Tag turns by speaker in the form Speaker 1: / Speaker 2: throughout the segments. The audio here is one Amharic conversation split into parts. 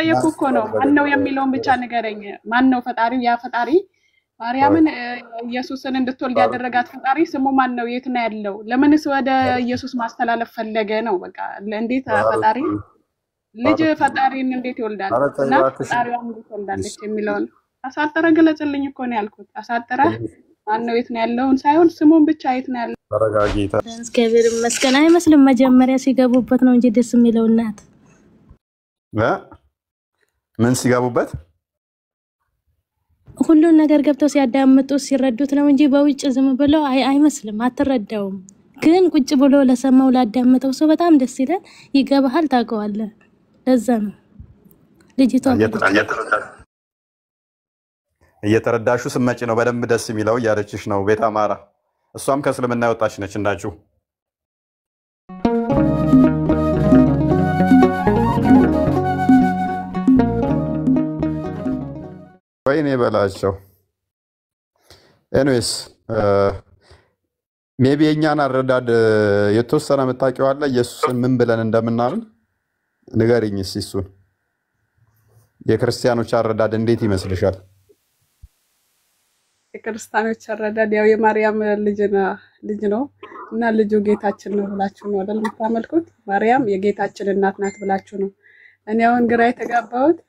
Speaker 1: እየጠየኩ እኮ ነው። ማን ነው የሚለውን ብቻ ንገረኝ። ማን ነው ፈጣሪው? ያ ፈጣሪ ማርያምን ኢየሱስን እንድትወልድ ያደረጋት ፈጣሪ ስሙ ማን ነው? የት ነው ያለው? ለምንስ ወደ ኢየሱስ ማስተላለፍ ፈለገ ነው? በቃ እንዴት ፈጣሪ ልጅ ፈጣሪን እንዴት ይወልዳል? እና ፈጣሪዋን እንዴት ትወልዳለች የሚለውን አሳጠረ ገለጽልኝ እኮ ነው ያልኩት። አሳጠረ ማን ነው የት ነው ያለውን ሳይሆን ስሙን ብቻ የት ነው ያለው?
Speaker 2: ተረጋጊታ
Speaker 3: እግዚአብሔር ይመስገን። አይመስልም መጀመሪያ ሲገቡበት ነው እንጂ ደስ የሚለው እናት
Speaker 2: ምን ሲገቡበት
Speaker 3: ሁሉን ነገር ገብተው ሲያዳምጡ ሲረዱት ነው እንጂ በውጭ ዝም ብለው አይመስልም። አትረዳውም። ግን ቁጭ ብሎ ለሰማው ላዳመጠው ሰው በጣም ደስ ይላል። ይገባሃል፣ ታውቀዋለህ። ለዛ ነው ልጅቷ
Speaker 2: እየተረዳሹ ስመጪ ነው በደንብ ደስ የሚለው እያለችሽ ነው ቤት አማራ። እሷም ከእስልምና የወጣች ነች እንዳችሁ። ወይኔ በላቸው። ኤኒዌይስ ሜቢ የእኛን አረዳድ የተወሰነ የምታውቂው አለ። ኢየሱስን ምን ብለን እንደምናምን ንገሪኝ እስኪ። እሱን የክርስቲያኖች አረዳድ እንዴት ይመስልሻል?
Speaker 1: የክርስቲያኖች አረዳድ ያው የማርያም ልጅ ነው እና ልጁ ጌታችን ነው ብላችሁ ነው አይደል የምታመልኩት? ማርያም የጌታችን እናት ናት ብላችሁ ነው። እኔ አሁን ግራ የተጋባሁት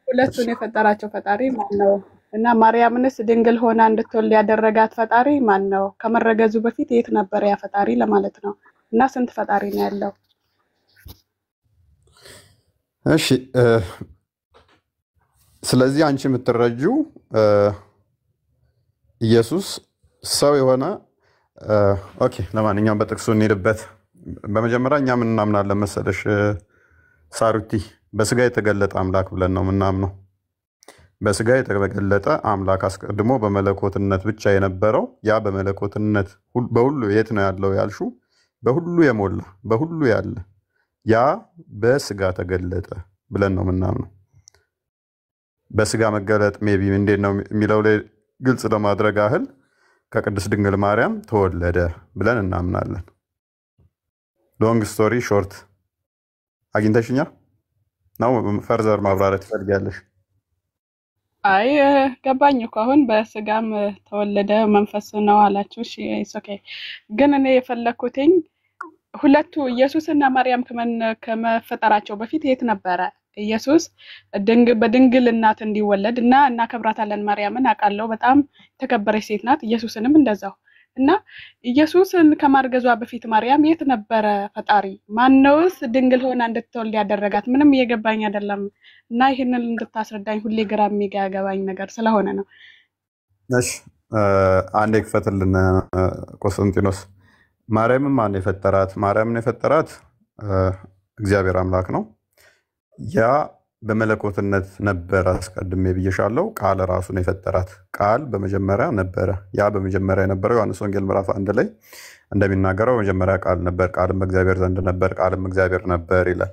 Speaker 1: ሁለቱን የፈጠራቸው ፈጣሪ ማን ነው? እና ማርያምንስ ድንግል ሆና እንድትወልድ ያደረጋት ፈጣሪ ማን ነው? ከመረገዙ በፊት የት ነበር ያ ፈጣሪ ለማለት ነው። እና ስንት ፈጣሪ ነው ያለው?
Speaker 2: እሺ፣ ስለዚህ አንቺ የምትረጂው ኢየሱስ ሰው የሆነ ኦኬ። ለማንኛውም በጥቅሱ እንሄድበት። በመጀመሪያ እኛ ምን እናምናለን መሰለሽ ሳሩቲ? በስጋ የተገለጠ አምላክ ብለን ነው ምናምነው። በስጋ የተገለጠ አምላክ አስቀድሞ በመለኮትነት ብቻ የነበረው ያ በመለኮትነት በሁሉ የት ነው ያለው ያልሹ? በሁሉ የሞላ በሁሉ ያለ ያ በስጋ ተገለጠ ብለን ነው ምናምነው። በስጋ መገለጥ ሜቢ እንዴት ነው የሚለው ላይ ግልጽ ለማድረግ ያህል ከቅድስት ድንግል ማርያም ተወለደ ብለን እናምናለን። ሎንግ ስቶሪ ሾርት አግኝተሽኛል ነው? ፈርዘር ማብራሪያ ትፈልጊያለሽ?
Speaker 1: አይ ገባኝ እኮ አሁን በስጋም ተወለደ መንፈስ ነው አላችሁ። እሺ ኦኬ። ግን እኔ የፈለኩትኝ ሁለቱ ኢየሱስና ማርያም ከመፈጠራቸው በፊት የት ነበረ? ኢየሱስ በድንግል እናት እንዲወለድ እና እናከብራታለን። ማርያምን አውቃለሁ፣ በጣም የተከበረች ሴት ናት። ኢየሱስንም እንደዛው። እና ኢየሱስን ከማርገዟ በፊት ማርያም የት ነበረ ፈጣሪ? ማነውስ ድንግል ሆና እንድትወልድ ያደረጋት? ምንም እየገባኝ አይደለም። እና ይህንን እንድታስረዳኝ ሁሌ ግራ የሚገባኝ ነገር ስለሆነ ነው።
Speaker 2: እሺ አንዴ ክፈትልን ቆስጠንጢኖስ። ማርያምን ማን የፈጠራት? ማርያምን የፈጠራት እግዚአብሔር አምላክ ነው። ያ በመለኮትነት ነበረ። አስቀድሜ ብዬሻለሁ። ቃል ራሱን የፈጠራት ቃል በመጀመሪያ ነበረ። ያ በመጀመሪያ የነበረው ዮሐንስ ወንጌል ምዕራፍ 1 ላይ እንደሚናገረው በመጀመሪያ ቃል ነበር፣ ቃልም በእግዚአብሔር ዘንድ ነበር፣ ቃልም እግዚአብሔር ነበር ይላል።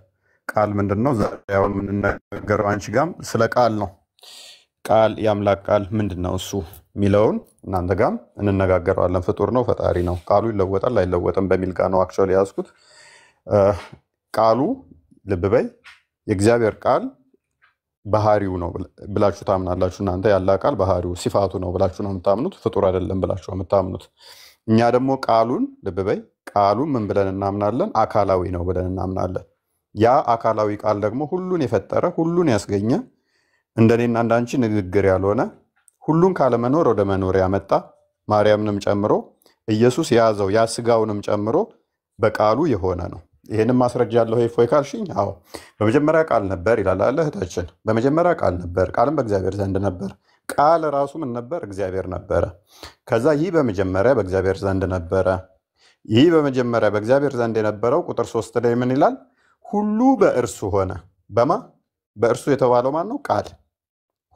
Speaker 2: ቃል ምንድን ነው? ዛሬ የምንነገረው አንቺ ጋም ስለ ቃል ነው። ቃል የአምላክ ቃል ምንድን ነው እሱ የሚለውን እናንተ ጋም እንነጋገረዋለን። ፍጡር ነው፣ ፈጣሪ ነው። ቃሉ ይለወጣል አይለወጥም በሚል ጋ ነው አክቹዋሊ ያዝኩት። ቃሉ ልብ በይ የእግዚአብሔር ቃል ባህሪው ነው ብላችሁ ታምናላችሁ እናንተ። ያለ ቃል ባህሪው ሲፋቱ ነው ብላችሁ ነው የምታምኑት፣ ፍጡር አይደለም ብላችሁ ነው የምታምኑት። እኛ ደግሞ ቃሉን ልብ በይ ቃሉን ምን ብለን እናምናለን? አካላዊ ነው ብለን እናምናለን። ያ አካላዊ ቃል ደግሞ ሁሉን የፈጠረ ሁሉን ያስገኘ እንደኔና እንዳንቺ ንግግር ያልሆነ ሁሉን ካለመኖር ወደ መኖር ያመጣ ማርያምንም ጨምሮ ኢየሱስ የያዘው ያ ስጋውንም ጨምሮ በቃሉ የሆነ ነው። ይሄንን ማስረጃ ያለው ሆይ ካልሽኝ፣ አዎ በመጀመሪያ ቃል ነበር ይላል አለ እህታችን። በመጀመሪያ ቃል ነበር፣ ቃልም በእግዚአብሔር ዘንድ ነበር። ቃል ራሱ ምን ነበር? እግዚአብሔር ነበረ። ከዛ ይህ በመጀመሪያ በእግዚአብሔር ዘንድ ነበረ። ይህ በመጀመሪያ በእግዚአብሔር ዘንድ የነበረው ቁጥር 3 ላይ ምን ይላል? ሁሉ በእርሱ ሆነ። በማ በእርሱ የተባለው ማን ነው? ቃል።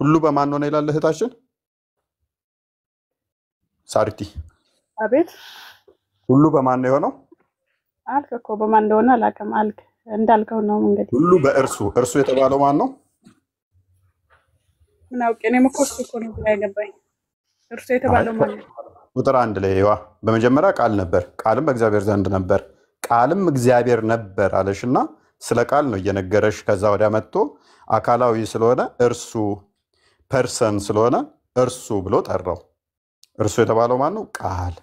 Speaker 2: ሁሉ በማን ሆነ ይላል እህታችን ሳርቲ።
Speaker 1: አቤት።
Speaker 2: ሁሉ በማን ነው የሆነው?
Speaker 1: አልክ እኮ በማን እንደሆነ አላውቅም። አልክ እንዳልከው ነው እንግዲህ።
Speaker 2: ሁሉ በእርሱ እርሱ የተባለው ማን ነው?
Speaker 1: ምን አውቄ እኔም እኮ እኮ ነው የገባኝ። እርሱ የተባለው ማን ነው?
Speaker 2: ቁጥር 1 ላይ ይዋ በመጀመሪያ ቃል ነበር፣ ቃልም በእግዚአብሔር ዘንድ ነበር፣ ቃልም እግዚአብሔር ነበር አለሽና ስለ ቃል ነው እየነገረሽ። ከዛ ወዲያ መጥቶ አካላዊ ስለሆነ እርሱ ፐርሰን ስለሆነ እርሱ ብሎ ጠራው። እርሱ የተባለው ማን ነው? ቃል።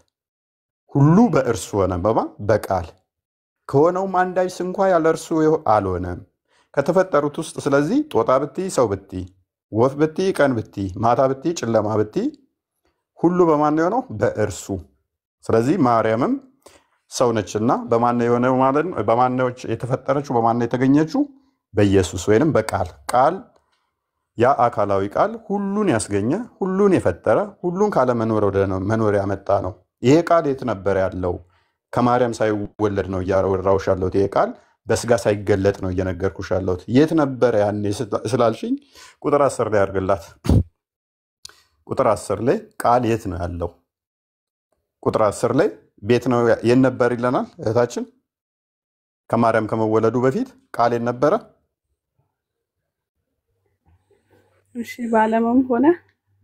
Speaker 2: ሁሉ በእርሱ ሆነ። በቃል ከሆነውም አንዳች እንኳ ያለ እርሱ አልሆነም ከተፈጠሩት ውስጥ። ስለዚህ ጦጣ ብቲ፣ ሰው ብቲ፣ ወፍ ብቲ፣ ቀን ብቲ፣ ማታ ብቲ፣ ጨለማ ብቲ ሁሉ በማን የሆነው? በእርሱ። ስለዚህ ማርያምም ሰው ነችና በማን የሆነው ማለት ነው? በማን የተፈጠረችው? በማን የተገኘችው? በኢየሱስ ወይንም በቃል። ቃል ያ አካላዊ ቃል ሁሉን ያስገኘ፣ ሁሉን የፈጠረ፣ ሁሉን ካለመኖር ወደ መኖር ያመጣ ነው። ይሄ ቃል የት ነበር ያለው? ከማርያም ሳይወለድ ነው እያወራሁሽ ያለሁት። ይሄ ቃል በስጋ ሳይገለጥ ነው እየነገርኩሽ ያለሁት። የት ነበር ያኔ ስላልሽኝ ቁጥር 10 ላይ አድርግላት። ቁጥር 10 ላይ ቃል የት ነው ያለው? ቁጥር 10 ላይ ቤት ነው የት ነበር ይለናል እህታችን። ከማርያም ከመወለዱ በፊት ቃል የት ነበረ?
Speaker 1: እሺ በዓለምም ሆነ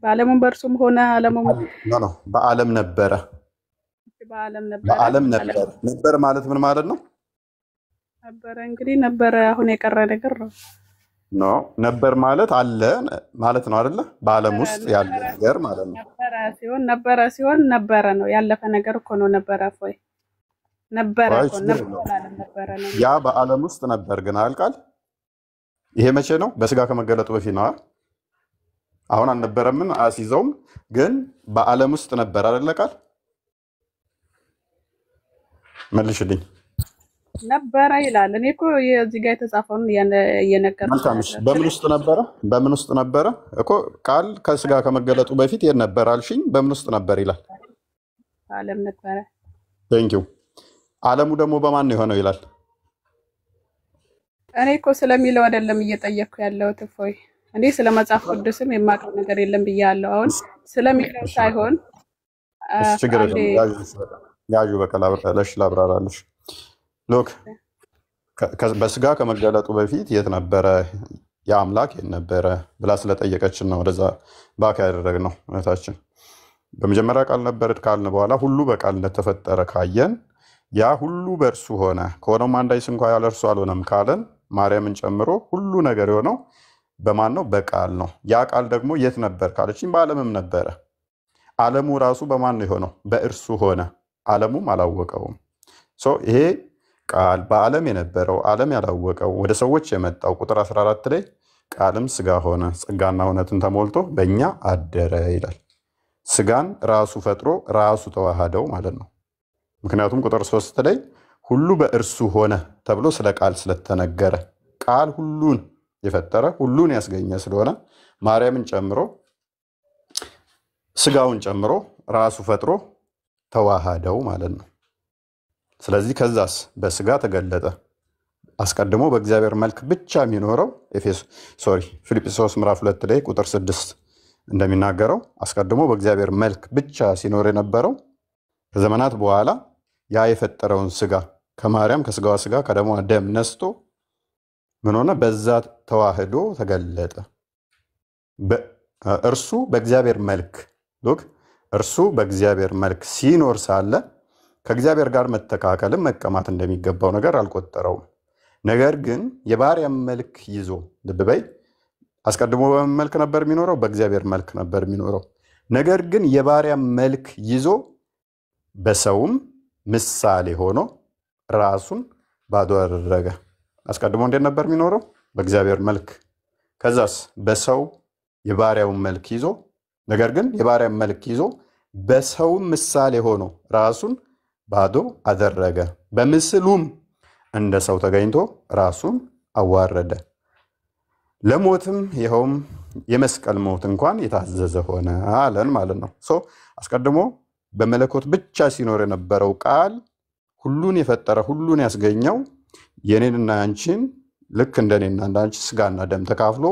Speaker 1: በዓለምም በእርሱም ሆነ ዓለምም
Speaker 2: ነው በዓለም ነበረ።
Speaker 1: በዓለም ነበረ።
Speaker 2: በዓለም ነበረ። ነበር ማለት ምን ማለት ነው?
Speaker 1: ነበረ እንግዲህ ነበረ አሁን የቀረ ነገር ነው።
Speaker 2: ኖ ነበር ማለት አለ ማለት ነው አይደለ? በዓለም ውስጥ ያለ ነገር ማለት ነው።
Speaker 1: ነበረ ሲሆን ነበረ ነው ያለፈ ነገር እኮ ነው። ነበረ ወይ ነበረ እኮ ነበረ ነው።
Speaker 2: ያ በዓለም ውስጥ ነበር ግን አልቃል። ይሄ መቼ ነው? በስጋ ከመገለጡ በፊት ነው። አሁን አልነበረምን አስይዘውም ግን በዓለም ውስጥ ነበር አይደለ? ቃል መልሽልኝ።
Speaker 1: ነበረ ይላል። እኔ እኮ እዚህ ጋር የተጻፈውን እየነገርኩሽ።
Speaker 2: በምን ውስጥ ነበረ? በምን ውስጥ ነበረ እኮ ቃል ከስጋ ከመገለጡ በፊት የት ነበር አልሽኝ? በምን ውስጥ ነበር ይላል?
Speaker 1: ዓለም ነበረ።
Speaker 2: ቴንኪው። ዓለሙ ደግሞ በማን ነው የሆነው ይላል?
Speaker 1: እኔ እኮ ስለሚለው አይደለም እየጠየቅኩ ያለሁት እፎይ። እኔ ስለ መጽሐፍ ቅዱስም የማውቀው ነገር የለም ብያለሁ። አሁን ስለሚለው ሳይሆን
Speaker 2: ችግር የለም ያዡ በቀላብራለሽ ላብራራለሽ። ሎክ በስጋ ከመገለጡ በፊት የት ነበረ የአምላክ የት ነበረ ብላ ስለጠየቀችን ነው ወደዛ ባክ ያደረግነው እህታችን። በመጀመሪያ ቃል ነበር ካልን በኋላ ሁሉ በቃል እንደተፈጠረ ካየን ያ ሁሉ በእርሱ ሆነ ከሆነውም አንዳች እንኳ ያለ እርሱ አልሆነም ካለን ማርያምን ጨምሮ ሁሉ ነገር የሆነው በማን ነው? በቃል ነው። ያ ቃል ደግሞ የት ነበር ካለችኝ በዓለምም ነበረ። ዓለሙ ራሱ በማን ነው የሆነው? በእርሱ ሆነ። ዓለሙም አላወቀውም። ይሄ ቃል በዓለም የነበረው ዓለም ያላወቀው ወደ ሰዎች የመጣው ቁጥር 14 ላይ ቃልም ስጋ ሆነ ጸጋና እውነትን ተሞልቶ በእኛ አደረ ይላል። ስጋን ራሱ ፈጥሮ ራሱ ተዋሃደው ማለት ነው። ምክንያቱም ቁጥር 3 ላይ ሁሉ በእርሱ ሆነ ተብሎ ስለ ቃል ስለተነገረ ቃል ሁሉን የፈጠረ ሁሉን ያስገኘ ስለሆነ ማርያምን ጨምሮ ስጋውን ጨምሮ ራሱ ፈጥሮ ተዋሃደው ማለት ነው። ስለዚህ ከዛስ በስጋ ተገለጠ። አስቀድሞ በእግዚአብሔር መልክ ብቻ የሚኖረው ፊልጵስዩስ ምዕራፍ 2 ላይ ቁጥር 6 እንደሚናገረው አስቀድሞ በእግዚአብሔር መልክ ብቻ ሲኖር የነበረው ከዘመናት በኋላ ያ የፈጠረውን ስጋ ከማርያም ከስጋዋ ስጋ ከደሟ ደም ነስቶ ምን ሆነ? በዛ ተዋህዶ ተገለጠ። እርሱ በእግዚአብሔር መልክ እርሱ በእግዚአብሔር መልክ ሲኖር ሳለ ከእግዚአብሔር ጋር መተካከልም መቀማት እንደሚገባው ነገር አልቆጠረውም። ነገር ግን የባሪያም መልክ ይዞ ልብ በይ፣ አስቀድሞ በምን መልክ ነበር የሚኖረው? በእግዚአብሔር መልክ ነበር የሚኖረው። ነገር ግን የባሪያም መልክ ይዞ በሰውም ምሳሌ ሆኖ ራሱን ባዶ አደረገ። አስቀድሞ እንዴት ነበር የሚኖረው? በእግዚአብሔር መልክ። ከዛስ በሰው የባሪያውን መልክ ይዞ ነገር ግን የባሪያም መልክ ይዞ በሰውም ምሳሌ ሆኖ ራሱን ባዶ አደረገ። በምስሉም እንደ ሰው ተገኝቶ ራሱን አዋረደ፣ ለሞትም ይኸውም የመስቀል ሞት እንኳን የታዘዘ ሆነ አለን ማለት ነው። አስቀድሞ በመለኮት ብቻ ሲኖር የነበረው ቃል ሁሉን የፈጠረ ሁሉን ያስገኘው የኔንና ያንቺን ልክ እንደኔና እንዳንቺ ስጋና ደም ተካፍሎ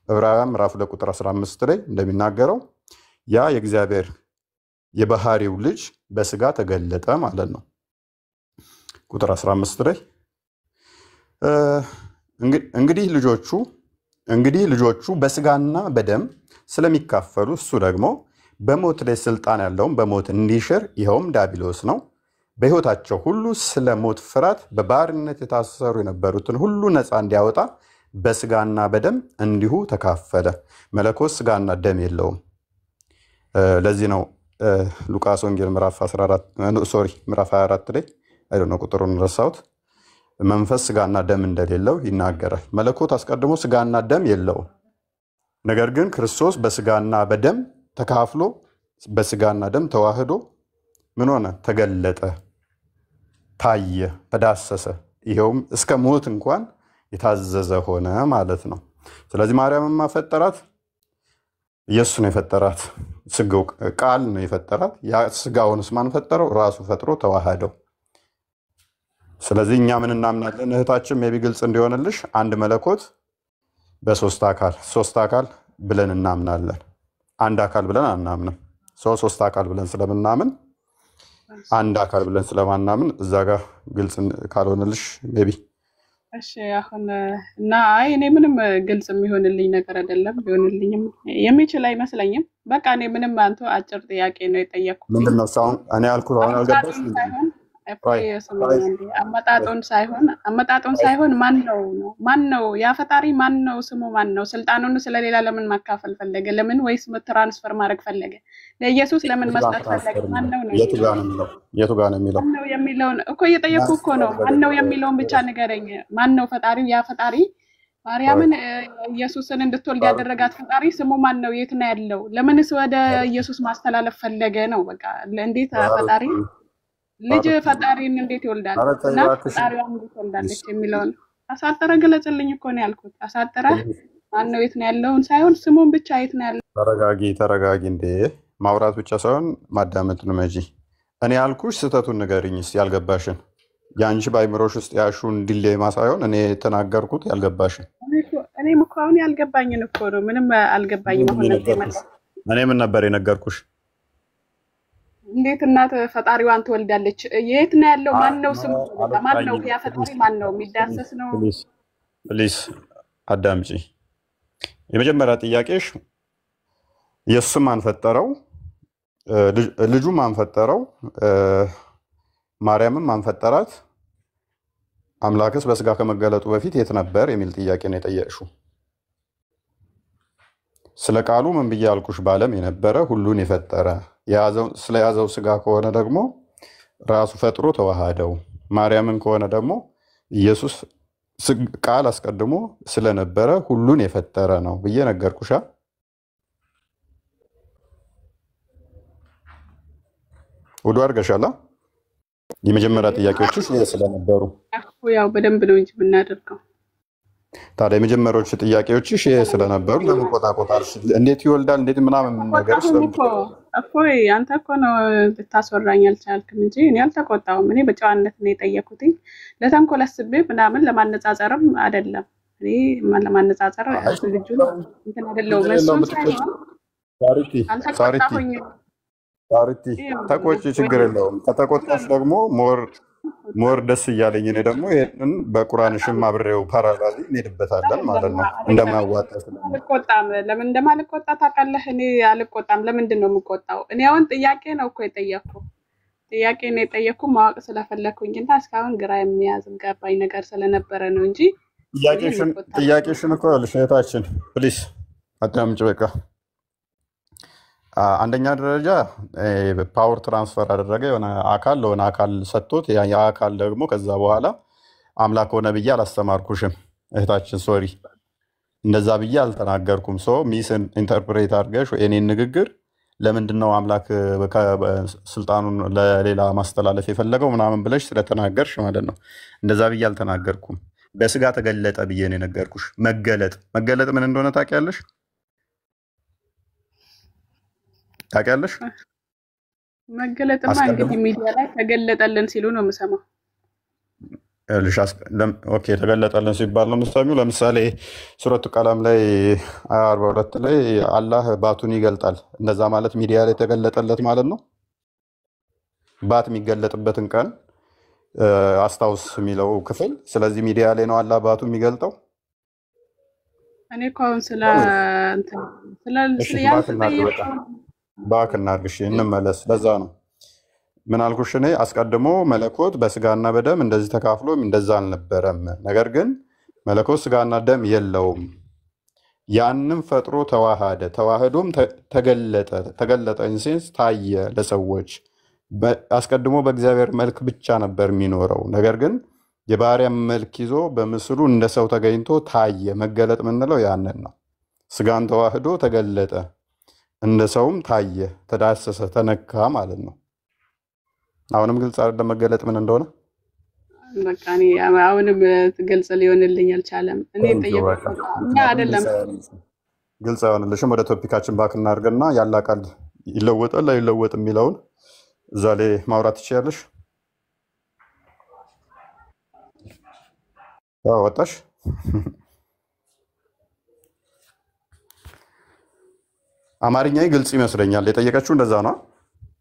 Speaker 2: ዕብራውያን ምዕራፍ 2 ቁጥር 15 ላይ እንደሚናገረው ያ የእግዚአብሔር የባህሪው ልጅ በስጋ ተገለጠ ማለት ነው። ቁጥር 15 ላይ እንግዲህ ልጆቹ በስጋና በደም ስለሚካፈሉ እሱ ደግሞ በሞት ላይ ስልጣን ያለውን በሞት እንዲሽር ይኸውም ዲያብሎስ ነው። በሕይወታቸው ሁሉ ስለ ሞት ፍርሃት በባርነት የታሰሩ የነበሩትን ሁሉ ነፃ እንዲያወጣ በስጋና በደም እንዲሁ ተካፈለ። መለኮት ስጋና ደም የለውም። ለዚህ ነው ሉቃስ ወንጌል ምዕራፍ 24 ላይ ቁጥሩን ረሳሁት፣ መንፈስ ስጋና ደም እንደሌለው ይናገራል። መለኮት አስቀድሞ ስጋና ደም የለውም። ነገር ግን ክርስቶስ በስጋና በደም ተካፍሎ በስጋና ደም ተዋህዶ ምን ሆነ? ተገለጠ፣ ታየ፣ ተዳሰሰ። ይኸውም እስከ ሞት እንኳን የታዘዘ ሆነ ማለት ነው። ስለዚህ ማርያምን ማፈጠራት ኢየሱስ ነው የፈጠራት። ስጋው ቃል ነው የፈጠራት። ያ ስጋውንስ ማን ፈጠረው? ራሱ ፈጥሮ ተዋህደው። ስለዚህ እኛ ምን እናምናለን? እህታችን ሜቢ ግልጽ እንዲሆንልሽ አንድ መለኮት በሶስት አካል ብለን እናምናለን። አንድ አካል ብለን አናምንም። ሶስት አካል ብለን ስለምናምን አንድ አካል ብለን ስለማናምን እዛ ጋር ግልጽ ካልሆነልሽ ሜቢ
Speaker 1: እሺ አሁን እና እኔ ምንም ግልጽ የሚሆንልኝ ነገር አይደለም፣ ቢሆንልኝም የሚችል አይመስለኝም። በቃ እኔ ምንም አንተ አጭር ጥያቄ ነው የጠየቅኩት።
Speaker 2: ምንድነው ሳውን እኔ ያልኩት አሁን አልገባሽ?
Speaker 1: አመጣጡን ሳይሆን ማን ነው ያ ፈጣሪ? ማን ነው ስሙ? ማን ነው? ስልጣኑን ስለሌላ ለምን ማካፈል ፈለገ? ለምን? ወይስ ትራንስፈር ማድረግ ፈለገ? ለኢየሱስ ለምን መስጠት ፈለገ? ማን ነው?
Speaker 2: የቱ ጋር ነው የሚለው?
Speaker 1: ማን ነው የሚለውን እኮ እየጠየኩ እኮ ነው። ማን ነው የሚለውን ብቻ ንገረኝ። ማን ነው ፈጣሪው? ያ ፈጣሪ ማርያምን ኢየሱስን እንድትወልድ ያደረጋት ፈጣሪ ስሙ ማን ነው? የት ነው ያለው? ለምንስ ወደ ኢየሱስ ማስተላለፍ ፈለገ ነው? በቃ እንዴት ፈጣሪ ልጅ ፈጣሪን እንዴት ይወልዳል? እና ፈጣሪዋን እንዴት ትወልዳለች የሚለውን አሳጠረ ገለጽልኝ እኮ ነው ያልኩት። አሳጠረ ማን ነው የት ነው ያለውን ሳይሆን ስሙን ብቻ የት ነው ያለው?
Speaker 2: ተረጋጊ እንዴ! ማውራት ብቻ ሳይሆን ማዳመጥ ነው እንጂ። እኔ ያልኩሽ ስህተቱን ንገሪኝስ ያልገባሽን። ያንቺ ባይምሮሽ ውስጥ ያሹን ዲሌማ ሳይሆን እኔ የተናገርኩት ያልገባሽን።
Speaker 1: እኔም እኮ አሁን ያልገባኝን እኮ ነው። ምንም አልገባኝም። አሁን
Speaker 2: እኔ ምን ነበር የነገርኩሽ?
Speaker 1: እንዴት እናት ፈጣሪዋን ትወልዳለች? የት ነው ያለው? ማን ነው ስሙ? ማን ነው ያ ፈጣሪ? ማን ነው? የሚዳሰስ ነው?
Speaker 2: ፕሊዝ አዳምጪ። የመጀመሪያ ጥያቄሽ ኢየሱስም ማን ፈጠረው? ልጁ ማን ፈጠረው? ማርያምም ማን ፈጠራት? አምላክስ በስጋ ከመገለጡ በፊት የት ነበር የሚል ጥያቄ ነው የጠየቅሽው። ስለ ቃሉ ምን ብዬ አልኩሽ? በዓለም የነበረ ሁሉን የፈጠረ ስለያዘው ስጋ ከሆነ ደግሞ ራሱ ፈጥሮ ተዋሃደው። ማርያምን ከሆነ ደግሞ ኢየሱስ ቃል አስቀድሞ ስለነበረ ሁሉን የፈጠረ ነው ብዬ ነገርኩሻ። ውዱ አድርገሻላ። የመጀመሪያ ጥያቄዎችሽ ስለነበሩ
Speaker 1: ያው በደንብ ነው እንጂ ብናደርገው።
Speaker 2: ታዲያ የመጀመሪያዎቹ ጥያቄዎችሽ ስለነበሩ ለምን ቆጣቆጣልሽ? እንዴት ይወልዳል እንዴት ምናምን ነገር
Speaker 1: እፎይ አንተ እኮ ነው ልታስወራኝ አልቻልክም እንጂ እኔ አልተቆጣሁም። እኔ በጨዋነት ነው የጠየኩትኝ። ለተንኮል አስቤ ምናምን ለማነጻጸርም አይደለም። እኔ ለማነጻጸር ልጁ እንትን አይደለሁም። እሱም
Speaker 2: ሳሪቲ ተቆጪ፣ ችግር የለውም። ከተቆጣሽ ደግሞ ሞር ደስ እያለኝ እኔ ደግሞ ይሄንን በቁርአንሽም አብሬው ፓራላሊ እንሄድበታለን ማለት ነው። እንደማያዋጣ
Speaker 1: አልቆጣም። ለምን እንደማልቆጣ ታውቃለህ? እኔ አልቆጣም። ለምንድን ነው የምቆጣው? እኔ አሁን ጥያቄ ነው እኮ የጠየኩ ማወቅ ስለፈለኩኝና እስካሁን ግራ የሚያስገባኝ ነገር ስለነበረ ነው እንጂ
Speaker 2: ጥያቄሽን እኮ እህታችን ፕሊስ አዳምጪ። በቃ አንደኛ ደረጃ ፓወር ትራንስፈር አደረገ። የሆነ አካል ለሆነ አካል ሰጥቶት ያ አካል ደግሞ ከዛ በኋላ አምላክ ሆነ ብዬ አላስተማርኩሽም እህታችን። ሶሪ እንደዛ ብዬ አልተናገርኩም። ሚስ ኢንተርፕሬት አድርገሽ የኔን ንግግር ለምንድን ነው አምላክ ስልጣኑን ለሌላ ማስተላለፍ የፈለገው ምናምን ብለሽ ስለተናገርሽ ማለት ነው። እንደዛ ብዬ አልተናገርኩም። በስጋ ተገለጠ ብዬ ነው የነገርኩሽ። መገለጥ ምን እንደሆነ ታውቂያለሽ?
Speaker 1: መገለጥማ እንግዲህ ሚዲያ ላይ ተገለጠልን ሲሉ ነው የምሰማው።
Speaker 2: ኦኬ ተገለጠልን ሲባል ነው የምሰሚው። ለምሳሌ ሱረቱ ቀለም ላይ 42 ላይ አላህ ባቱን ይገልጣል። እንደዛ ማለት ሚዲያ ላይ ተገለጠለት ማለት ነው። ባት የሚገለጥበትን ቀን አስታውስ የሚለው ክፍል። ስለዚህ ሚዲያ ላይ ነው አላህ ባቱ የሚገልጠው።
Speaker 1: እኔ እኮ አሁን
Speaker 2: ባክ እናድርግሽ እንመለስ። ለዛ ነው ምን አልኩሽ? እኔ አስቀድሞ መለኮት በስጋና በደም እንደዚህ ተካፍሎ እንደዛ አልነበረም። ነገር ግን መለኮት ስጋና ደም የለውም። ያንም ፈጥሮ ተዋሃደ፣ ተዋህዶም ተገለጠ ኢንሴንስ ታየ ለሰዎች። አስቀድሞ በእግዚአብሔር መልክ ብቻ ነበር የሚኖረው። ነገር ግን የባሪያም መልክ ይዞ በምስሉ እንደ ሰው ተገኝቶ ታየ። መገለጥ የምንለው ያንን ነው። ስጋን ተዋህዶ ተገለጠ፣ እንደ ሰውም ታየ፣ ተዳሰሰ፣ ተነካ ማለት ነው። አሁንም ግልጽ አይደለም መገለጥ ምን እንደሆነ?
Speaker 1: በቃ እኔ አሁንም ግልጽ ሊሆንልኝ አልቻለም። እኔ ጠየቅኩት እና አይደለም
Speaker 2: ግልጽ አይሆንልሽም። ወደ ቶፒካችን ባክ እናድርግና ያላ ቃል ይለወጣል አይለወጥ የሚለውን እዛ ላይ ማውራት ትችያለሽ። ወጣሽ? አማርኛ ግልጽ ይመስለኛል። የጠየቀችው እንደዛ ነው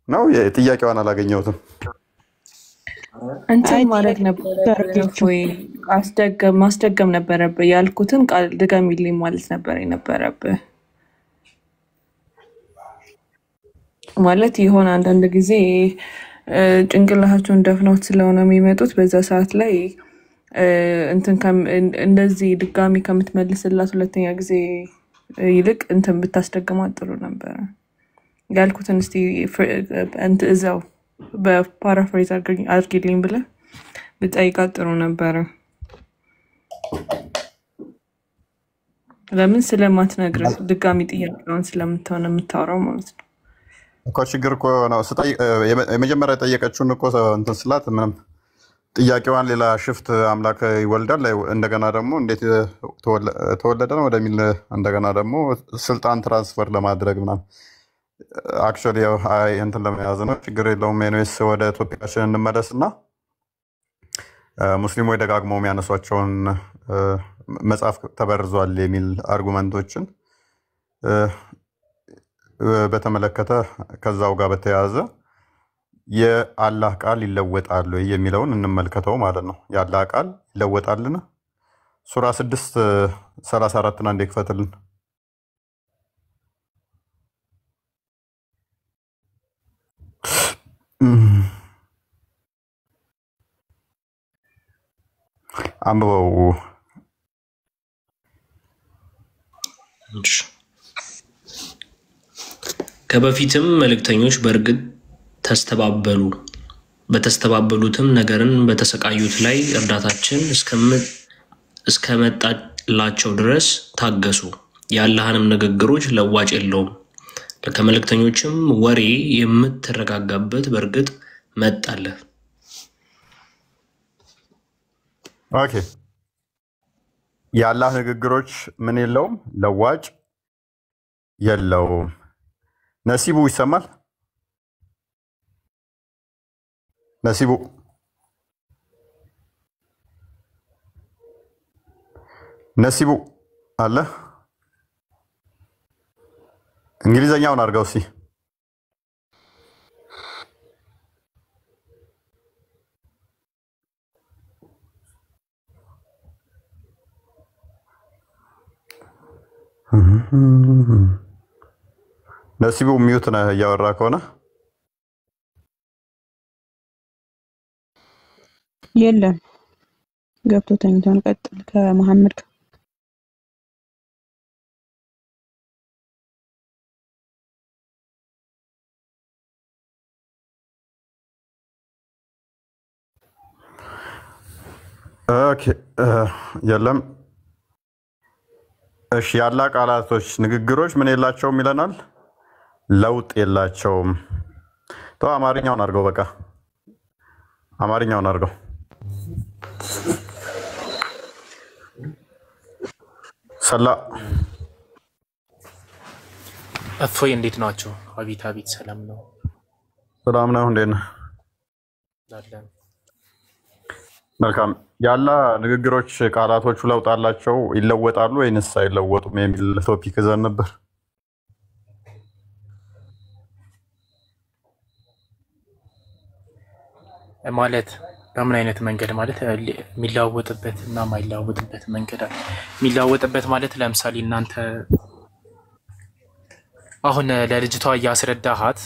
Speaker 2: ነው ጥያቄዋን አላገኘሁትም።
Speaker 4: እንትን ማለት ነበር ወይ ማስደገም ነበረብህ? ያልኩትን ቃል ድገሚልኝ ማለት ነበር የነበረብህ። ማለት የሆነ አንዳንድ ጊዜ ጭንቅላታቸውን ደፍነውት ስለሆነ የሚመጡት በዛ ሰዓት ላይ እንትን እንደዚህ ድጋሚ ከምትመልስላት ሁለተኛ ጊዜ ይልቅ እንትን ብታስደግማት ጥሩ ነበረ። ያልኩትን እስቲ እዛው በፓራፍሬዝ አድርጊልኝ ብለህ ብጠይቃት ጥሩ ነበረ። ለምን ስለማትነግረህ ድጋሚ ጥያቄውን ስለምትሆነ የምታወራው ማለት ነው
Speaker 2: እኮ። ችግር እኮ ነው። የመጀመሪያ የጠየቀችውን እኮ እንትን ስላት ምንም ጥያቄዋን ሌላ ሽፍት አምላክ ይወልዳል እንደገና ደግሞ እንዴት ተወለደ ነው ወደሚል እንደገና ደግሞ ስልጣን ትራንስፈር ለማድረግ ምናምን አክቹዋሊ እንትን ለመያዝ ነው። ችግር የለውም። ኤኒዌይስ ወደ ቶፒካችን እንመለስና ሙስሊሞች ደጋግመው የሚያነሷቸውን መጽሐፍ ተበርዟል የሚል አርጉመንቶችን በተመለከተ ከዛው ጋር በተያያዘ የአላህ ቃል ይለወጣል የሚለውን እንመልከተው ማለት ነው። የአላህ ቃል ይለወጣልን? ሱራ 6:34 አንዴ ክፈትልን። አንብበው።
Speaker 5: ከበፊትም መልእክተኞች በእርግጥ ተስተባበሉ፣ በተስተባበሉትም ነገርን በተሰቃዩት ላይ እርዳታችን እስከመጣላቸው ድረስ ታገሱ። የአላህንም ንግግሮች ለዋጭ የለውም። ከመልእክተኞችም ወሬ የምትረጋጋበት በእርግጥ መጣለህ።
Speaker 2: ኦኬ። የአላህ ንግግሮች ምን የለውም? ለዋጭ የለውም። ነሲቡ ይሰማል? ነሲቡ ነሲቡ አለ? እንግሊዘኛውን አድርገው እስኪ። ነሲቡ ሚዩት ነህ እያወራ ከሆነ።
Speaker 6: የለም ገብቶ ተኝቷን። ቀጥል ከመሐመድ ጋር።
Speaker 2: ኦኬ የለም። እሺ ያላ ቃላቶች ንግግሮች ምን የላቸውም ይለናል? ለውጥ የላቸውም። ተው አማርኛውን አድርገው። በቃ አማርኛውን አድርገው። ሰላ
Speaker 7: እፎይ እንዴት ናቸው? አቤት አቤት። ሰላም ነው።
Speaker 2: ሰላም ነው። እንዴት ነህ? መልካም። ያላ ንግግሮች ቃላቶቹ ለውጥ አላቸው ይለወጣሉ ወይንስ አይለወጡም የሚል ቶፒክ ይዘን ነበር።
Speaker 7: ማለት በምን አይነት መንገድ ማለት የሚለዋወጥበት እና የማይለዋወጥበት መንገድ አለ። የሚለዋወጥበት ማለት ለምሳሌ እናንተ አሁን ለልጅቷ እያስረዳሃት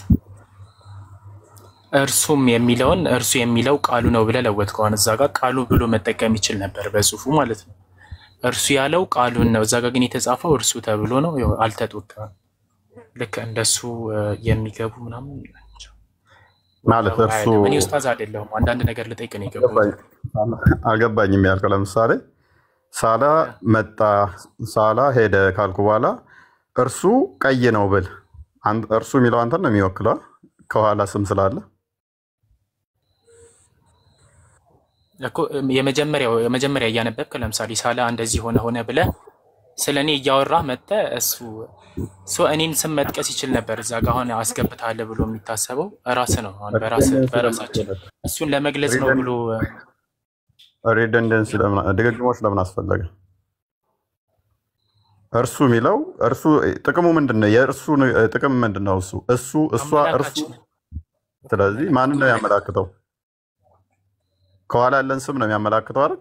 Speaker 7: እርሱም የሚለውን እርሱ የሚለው ቃሉ ነው ብለህ ለወጥከው። እዛ ጋር ቃሉ ብሎ መጠቀም ይችል ነበር በጽሁፉ ማለት ነው። እርሱ ያለው ቃሉን ነው። እዛ ጋር ግን የተጻፈው እርሱ ተብሎ ነው። ያው አልተጦጣም። ልክ እንደሱ የሚገቡ ምናምን
Speaker 2: ማለት እርሱ
Speaker 7: እኔ ኡስታዝ አይደለሁም። አንዳንድ ነገር ልጠይቅ ነው የገባሁት።
Speaker 2: አልገባኝም ያልከው ለምሳሌ ሳላ መጣ ሳላ ሄደ ካልኩ በኋላ እርሱ ቀይ ነው ብል እርሱ የሚለው አንተን ነው የሚወክለው ከኋላ ስም ስላለ
Speaker 7: እኮ የመጀመሪያ እያነበብክ ለምሳሌ ሳላ እንደዚህ ሆነ ብለህ ስለኔ እያወራ መጣ እሱ እኔን ስም መጥቀስ ይችል ነበር። እዛ ጋር አሁን አስገብታለ ብሎ የሚታሰበው ራስ ነው። አሁን በራሳችን እሱን ለመግለጽ ነው ብሎ
Speaker 2: ሪደንደንሲ ድግግሞች ለምን አስፈለገ? እርሱ የሚለው እርሱ ጥቅሙ ምንድነው? የእርሱ ጥቅም ምንድነው? እሱ እሷ እርሱ። ስለዚህ ማንን ነው ያመላክተው? ከኋላ ያለን ስም ነው የሚያመላክተው አይደል?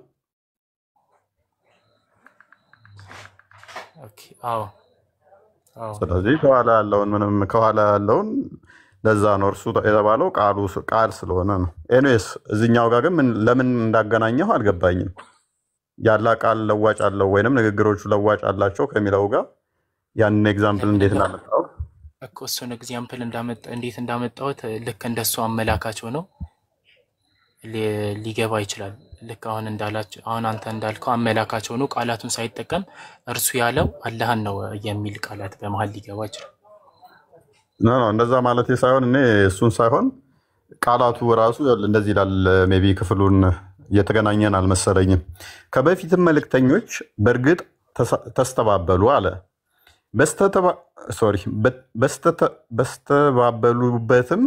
Speaker 7: ኦኬ አዎ።
Speaker 2: ስለዚህ ከኋላ ያለውን ለዛ ነው እርሱ የተባለው ቃል ስለሆነ ነው። ኤኒዌይስ እዚህኛው ጋር ግን ለምን እንዳገናኘው አልገባኝም። ያላ ቃል ለዋጭ አለው ወይንም ንግግሮቹ ለዋጭ አላቸው ከሚለው ጋር ያንን ኤግዛምፕል እንዴት እንዳመጣው
Speaker 7: እኮ እሱን ኤግዛምፕል እንዴት እንዳመጣሁት ልክ እንደሱ አመላካቸው ነው ሊገባ ይችላል። ልክ አሁን አንተ እንዳልከው አመላካቸው ነው። ቃላቱን ሳይጠቀም እርሱ ያለው አላህን ነው የሚል ቃላት በመሃል ሊገባ ይችላል።
Speaker 2: እንደዛ ማለት ሳይሆን እኔ እሱን ሳይሆን ቃላቱ ራሱ እንደዚህ ይላል። ሜቢ ክፍሉን እየተገናኘን አልመሰለኝም። ከበፊትም መልእክተኞች በእርግጥ ተስተባበሉ አለ። በስተባበሉበትም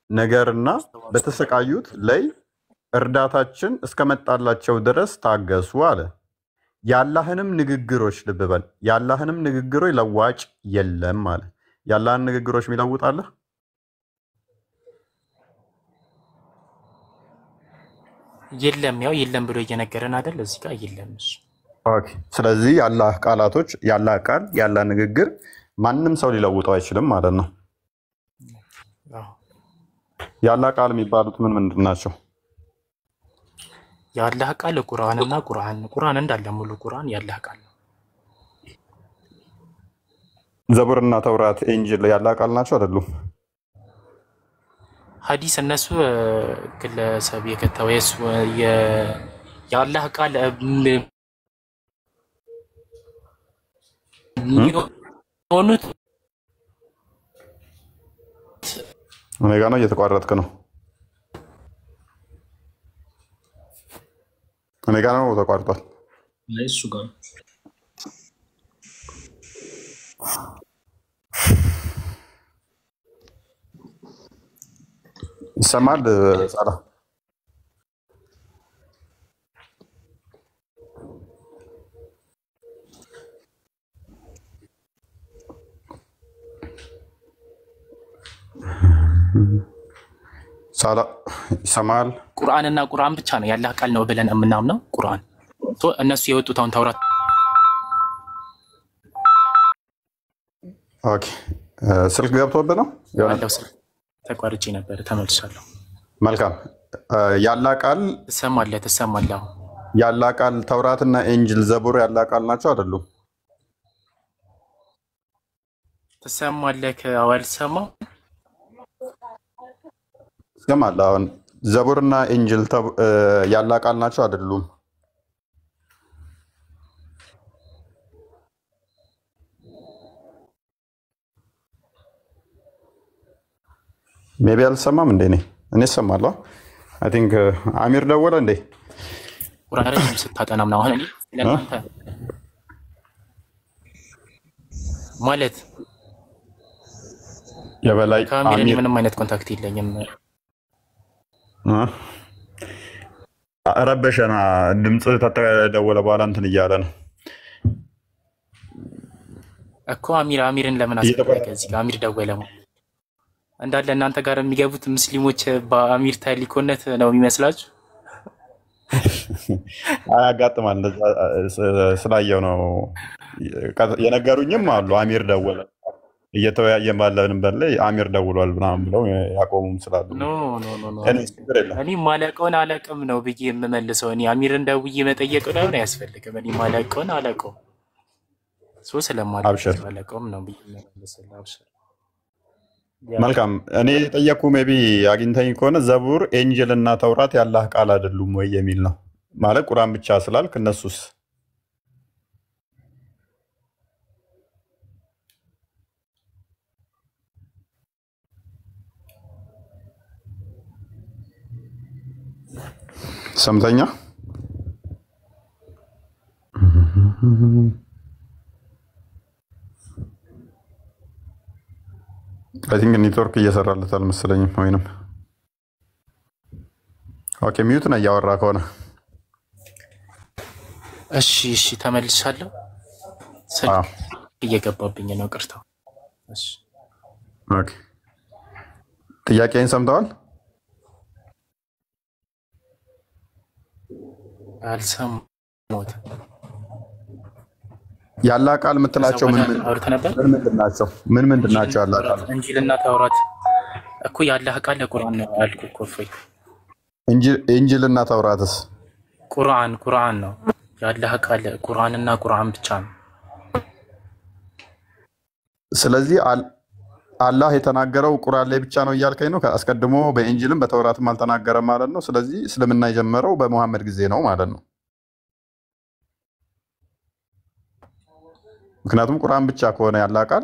Speaker 2: ነገርና በተሰቃዩት ላይ እርዳታችን እስከመጣላቸው ድረስ ታገሱ አለ። የአላህንም ንግግሮች ልብ በል፣ የአላህንም ንግግሮች ለዋጭ የለም አለ። የአላህን ንግግሮች የሚለውጥ አለ?
Speaker 7: የለም። ያው የለም ብሎ እየነገረን አይደል? እዚህ ጋር የለም እሱ።
Speaker 2: ኦኬ። ስለዚህ የአላህ ቃላቶች፣ የአላህ ቃል፣ የአላህ ንግግር ማንም ሰው ሊለውጠው አይችልም ማለት ነው። የአላህ ቃል የሚባሉት ምንድን ናቸው?
Speaker 7: የአላህ ቃል ቁርአንና ቁርአን እንዳለ ሙሉ ቁርአን የአላህ ቃል ነው።
Speaker 2: ዘቡርና ተውራት፣ ኢንጂል የአላህ ቃል ናቸው አይደሉም?
Speaker 7: ሐዲስ እነሱ ግለሰብ የከተው የአላህ ቃል ሆኑት።
Speaker 2: እኔ ጋር ነው እየተቋረጥክ ነው። እኔ ጋር ነው ተቋርጧል።
Speaker 5: እሱ ጋር
Speaker 2: ይሰማል። ጻላ ሳላ ይሰማል።
Speaker 7: ቁርአንና ቁርአን ብቻ ነው ያላህ ቃል ነው ብለን የምናምነው። ቁርአን እነሱ የወጡት አሁን ተውራት።
Speaker 2: ኦኬ ስልክ ገብቶብህ ነው
Speaker 7: ያለው ስልክ ተቋርጬ ነበር፣ ተመልሻለሁ።
Speaker 2: መልካም። ያላህ ቃል
Speaker 7: ትሰማለህ?
Speaker 2: ያላህ ቃል ተውራትና ኢንጂል ዘቡር ያላህ ቃል ናቸው አይደሉም?
Speaker 7: ትሰማለህ? አልሰማም።
Speaker 2: ይሰማል። አሁን ዘቡርና ኢንጂል ያላህ ቃል ናቸው አይደሉም? ሜቢ አልሰማም እንዴ? እኔ እሰማለሁ። አይ ቲንክ አሚር ደወለ እንዴ?
Speaker 7: ቁርአን ረጅም ስታጠናም ነው። አሁን እኔ ለእናንተ ማለት
Speaker 2: የበላይ
Speaker 7: ከአሚር እኔ ምንም አይነት ኮንታክት የለኝም።
Speaker 2: ረበሸና ድምፅ ተደወለ በኋላ እንትን እያለ ነው
Speaker 7: እኮ አሚርን ለምን አስፈለገ? እዚህ ጋር አሚር ደወለ እንዳለ እናንተ ጋር የሚገቡት ሙስሊሞች በአሚር ታሊኮነት ነው የሚመስላችሁ?
Speaker 2: ያጋጥማል። እንደዛ ስላየው ነው የነገሩኝም አሉ። አሚር ደወለ እየተወያየን ባለንበት ላይ አሚር ደውሏል ምናምን ብለው ያቆሙም ስላሉ
Speaker 7: ኖ ኖ ኖ ኖ
Speaker 2: እኔ ችግር የለም።
Speaker 7: እኔ ማለቀውን አላቅም ነው ብዬ የምመልሰው። እኔ አሚርን ደውዬ መጠየቅ ነው አያስፈልግም። እኔ ማለቀውን አላቀው ሶ ስለማለቀው
Speaker 2: አብሽር
Speaker 7: አላቀውም ነው ብዬ የምመልሰው። አብሽር
Speaker 2: መልካም። እኔ የጠየቅኩ ሜቢ አግኝተኝ ከሆነ ዘቡር ኤንጅል እና ተውራት ያላህ ቃል አይደሉም ወይ የሚል ነው። ማለት ቁርአን ብቻ ስላልክ እነሱስ ሰምተኛ አይ ቲንክ ኔትወርክ እየሰራለት አልመሰለኝም። ወይንም ኦኬ ሚዩት ነው እያወራ ከሆነ
Speaker 7: እሺ እሺ ተመልሻለሁ። ስልክ እየገባብኝ ነው ቅርታው። እሺ
Speaker 2: ኦኬ ጥያቄን ሰምተዋል?
Speaker 7: አልሰማሁትም።
Speaker 2: ያላህ ቃል የምትላቸው ምን
Speaker 7: አውርተህ ነበር?
Speaker 2: ምንድን ናቸው? ምንድን ናቸው ያላህ ቃል?
Speaker 7: እንጂልና ተውራት እኮ ያላህ ቃል ለቁርአን ነው ያልኩህ እኮ እፎይ።
Speaker 2: እንጂልና ተውራትስ?
Speaker 7: ቁርአን ነው ያላህ ቃል። ቁርአንና ቁርአን ብቻ ነው።
Speaker 2: ስለዚህ አላህ የተናገረው ቁርአን ላይ ብቻ ነው እያልከኝ ነው? አስቀድሞ በእንጂልም በተውራትም አልተናገረም ማለት ነው። ስለዚህ እስልምና የጀመረው በሙሐመድ ጊዜ ነው ማለት ነው። ምክንያቱም ቁርአን ብቻ ከሆነ ያላህ ቃል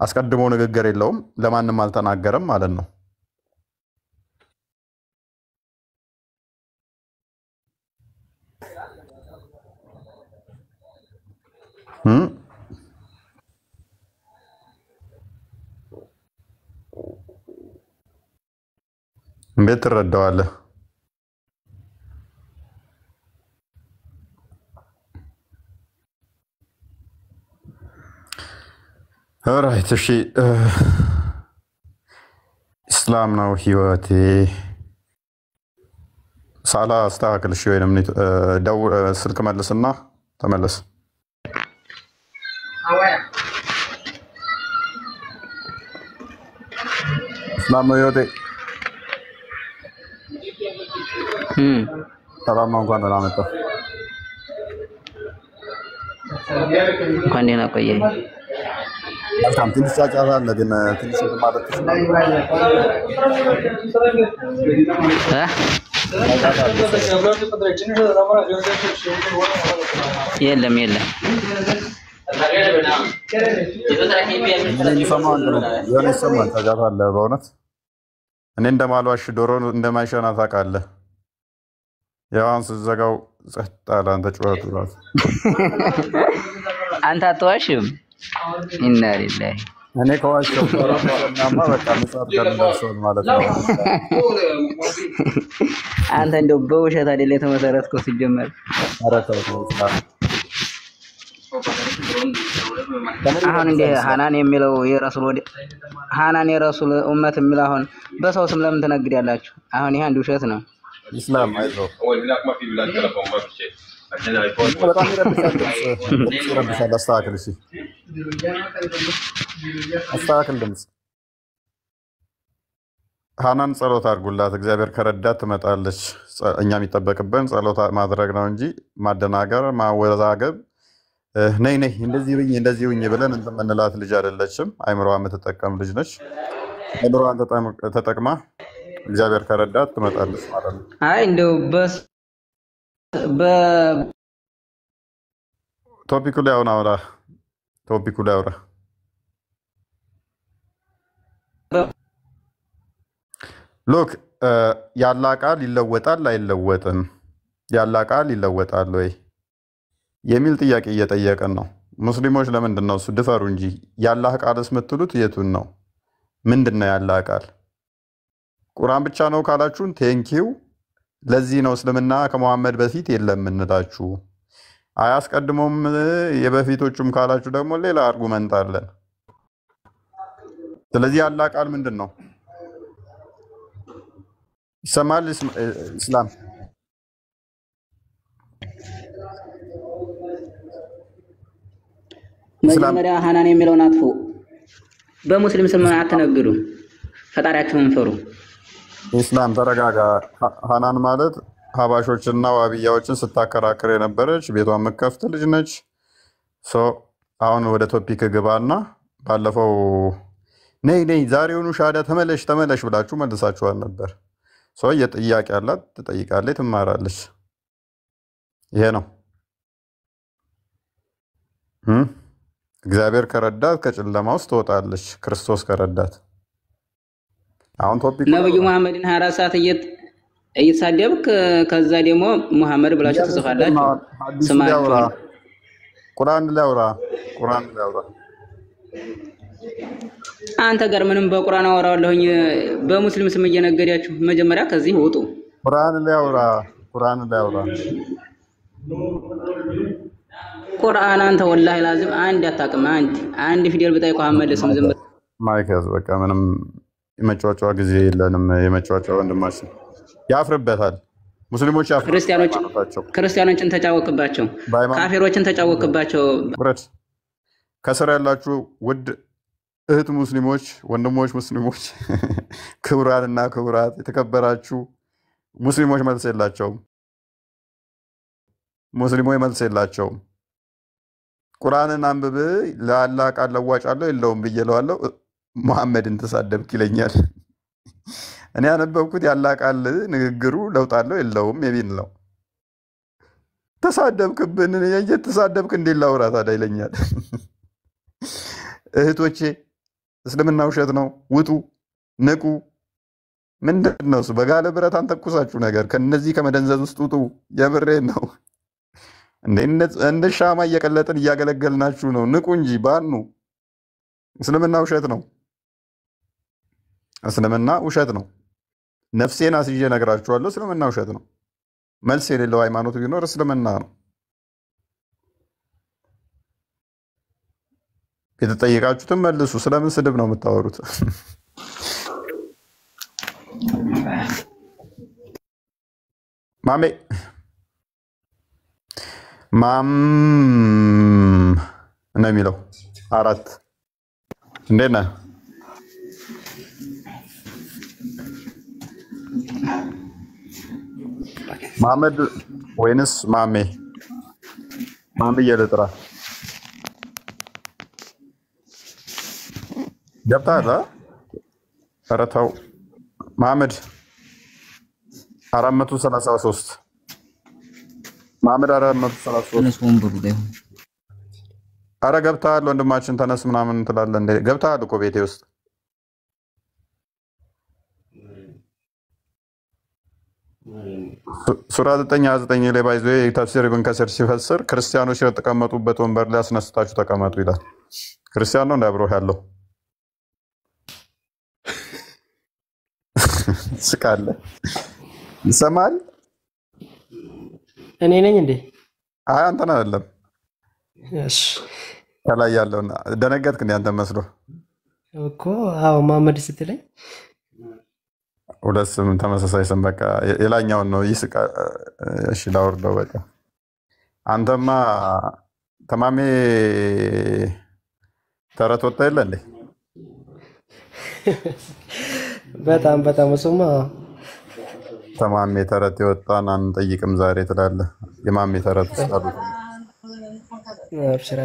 Speaker 2: አስቀድሞ ንግግር የለውም፣ ለማንም አልተናገረም ማለት ነው። እንዴት ትረዳዋለህ? ኦራይት እሺ። እስላም ነው ህይወቴ። ሳላ አስተካክል እሺ። ወይንም ስልክ መልስና ተመለስ። እስላም ነው ህይወቴ። ሰላም ነው። እንኳን ደህና መጣህ።
Speaker 8: እንኳን ደህና ቆየኝ።
Speaker 2: መልካም። ትንሽ ጫጫታ አለ ግን ትንሽ ማለት
Speaker 8: የለም
Speaker 2: የሆነ ይሰማል። ጫጫታ አለ በእውነት። እኔ እንደማልዋሽ ዶሮ እንደማይሸና ታውቃለህ። ያው ስትዘጋው ጸጥ አለ። አንተ ጩኸቱ እራሱ
Speaker 8: አንተ አትዋሽም። ኢና ሊላሂ
Speaker 2: እኔ ከዋሸሁ እናማ በቃ ምጽአት ቀን ደርሷል ማለት ነው።
Speaker 8: አንተ እንደው በውሸት አይደል የተመሰረትከው ሲጀመር?
Speaker 2: ኧረ ተው ተው።
Speaker 8: አሁን እንደ ሐናን የሚለው የረሱል ወደ ሐናን የረሱል ኡመት የሚል አሁን በሰው ስም ለምን ትነግዳላችሁ? አሁን ይሄ አንድ ውሸት ነው።
Speaker 2: ኢስላም አይዞህ። በጣም ይረብሻል። አስተካክል እሺ፣ አስተካክል ድምፅ። ሐናን ጸሎት አድርጉላት። እግዚአብሔር ከረዳት ትመጣለች። እኛ የሚጠበቅብን ጸሎት ማድረግ ነው እንጂ ማደናገር፣ ማወዛገብ ነይ እንደዚህ ሁኝ ብለን እንትን የምንላት ልጅ አይደለችም። አይምሮዋ የምትጠቀም ልጅ ነች። አይምሮዋን ተጠቅማ እግዚአብሔር ከረዳት ትመጣለች ማለት ነው።
Speaker 8: አይ እንደው
Speaker 2: ቶፒኩ ላይ አውራ። ሎክ ያላህ ቃል ይለወጣል አይለወጥም? ያላህ ቃል ይለወጣል ወይ የሚል ጥያቄ እየጠየቅን ነው። ሙስሊሞች ለምንድን ነው እሱ ድፈሩ እንጂ ያላህ ቃልስ የምትሉት የቱን ነው? ምንድን ነው ያላህ ቃል? ቁርአን ብቻ ነው ካላችሁን ቴንኪው። ለዚህ ነው እስልምና ከመሐመድ በፊት የለም እንላችሁ። አያስቀድሞም የበፊቶቹም ካላችሁ ደግሞ ሌላ አርጉመንት አለን። ስለዚህ ያላህ ቃል ምንድን ነው? ይሰማል? ኢስላም
Speaker 8: መጀመሪያ ሐናን የሚለውን አጥፉ። በሙስሊም ስም አትነግዱ፣ ፈጣሪያችሁን ፍሩ።
Speaker 2: ኢስላም ተረጋጋ። ሀናን ማለት ሀባሾችና ዋብያዎችን ስታከራክር የነበረች ቤቷን የምትከፍት ልጅ ነች። አሁን ወደ ቶፒክ ግባና ባለፈው ነይ ዛሬውኑ ሻዳ ተመለሽ ብላችሁ መልሳችኋል ነበር። የጥያቄ አላት፣ ትጠይቃለች፣ ትማራለች። ይሄ ነው እግዚአብሔር ከረዳት ከጨለማ ውስጥ ትወጣለች፣ ክርስቶስ ከረዳት። አሁን ቶፒክ
Speaker 8: ነብዩ መሐመድን 24 ሰዓት እየተሳደብክ ከዛ ደግሞ መሐመድ ብላችሁ ትጽፋላችሁ። ስማችሁ
Speaker 2: ቁርአን ላውራ
Speaker 8: አንተ ጋር ምንም በቁርአን አወራለሁኝ በሙስሊም ስም እየነገዳችሁ መጀመሪያ ከዚህ ውጡ።
Speaker 2: ቁርአን ላውራ
Speaker 8: ቁርአን አንተ ወላሂ ላዚም አንድ አታውቅም። አንድ ፊደል ብጠይቀው አመለስም ዝም ብለህ
Speaker 2: ማይከዝ በቃ ምንም የመጫወጫው ጊዜ የለንም። የመጫወጫው ወንድማችን ያፍርበታል። ሙስሊሞች
Speaker 8: ክርስቲያኖችን ተጫወቅባቸው፣ ካፊሮችን ተጫወቅባቸው።
Speaker 2: ከስር ያላችሁ ውድ እህት ሙስሊሞች፣ ወንድሞች ሙስሊሞች፣ ክቡራንና ክቡራት የተከበራችሁ ሙስሊሞች መልስ የላቸውም። ሙስሊሞች መልስ የላቸውም። ቁርአንን አንብብ ለአላህ ቃል ለዋጭ አለው የለውም ብዬ እለዋለሁ። መሐመድን ተሳደብክ ይለኛል። እኔ ያነበብኩት ያላህ ቃል ንግግሩ ለውጥ አለው የለውም የሚል ነው። ተሳደብክብን እየተሳደብክ እንዴት ላውራ ታዲያ ይለኛል። እህቶቼ እስልምና ውሸት ነው፣ ውጡ፣ ንቁ። ምንድን ነው እሱ? በጋለ ብረት አንተኩሳችሁ ነገር ከነዚህ ከመደንዘዝ ውስጥ ውጡ። የምሬን ነው። እንደ ሻማ እየቀለጥን እያገለገልናችሁ ነው። ንቁ እንጂ ባኑ። እስልምና ውሸት ነው። እስልምና ውሸት ነው። ነፍሴን አስይዤ እነግራችኋለሁ። እስልምና ውሸት ነው። መልስ የሌለው ሃይማኖት ቢኖር እስልምና ነው። የተጠየቃችሁትን መልሱ። ስለምን ስድብ ነው የምታወሩት? ማም ነው የሚለው 4 እንዴት ነህ? መሐመድ ወይንስ ማሜ? ማምዬ ልጥራ? ገብተሃል? ኧረ ተው መሐመድ 433 መሐመድ 433 ኧረ ገብተሃል ወንድማችን፣ ተነስ ምናምን ትላለህ እንዴ? ገብተሃል እኮ ቤቴ ውስጥ። ሱራ 9:29 ላይ ባይዞ ተፍሲር ኢብን ከሲር ሲፈስር ክርስቲያኖች የተቀመጡበት ወንበር ላይ አስነስታችሁ ተቀመጡ ይላል። ክርስቲያን ነው እንዳብሮህ ያለው ስቃለ ይሰማል።
Speaker 9: እኔ ነኝ እንዴ?
Speaker 2: አይ አንተን አይደለም።
Speaker 9: እሺ
Speaker 2: ከላይ ያለውና ደነገጥክ እንዴ? አንተ መስሎ
Speaker 9: እኮ አዎ፣ መሐመድ ስትለኝ
Speaker 2: ሁለት ስም ተመሳሳይ ስም በቃ የላኛውን ነው ይስቃ። እሺ ላውርደው በቃ። አንተማ ተማሜ ተረት ወጣ የለ እንዴ?
Speaker 9: በጣም እሱማ
Speaker 2: ተማሜ ተረት የወጣን አንጠይቅም ዛሬ ትላለህ። የማሜ ተረት ውስጥ አሉ።
Speaker 9: አብሽር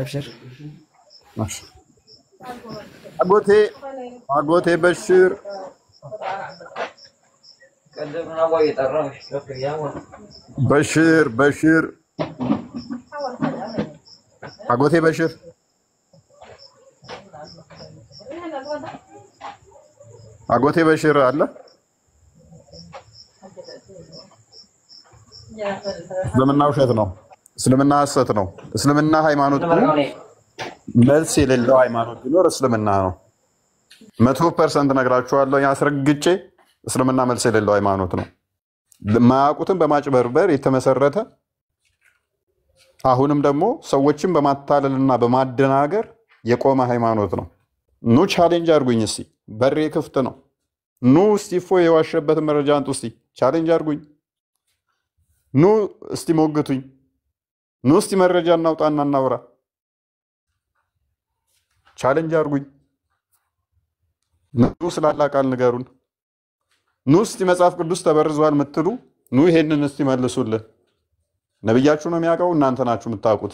Speaker 2: አጎቴ በሽር አጎቴ በሽር አጎቴ በሽር አለ። እስልምና ውሸት ነው። እስልምና ሐሰት ነው። እስልምና ሃይማኖት ነው። መልስ የሌለው ሃይማኖት ቢኖር እስልምና ነው። 100% ነግራችኋለሁ ያስረግጬ። እስልምና መልስ የሌለው ሃይማኖት ነው። ማያውቁትን በማጭበርበር የተመሰረተ አሁንም ደግሞ ሰዎችን በማታለልና በማደናገር የቆመ ሃይማኖት ነው። ኑ ቻሌንጅ አድርጉኝ እስቲ፣ በሬ ክፍት ነው። ኑ እስቲ እፎይ የዋሸበትን መረጃ አንጡ እስቲ፣ ቻሌንጅ አድርጉኝ። ኑ እስቲ ሞግቱኝ። ኑ እስቲ መረጃ እናውጣና እናውራ። ቻሌንጅ አድርጉኝ። ኑ ስላላ ቃል ንገሩን። ኑ እስቲ መጽሐፍ ቅዱስ ተበርዟል የምትሉ ኑ ይሄንን እስቲ መልሱልን። ነብያችሁ ነው የሚያውቀው፣ እናንተ ናችሁ የምታውቁት።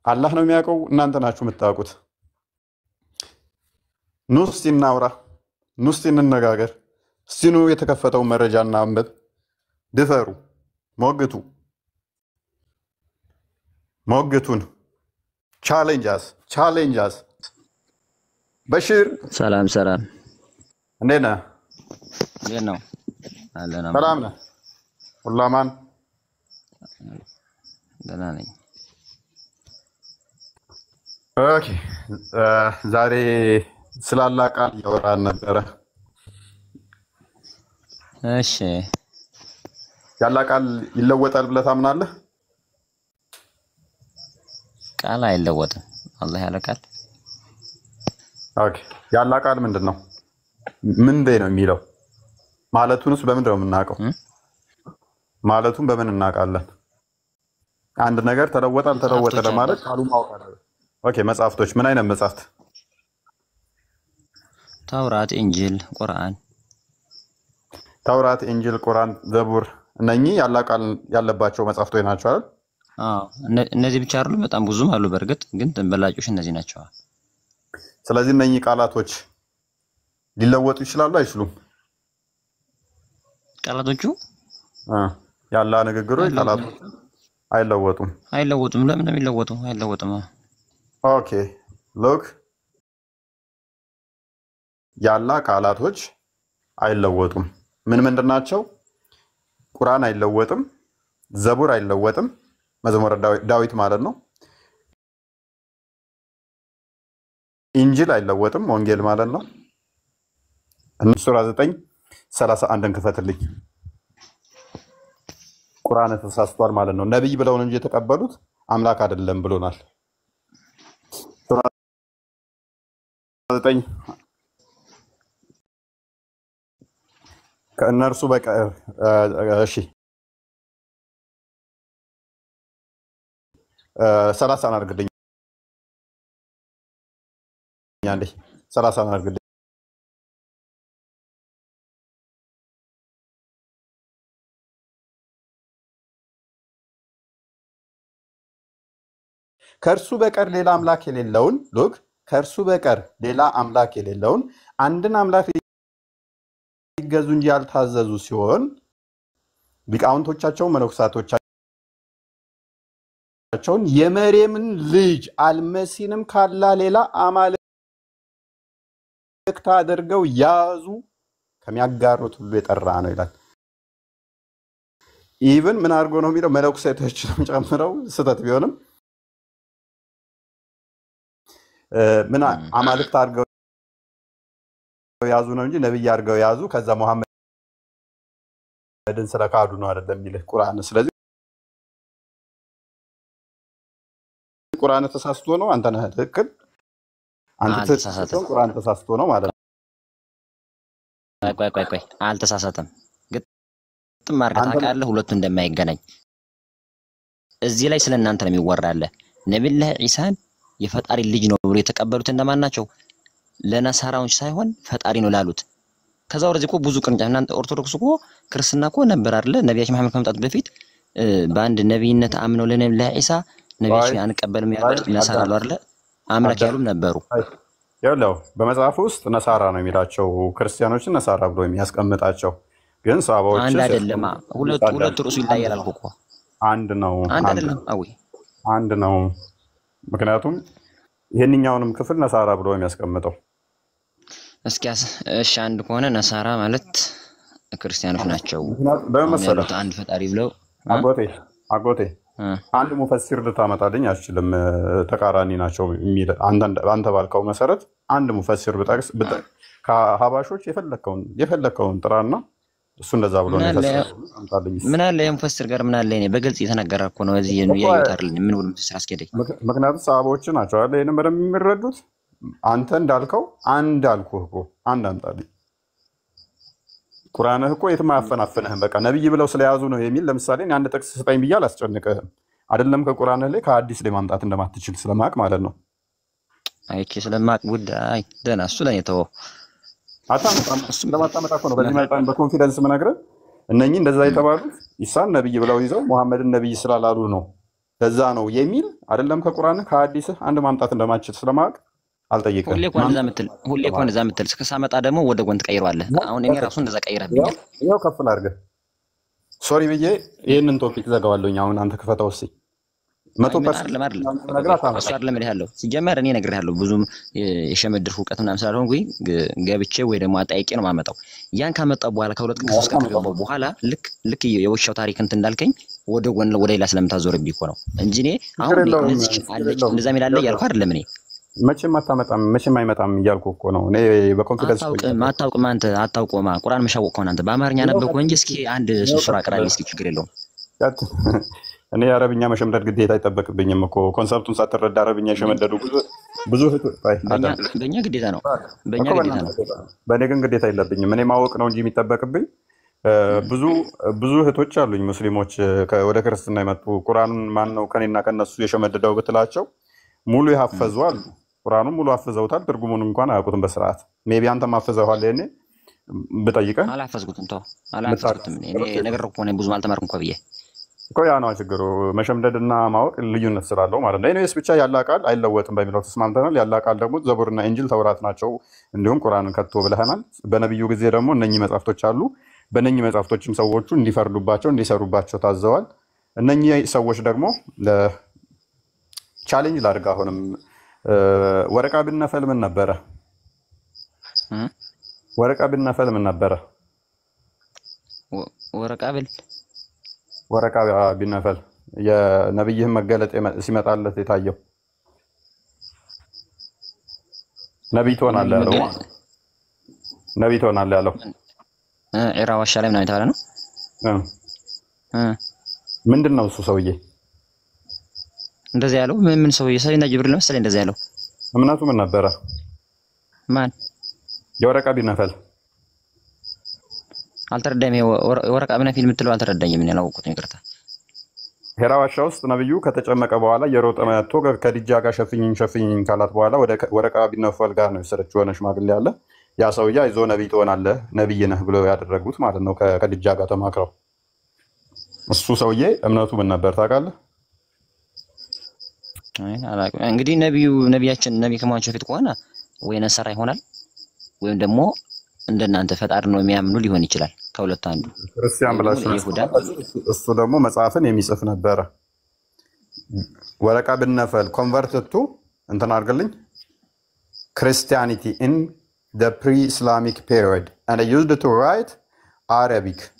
Speaker 2: አላህ ነው የሚያውቀው፣ እናንተ ናችሁ የምታውቁት። ኑ እስቲ እናውራ፣ ኑ እስቲ እንነጋገር። እስቲ ኑ የተከፈተው መረጃ እናንብብ። ድፈሩ፣ ሞግቱን። ቻሌንጃስ በሽር
Speaker 10: ሰላም
Speaker 2: እንዴት ነህ?
Speaker 10: እንዴት ነው? አለና
Speaker 2: ሰላም ነህ? ሁሉ አማን?
Speaker 10: ደህና ነኝ።
Speaker 2: ኦኬ ዛሬ ስላላ ቃል እያወራን ነበረ።
Speaker 10: እሺ
Speaker 2: ያላ ቃል ይለወጣል ብለህ ታምናለህ?
Speaker 10: ቃል አይለወጥም። አላህ ያለ ቃል።
Speaker 2: ኦኬ ያላ ቃል ምንድን ነው? ምንድን ነው የሚለው? ማለቱንስ በምንድን ነው የምናውቀው? ማለቱን በምን እናውቃለን? አንድ ነገር ተለወጠ አልተለወጠ ለማለት ቃሉ ማወቅ አለበት። ኦኬ መጽሐፍቶች ምን አይነት መጽሐፍት?
Speaker 10: ተውራት፣ ኢንጂል፣ ቁርአን።
Speaker 2: ተውራት፣ ኢንጂል፣ ቁርአን፣ ዘቡር እነኚህ ያላ ቃል ያለባቸው መጽሐፍቶች ናቸው አይደል?
Speaker 10: አዎ እነዚህ ብቻ አይደሉም፣ በጣም ብዙም አሉ። በእርግጥ ግን ተንበላጮች እነዚህ ናቸው።
Speaker 2: ስለዚህ እነኚህ ቃላቶች ሊለወጡ ይችላሉ አይችሉም?
Speaker 10: ቃላቶቹ
Speaker 2: ያላ ንግግሮች ቃላቶች አይለወጡም።
Speaker 10: ለምን ነው የሚለወጡ? አይለወጡም።
Speaker 2: ኦኬ ሎክ ያላ ቃላቶች አይለወጡም። ምን ናቸው? ቁርአን አይለወጥም፣ ዘቡር አይለወጥም፣ መዝሙረ ዳዊት ማለት ነው። ኢንጂል አይለወጥም፣ ወንጌል ማለት ነው። ሱራ 9:31 ክፈትልኝ። ቁርአን ተሳስቷል ማለት ነው። ነብይ ብለው ነው እንጂ የተቀበሉት አምላክ አይደለም ብሎናል። ሱራ 9 ከእነርሱ በቀር እሺ 30 አድርግልኝ አንዴ 30 አድርግልኝ። ከእርሱ በቀር ሌላ አምላክ የሌለውን ሎክ ከእርሱ በቀር ሌላ አምላክ የሌለውን አንድን አምላክ ሊገዙ እንጂ ያልታዘዙ ሲሆን ሊቃውንቶቻቸው መነኮሳቶቻቸውን የመርየምን ልጅ አልመሲንም ካላ ሌላ አማልክት አድርገው ያዙ፣ ከሚያጋሩት ሁሉ የጠራ ነው ይላል። ኢቭን ምን አድርጎ ነው የሚለው? መነኮሳቶችንም ጨምረው ስተት ቢሆንም ምን አማልክት አድርገው ያዙ ነው እንጂ ነብይ አድርገው ያዙ ከዛ መሐመድን ስለካዱ ነው አይደለም የሚልህ ቁርአን። ስለዚህ ቁርአን ተሳስቶ ነው፣ አንተ ነህ ትክክል። አንተ ተሳሳተ፣ ቁርአን ተሳስቶ ነው ማለት ነው።
Speaker 10: ቆይ አልተሳሳተም። ግጥም አድርገህ ታውቃለህ ሁለቱ እንደማይገናኝ። እዚህ ላይ ስለእናንተ ነው የሚወራለ። ነብዩላህ ዒሳን የፈጣሪ ልጅ ነው ብሎ የተቀበሉት እንደማን ናቸው? ለነሳራዎች ሳይሆን ፈጣሪ ነው ላሉት። ከዛ ወደዚህ እኮ ብዙ ቅርንጫፍ እናንተ ኦርቶዶክስ እኮ ክርስትና እኮ ነበር አይደለ? ነብያችን መሐመድ ከመምጣቱ በፊት በአንድ ነብይነት አምነው ለነብዩላህ ዒሳ ነብያችን አንቀበልም ያሉት ነሳራ አሉ አይደለ? አምላክ ያሉም ነበሩ።
Speaker 2: ያለው በመጽሐፍ ውስጥ ነሳራ ነው የሚላቸው፣ ክርስቲያኖችን ነሳራ ብሎ የሚያስቀምጣቸው ግን ሰሃባዎች
Speaker 10: አንድ አይደለም። ሁለት ርዕሱ ይለያያል አልኩ እኮ።
Speaker 2: አንድ ነው።
Speaker 10: አንድ አይደለም።
Speaker 2: አንድ ነው። ምክንያቱም ይሄንኛውንም ክፍል ነሳራ ብሎ የሚያስቀምጠው
Speaker 10: እስኪያስ እሺ፣ አንድ ከሆነ ነሳራ ማለት ክርስቲያኖች ናቸው።
Speaker 2: በመሰረት
Speaker 10: አንድ ፈጣሪ ብለው
Speaker 2: አጎቴ አንድ ሙፈሲር ልታመጣልኝ አልችልም። ተቃራኒ ናቸው የሚል አንተ ባልከው መሰረት አንድ ሙፈሲር ብጠቅስ ከሀባሾች የፈለከውን ጥራና እሱ እንደዛ ብሎ ነው አምጣልኝ።
Speaker 10: ምን አለ የሙፈሲር ጋር ምን አለ? እኔ በግልጽ የተነገረ እኮ ነው። እዚህ ነው ያዩታል። ምን ብሎ ሙፈሲር አስኬደኝ?
Speaker 2: ምክንያቱም ሰሃቦች ናቸው አይደል ይሄንን በደንብ የሚረዱት። አንተ እንዳልከው አንድ አልኩህ እኮ አንድ አምጣልኝ። ቁርአንህ እኮ የትም አያፈናፍንህም። በቃ ነብይ ብለው ስለያዙ ነው የሚል ለምሳሌ አንድ ጥቅስ ስጠኝ ብዬ አላስጨንቅህም። አይደለም ከቁርአንህ ላይ ከሐዲስ ላይ ማምጣት እንደማትችል ስለማቅ ማለት ነው።
Speaker 10: አይቼ ስለማቅ ጉዳይ ደህና እሱ ለኔ ተወው።
Speaker 2: አታመጣም። ለማታመጣ እኮ ነው በዚህ መልጣን በኮንፊደንስ ምነግርህ። እነኚህ እንደዛ የተባሉት ኢሳን ነብይ ብለው ይዘው መሐመድን ነብይ ስላላሉ ነው። ለዛ ነው የሚል አይደለም ከቁርአን ከሐዲስህ አንድ ማምጣት እንደማችል ስለማወቅ አልጠይቅም።
Speaker 10: ሁሌ እኮ እንደዛ የምትል እስከሳመጣ ደግሞ ወደ ጎን ትቀይረዋለህ። አሁን እኔ ራሱ እንደዛ ቀይረብኛል።
Speaker 2: ያው ከፍል አድርገህ ሶሪ ብዬ ይህንን ቶፒክ ዘጋዋለሁኝ። አሁን አንተ ክፈተው እስኪ 100%
Speaker 10: ያለው ሲጀመር እኔ እነግርሃለሁ ብዙም የሸመድር እውቀት ምናምን ስላልሆንኩኝ ገብቼ ወይ ደግሞ አጣይቄ ነው የማመጣው። ያን ካመጣው በኋላ ከሁለት ቀን ከሶስት ቀን ከገባው በኋላ ልክ የውሻው ታሪክ እንትን እንዳልከኝ ወደ ጎን ወደ ሌላ ስለምታዞርብኝ እኮ ነው እንጂ እኔ አሁን እነዚህ አለች እንደዛ የሚል አለ እያልኩ አይደለም። እኔ
Speaker 2: መቼም አታመጣም መቼም አይመጣም እያልኩ እኮ ነው። እኔ በኮንፊደንስ
Speaker 10: አታውቅም አንተ አታውቅማ ቁርአን መሻወቅ ከሆነ አንተ በአማርኛ ነበርኩ እንጂ እስኪ አንድ ሱራ አቅራቢ እስኪ ችግር የለውም።
Speaker 2: እኔ አረብኛ መሸምደድ ግዴታ አይጠበቅብኝም እኮ ኮንሰፕቱን ሳትረዳ አረብኛ የሸመደዱ ብዙ
Speaker 10: በእኛ ግዴታ ነው።
Speaker 2: በእኔ ግን ግዴታ የለብኝም። እኔ ማወቅ ነው እንጂ የሚጠበቅብኝ። ብዙ እህቶች አሉኝ ሙስሊሞች ወደ ክርስትና የመጡ ቁርአኑን ማን ነው ከኔና ከነሱ የሸመደደው ብትላቸው ሙሉ ያፈዙ አሉ። ቁርአኑን ሙሉ አፍዘውታል። ትርጉሙን እንኳን አያውቁትም በስርዓት። ሜቢ አንተም አፍዘዋል። እኔ ብጠይቀህ
Speaker 10: አላፈዝኩትም። እኔ ነገር እኮ ነው ብዙም አልተማርኩም እኮ ብዬ
Speaker 2: እኮ ያ ነው ችግሩ። መሸምደድና ማወቅ ልዩነት ስላለው ማለት ነው። ኤኒዌይስ ብቻ ያለ ቃል አይለወጥም በሚለው ተስማምተናል። ያለ ቃል ደግሞ ዘቡርና ኢንጂል ተውራት ናቸው፣ እንዲሁም ቁርአንን ከቶ ብለናል። በነብዩ ጊዜ ደግሞ እነኚህ መጻሕፍቶች አሉ። በእነኚህ መጻሕፍቶችም ሰዎቹ እንዲፈርዱባቸው እንዲሰሩባቸው ታዘዋል። እነኚህ ሰዎች ደግሞ ቻሌንጅ ላድርግ። አሁንም ወረቃ ቢነፈል ምን ነበረ? ወረቃ ቢነፈል ምን ነበረ? ወረቃ ቢነፈል የነብይህን መገለጥ ሲመጣለት የታየው ነብይ ትሆናለህ ያለው ነብይ ትሆናለህ ያለው
Speaker 10: ኢራ ዋሻ ላይ ምናምን የተባለ ነው።
Speaker 2: ምንድን ነው እሱ ሰውዬ
Speaker 10: እንደዚህ ያለው? ምን ሰውዬ? ሰይድና ጅብሪል ነው መሰለኝ እንደዚህ ያለው።
Speaker 2: እምነቱ ምን ነበረ?
Speaker 10: ማን?
Speaker 2: የወረቃ ቢነፈል
Speaker 10: አልተረዳኝም። ወረቃ ቢነፈል የምትለው አልተረዳኝም። እኔ አላወቅሁትም፣ ይቅርታ።
Speaker 2: ሄራ ዋሻ ውስጥ ነብዩ ከተጨመቀ በኋላ የሮጠ መጥቶ ከዲጃ ጋር ሸፍኝኝ ካላት በኋላ ወደ ወረቃ ቢነፈል ጋር ነው የሰረችው። ሆነ ሽማግሌ ያለ ያ ሰውዬ አይዞ ነብይ ትሆናለህ ነብይ ነህ ብሎ ያደረጉት ማለት ነው፣ ከዲጃ ጋር ተማክረው። እሱ ሰውዬ እምነቱ ምን ነበር ታውቃለህ?
Speaker 10: እንግዲህ ነቢያችን ነቢ ከመሆናቸው በፊት ከሆነ ወይ ነሰራ ይሆናል ወይም ደግሞ እንደናንተ ፈጣሪ ነው የሚያምኑ ሊሆን ይችላል። ከሁለት አንዱ
Speaker 2: ክርስቲያን ብላችሁ እሱ ደግሞ መጽሐፍን የሚጽፍ ነበረ። ወረቃ ቢነፈል ኮንቨርትድ ቱ እንትን አድርግልኝ Christianity in the pre-Islamic period and used to write Arabic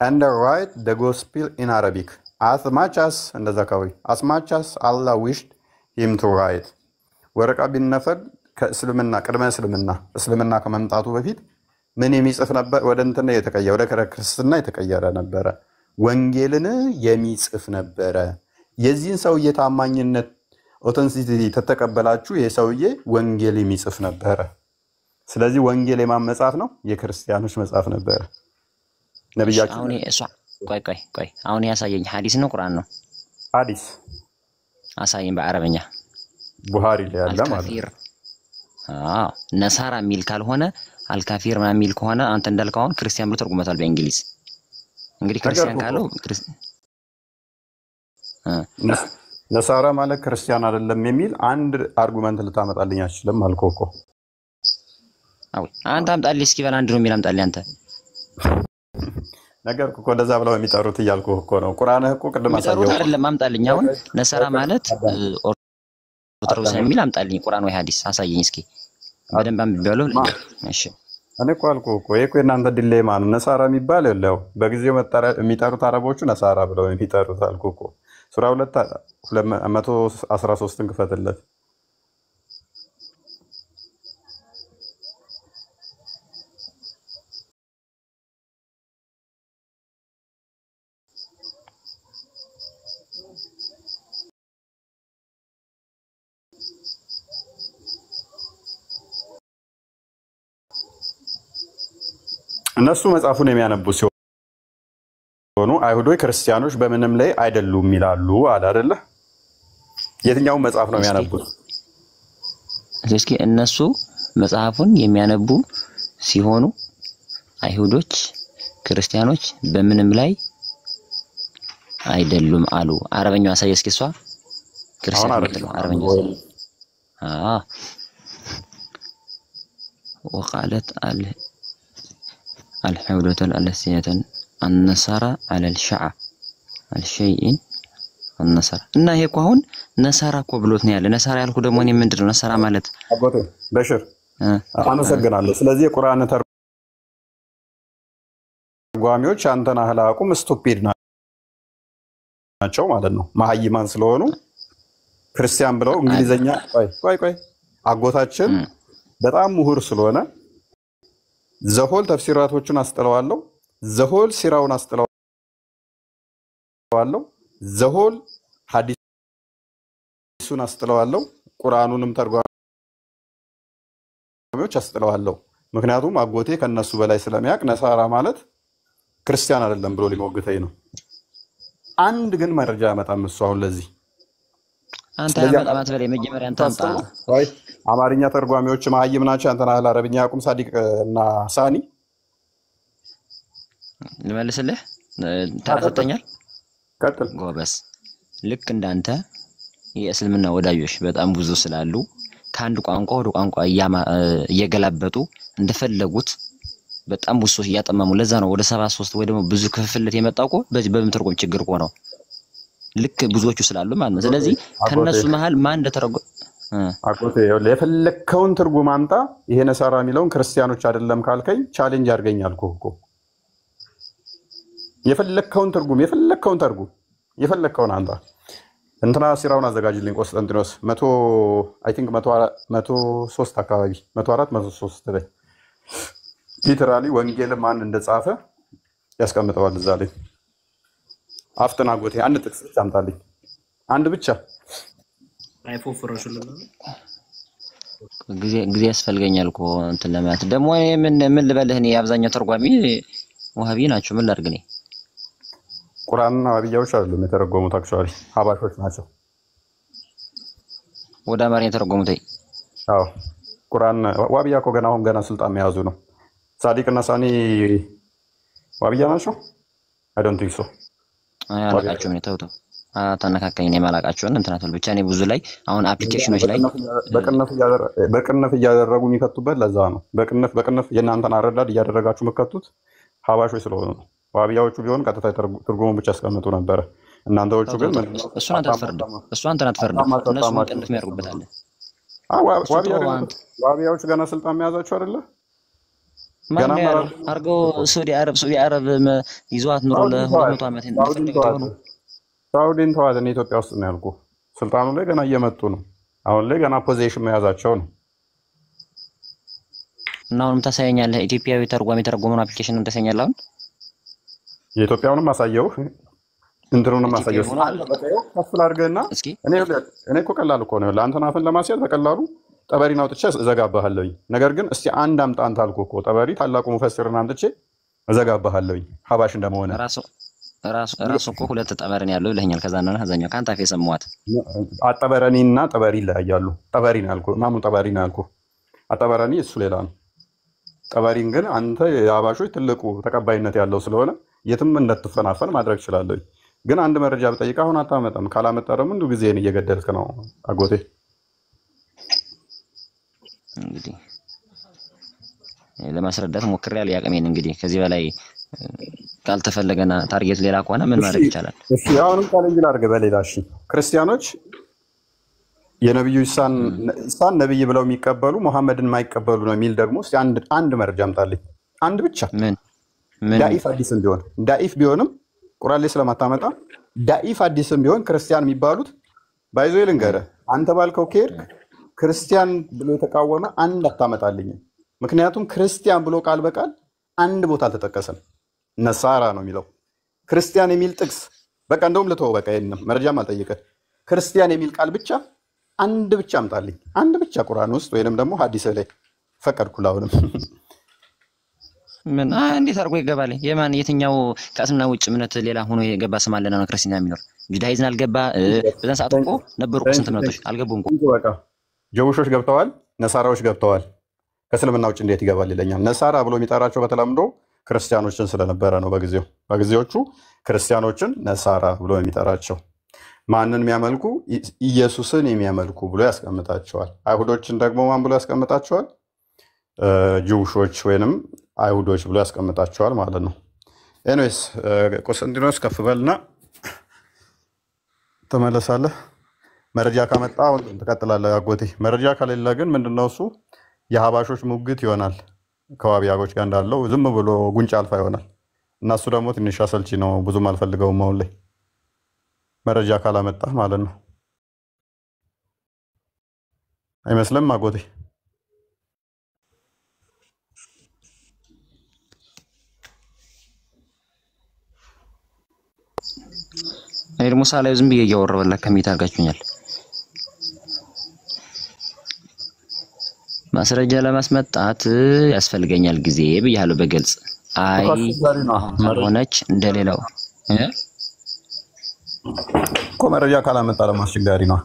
Speaker 2: and write the gospel in Arabic as much as Allah wished him to write. ወረቃ ቢነፈል ከእስልምና ቅድመ እስልምና ከመምጣቱ በፊት ምን የሚጽፍ ነበር? ወደ እንትን የተቀየረ ወደ ክርስትና የተቀየረ ነበረ። ወንጌልን የሚጽፍ ነበረ። የዚህን ሰውዬ ታማኝነት ኦተንቲሲቲ ተተቀበላችሁ፣ ይሄ ሰውዬ ወንጌል የሚጽፍ ነበረ። ስለዚህ ወንጌል የማን መጽሐፍ ነው? የክርስቲያኖች መጽሐፍ ነበረ። ነብያችን
Speaker 10: አሁን እሷ ቆይ አሁን ያሳየኝ ሐዲስ ነው ቁርአን ነው?
Speaker 2: ሐዲስ
Speaker 10: አሳየኝ በአረበኛ
Speaker 2: ቡሃሪ ላይ ያለ ማለት ነው።
Speaker 10: ነሳራ የሚል ካልሆነ አልካፊር ምናምን የሚል ከሆነ አንተ እንዳልከው አሁን ክርስቲያን ብሎ ተርጉመታል በእንግሊዝ። እንግዲህ ክርስቲያን ካለው
Speaker 2: ነሳራ ማለት ክርስቲያን አይደለም የሚል አንድ አርጉመንት ልታመጣልኝ አትችልም አልኩህ እኮ።
Speaker 10: አንተ አምጣልኝ እስኪ በል አንድ ነው የሚል አምጣልኝ አንተ
Speaker 2: ነገር እኮ እንደዛ ብለው የሚጠሩት እያልኩህ እኮ ነው። ቁርአንህ እኮ ቅድም አሳየው
Speaker 10: አይደለም አምጣልኝ። አሁን ነሳራ ማለት ኦርቶዶክስ የሚል አምጣልኝ ቁርአን ወይ ሐዲስ አሳየኝ እስኪ በደንብ አንብቤዋለሁ። እሺ
Speaker 2: እኔ እኮ አልኩህ እኮ ይሄ እኮ የእናንተ ዲሌማ ነው። ነሳራ የሚባል የለው በጊዜው የሚጠሩት አረቦቹ ነሳራ ብለው የሚጠሩት አልኩህ እኮ። ሱራ 2:113 ክፈትለት። እነሱ መጽሐፉን የሚያነቡ ሲሆኑ አይሁዶች ክርስቲያኖች በምንም ላይ አይደሉም ይላሉ አለ አይደለ? የትኛው መጽሐፍ ነው የሚያነቡት?
Speaker 10: እስኪ እነሱ መጽሐፉን የሚያነቡ ሲሆኑ አይሁዶች ክርስቲያኖች በምንም ላይ አይደሉም አሉ። አረበኛው አሳይ እስኪ እሷ ክርስቲያን ነው አረበኛው وقالت الحودة الألسنة النصارى على الشعب الشيء النصارى እና ይሄ እኮ አሁን ነሳራ እኮ ብሎት ነው ያለ። ነሳራ ያልኩ ደግሞ እኔ ምንድነው ነሳራ ማለት
Speaker 2: አጎቴ በሽር አመሰግናለሁ። ስለዚህ የቁርአን ተርጓሚዎች አንተና አህላቁም ስቱፒድ ናቸው ማለት ነው። መሀይማን ስለሆኑ ክርስቲያን ብለው እንግሊዘኛ ቆይ አጎታችን በጣም ምሁር ስለሆነ ዘሆል ተፍሲራቶቹን አስጥለዋለሁ፣ ዘሆል ሲራውን አስጥለዋለሁ፣ ዘሆል ሐዲሱን አስጥለዋለሁ፣ ቁርአኑንም ተርጓሚዎች አስጥለዋለሁ። ምክንያቱም አጎቴ ከነሱ በላይ ስለሚያውቅ ነሳራ ማለት ክርስቲያን አይደለም ብሎ ሊሞግተኝ ነው። አንድ ግን መረጃ ያመጣም እሱ አሁን ለዚህ
Speaker 10: አንተ ያመጣማት በላይ መጀመሪያ አንተ አምጣ።
Speaker 2: ወይ አማርኛ ተርጓሚዎች መሀይም ናቸው። አንተና አረብኛ ያቁም ሳዲቅ እና ሳኒ
Speaker 10: ልመልስልህ ተራፈተኛል።
Speaker 2: ቀጥል
Speaker 10: ጎበስ። ልክ እንዳንተ የእስልምና ወዳጆች በጣም ብዙ ስላሉ ከአንድ ቋንቋ ወደ ቋንቋ እየገላበጡ እንደፈለጉት በጣም ብዙ እያጠመሙ ለዛ ነው ወደ 73 ወይ ደግሞ ብዙ ክፍፍለት የመጣው እኮ በዚህ በምትርጉም ችግር እኮ ነው። ልክ ብዙዎቹ ስላሉ ማለት ነው። ስለዚህ ከነሱ መሃል ማን እንደተረጎመ
Speaker 2: አቆቴ የፈለከውን ትርጉም አምጣ። ይሄ ነሳራ የሚለውን ክርስቲያኖች አይደለም ካልከኝ ቻሌንጅ አድርገኝ አልኩህ እኮ። የፈለከውን ትርጉም የፈለከውን አንተ እንትና ሲራውን አዘጋጅልኝ። ቆስጠንጢኖስ 100 አይ ቲንክ 103 አካባቢ 104 103 ላይ ሊተራሊ ወንጌል ማን እንደጻፈ ያስቀምጠዋል እዛ ላይ። አፍጥና ጎቴ አንድ ጥቅስ ብቻ አምጣልኝ፣ አንድ ብቻ።
Speaker 10: ጊዜ ያስፈልገኛል እኮ እንትን ለማለት ደግሞ ምን ልበልህ። እኔ አብዛኛው ተርጓሚ ወሃቢ ናቸው። ምን ላድርግ? እኔ
Speaker 2: ቁርአንና ዋሃቢያዎች አይደሉም የተረጎሙት፣ አክቹአሊ ሀባሾች ናቸው
Speaker 10: ወደ አማርኛ የተረጎሙት።
Speaker 2: አዎ ቁርአን ዋሃቢያ እኮ ገና ስልጣን መያዙ ነው። ሳዲቅና ሳኒ ዋሃቢያ ናቸው። አይ ዶንት ቲንክ ሶ። አላቃቸውም ነው ተውተው ተነካከኝ ነው ማላቃቸውን እንትናተል ብቻ ነው ብዙ ላይ አሁን አፕሊኬሽኖች ላይ በቅንፍ እያደረጉ የሚከቱበት ለዛ ነው። በቅንፍ የእናንተን አረዳድ እያደረጋችሁ መከቱት ሀባሾች ስለሆኑ ነው። ዋሃቢያዎቹ ቢሆን ቀጥታ ትርጉሙን ብቻ ያስቀምጡ ነበረ። እናንተዎቹ ግን
Speaker 10: እሱን አትፈርድም። እነሱ ቅንፍ የሚያደርጉበታል።
Speaker 2: ዋሃቢያዎቹ ገና ስልጣን መያዛቸው አይደለ?
Speaker 10: ማን አርገው ሳውዲ አረብ ይዟት ኑሮ ለ200 ዓመት እንደፈለገው ነው።
Speaker 2: ሳውዲን ተዋት። እኔ ኢትዮጵያ ውስጥ ነው ያልኩህ። ስልጣኑ ላይ ገና እየመጡ ነው። አሁን ላይ ገና ፖዚሽን መያዛቸው ነው።
Speaker 10: እና አሁንም ታሳየኛለህ። ኢትዮጵያዊ ተርጓሚ የተረጎመውን አፕሊኬሽንም ታሳየኛለህ። አሁን
Speaker 2: የኢትዮጵያውንም አሳየው እንትኑንም አሳየው። ከፍል አድርገህና እኔ እኮ ቀላል እኮ ነው ለአንተን አፍን ለማስያዝ በቀላሉ ጠበሪን አውጥቼ እዘጋባሃለሁኝ። ነገር ግን እስቲ አንድ አምጣ አንተ አልኩህ እኮ ጠበሪ ታላቁ ሙፈሲርን አምጥቼ እዘጋባሃለሁኝ ሀባሽ እንደመሆነ።
Speaker 10: ራሱ እኮ ሁለት ጠበሪን ያለው ይለኛል። ከዛና ከዛኛው ካንተ አፍ የሰማዋት
Speaker 2: አጠበረኒና ጠበሪ ይለያያሉ። ጠበሪ ነው ያልኩህ። ማሙን ጠበሪ ነው ያልኩህ። አጠበረኒ እሱ ሌላ ነው። ጠበሪን ግን አንተ የሀባሾች ትልቁ ተቀባይነት ያለው ስለሆነ የትም እንደትፈናፈን ማድረግ እችላለሁ። ግን አንድ መረጃ ብጠይቅህ አሁን አታመጣም። ካላመጣ ደግሞ እንዱ ጊዜን እየገደልክ ነው አጎቴ።
Speaker 10: እንግዲህ ለማስረዳት ሞክሬያለሁ ያቀሜን። እንግዲህ ከዚህ በላይ ካልተፈለገና ታርጌት ሌላ ከሆነ ምን ማድረግ ይቻላል?
Speaker 2: እሺ አሁንም ቻሌንጅ ላድርግ በሌላ። እሺ ክርስቲያኖች የነብዩ ኢሳን ነብይ ብለው የሚቀበሉ መሐመድን የማይቀበሉ ነው የሚል ደግሞ እስቲ አንድ መረጃ አምጣልኝ። አንድ ብቻ። ምን ዳኢፍ ሐዲስም ቢሆን ዳኢፍ ቢሆንም ቁርአን ላይ ስለማታመጣ ዳኢፍ ሐዲስም ቢሆን ክርስቲያን የሚባሉት ባይዞ ልንገርህ፣ አንተ ባልከው ከሄድክ ክርስቲያን ብሎ የተቃወመ አንድ አታመጣልኝ። ምክንያቱም ክርስቲያን ብሎ ቃል በቃል አንድ ቦታ አልተጠቀሰም። ነሳራ ነው የሚለው። ክርስቲያን የሚል ጥቅስ በቃ እንደውም ልተው በቃ የለም መረጃም አልጠየቀህ። ክርስቲያን የሚል ቃል ብቻ አንድ ብቻ አምጣልኝ። አንድ ብቻ ቁርአን ውስጥ ወይንም ደግሞ ሐዲስ ላይ ፈቀድኩልህ። አሁንም
Speaker 10: ምን እንዴት አድርጎ ይገባል? የትኛው ከእስልምና ውጭ እምነት ሌላ ሆኖ የገባ ስም አለና ነው ክርስቲያን የሚኖር? ጁዳይዝም አልገባ። በዛን ሰዓት እኮ ነበሩ ስንት እምነቶች አልገቡም እኮ።
Speaker 2: በቃ ጀውሾች ገብተዋል፣ ነሳራዎች ገብተዋል። ከእስልምና ውጭ እንዴት ይገባል ይለኛል። ነሳራ ብሎ የሚጠራቸው በተለምዶ ክርስቲያኖችን ስለነበረ ነው። በጊዜዎቹ ክርስቲያኖችን ነሳራ ብሎ የሚጠራቸው ማንን የሚያመልኩ ኢየሱስን የሚያመልኩ ብሎ ያስቀምጣቸዋል። አይሁዶችን ደግሞ ማን ብሎ ያስቀምጣቸዋል? ጅውሾች ወይንም አይሁዶች ብሎ ያስቀምጣቸዋል ማለት ነው። ኤኒዌይስ ቆስጠንጢኖስ ከፍ በልና ተመለሳለህ። መረጃ ካመጣ አሁን ትቀጥላለህ አጎቴ። መረጃ ከሌለ ግን ምንድነው እሱ የሀባሾች ሙግት ይሆናል። ከዋቢያጎች ጋር እንዳለው ዝም ብሎ ጉንጭ አልፋ ይሆናል። እና እሱ ደግሞ ትንሽ አሰልቺ ነው። ብዙም አልፈልገውም አሁን ላይ መረጃ ካላመጣ ማለት ነው። አይመስልም አጎቴ?
Speaker 10: እኔ ደግሞ ሳላይ ዝም ብዬ እያወራሁ በላ ከሚት አድርጋችሁኛል። ማስረጃ ለማስመጣት ያስፈልገኛል ጊዜ ብያለሁ በግልጽ። አይ ሆነች እንደሌላው
Speaker 2: እኮ መረጃ ካላመጣ ደግሞ አስቸጋሪ ነው።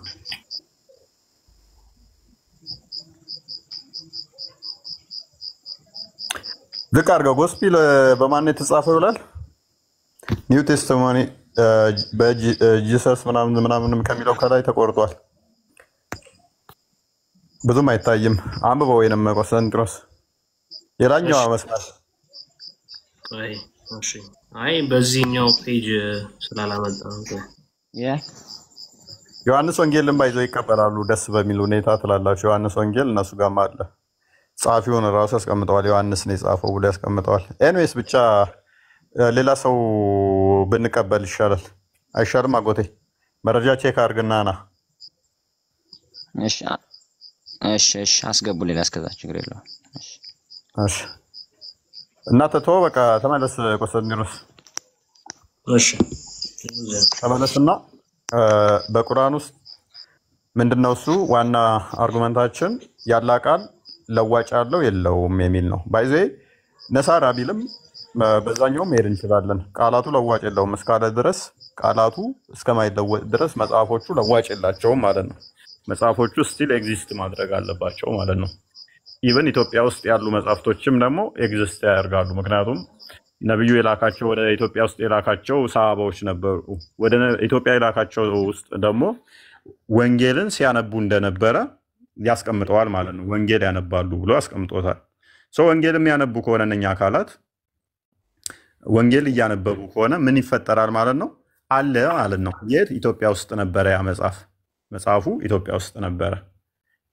Speaker 2: ዝቅ አድርገው። ጎስፒል በማን የተጻፈው ይላል? ኒው ቴስቲሞኒ በጂሰስ ምናምን ከሚለው ከላይ ተቆርጧል። ብዙም አይታይም። አንብበው ወይንም ቆስጠንጢኖስ የላኛው መስመር።
Speaker 5: አይ በዚህኛው ፔጅ ስላላመጣ ነው።
Speaker 2: ዮሐንስ ወንጌልን ባይዘው ይቀበላሉ ደስ በሚል ሁኔታ ትላላችሁ። ዮሐንስ ወንጌል እነሱ ጋርም አለ። ጻፊውን ራሱ ያስቀምጠዋል። ዮሐንስ ነው የጻፈው ብሎ ያስቀምጠዋል። ኤኒዌይስ ብቻ ሌላ ሰው ብንቀበል ይሻላል አይሻልም አጎቴ? መረጃ ቼክ አድርግና ና።
Speaker 10: እሺ አስገቡ። ሌላ እስከዛ ችግር የለውም።
Speaker 2: እሺ እና ተቶ በቃ ተመለስ ቆስጠንጢኖስ።
Speaker 5: እሺ
Speaker 2: ተመለስና በቁርአን ውስጥ ምንድነው እሱ ዋና አርጉመንታችን ያላ ቃል ለዋጭ ያለው የለውም የሚል ነው። ባይዜ ነሳራ ቢልም በዛኛው መሄድ እንችላለን። ቃላቱ ለዋጭ የለውም እስካለ ድረስ ቃላቱ እስከማይለወጥ ድረስ መጽሐፎቹ ለዋጭ የላቸውም ማለት ነው። መጽሐፎቹ ስቲል ኤግዚስት ማድረግ አለባቸው ማለት ነው። ኢቨን ኢትዮጵያ ውስጥ ያሉ መጽሐፍቶችም ደግሞ ኤግዚስት ያደርጋሉ። ምክንያቱም ነብዩ የላካቸው ወደ ኢትዮጵያ ውስጥ የላካቸው ሰሃባዎች ነበሩ። ወደ ኢትዮጵያ የላካቸው ውስጥ ደግሞ ወንጌልን ሲያነቡ እንደነበረ ያስቀምጠዋል ማለት ነው። ወንጌል ያነባሉ ብሎ ያስቀምጦታል። ሰው ወንጌል የሚያነቡ ከሆነ እነኛ አካላት ወንጌል እያነበቡ ከሆነ ምን ይፈጠራል ማለት ነው? አለ ማለት ነው። የት? ኢትዮጵያ ውስጥ ነበረ ያ መጽሐፉ ኢትዮጵያ ውስጥ ነበረ።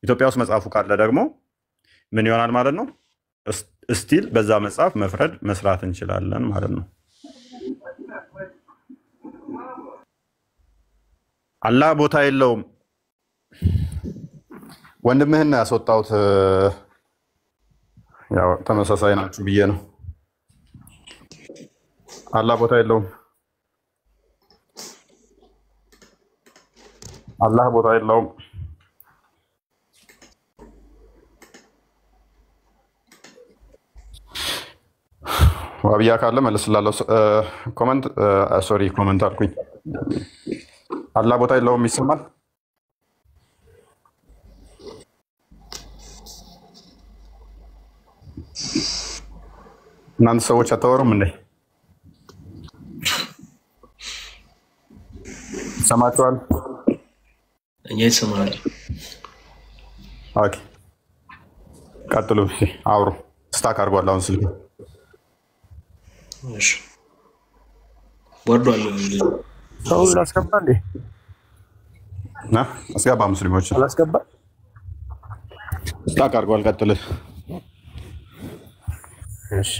Speaker 2: ኢትዮጵያ ውስጥ መጽሐፉ ካለ ደግሞ ምን ይሆናል ማለት ነው? ስቲል በዛ መጽሐፍ መፍረድ መስራት እንችላለን ማለት ነው። አላህ ቦታ የለውም። ወንድምህን ያስወጣሁት ያው ተመሳሳይ ናችሁ ብዬ ነው። አላህ ቦታ የለውም። አላህ ቦታ የለውም። ዋብያ ካለ መልስላለሁ። ኮመንት አልኩኝ። አላህ ቦታ የለውም ይሰማል። እናንተ ሰዎች አታወሩም እንዴ? ሰማችኋል?
Speaker 5: እኛ ይሰማል።
Speaker 2: ኦኬ ቀጥሉ። እሺ አውሩ። ስታክ አድርጓል አሁን ስልክ።
Speaker 5: እሺ ወርዷል።
Speaker 2: ሰው ላስገባ እንዴ? ና አስገባ። ሙስሊሞች አላስገባ። ስታክ አድርጓል። ቀጥል። እሺ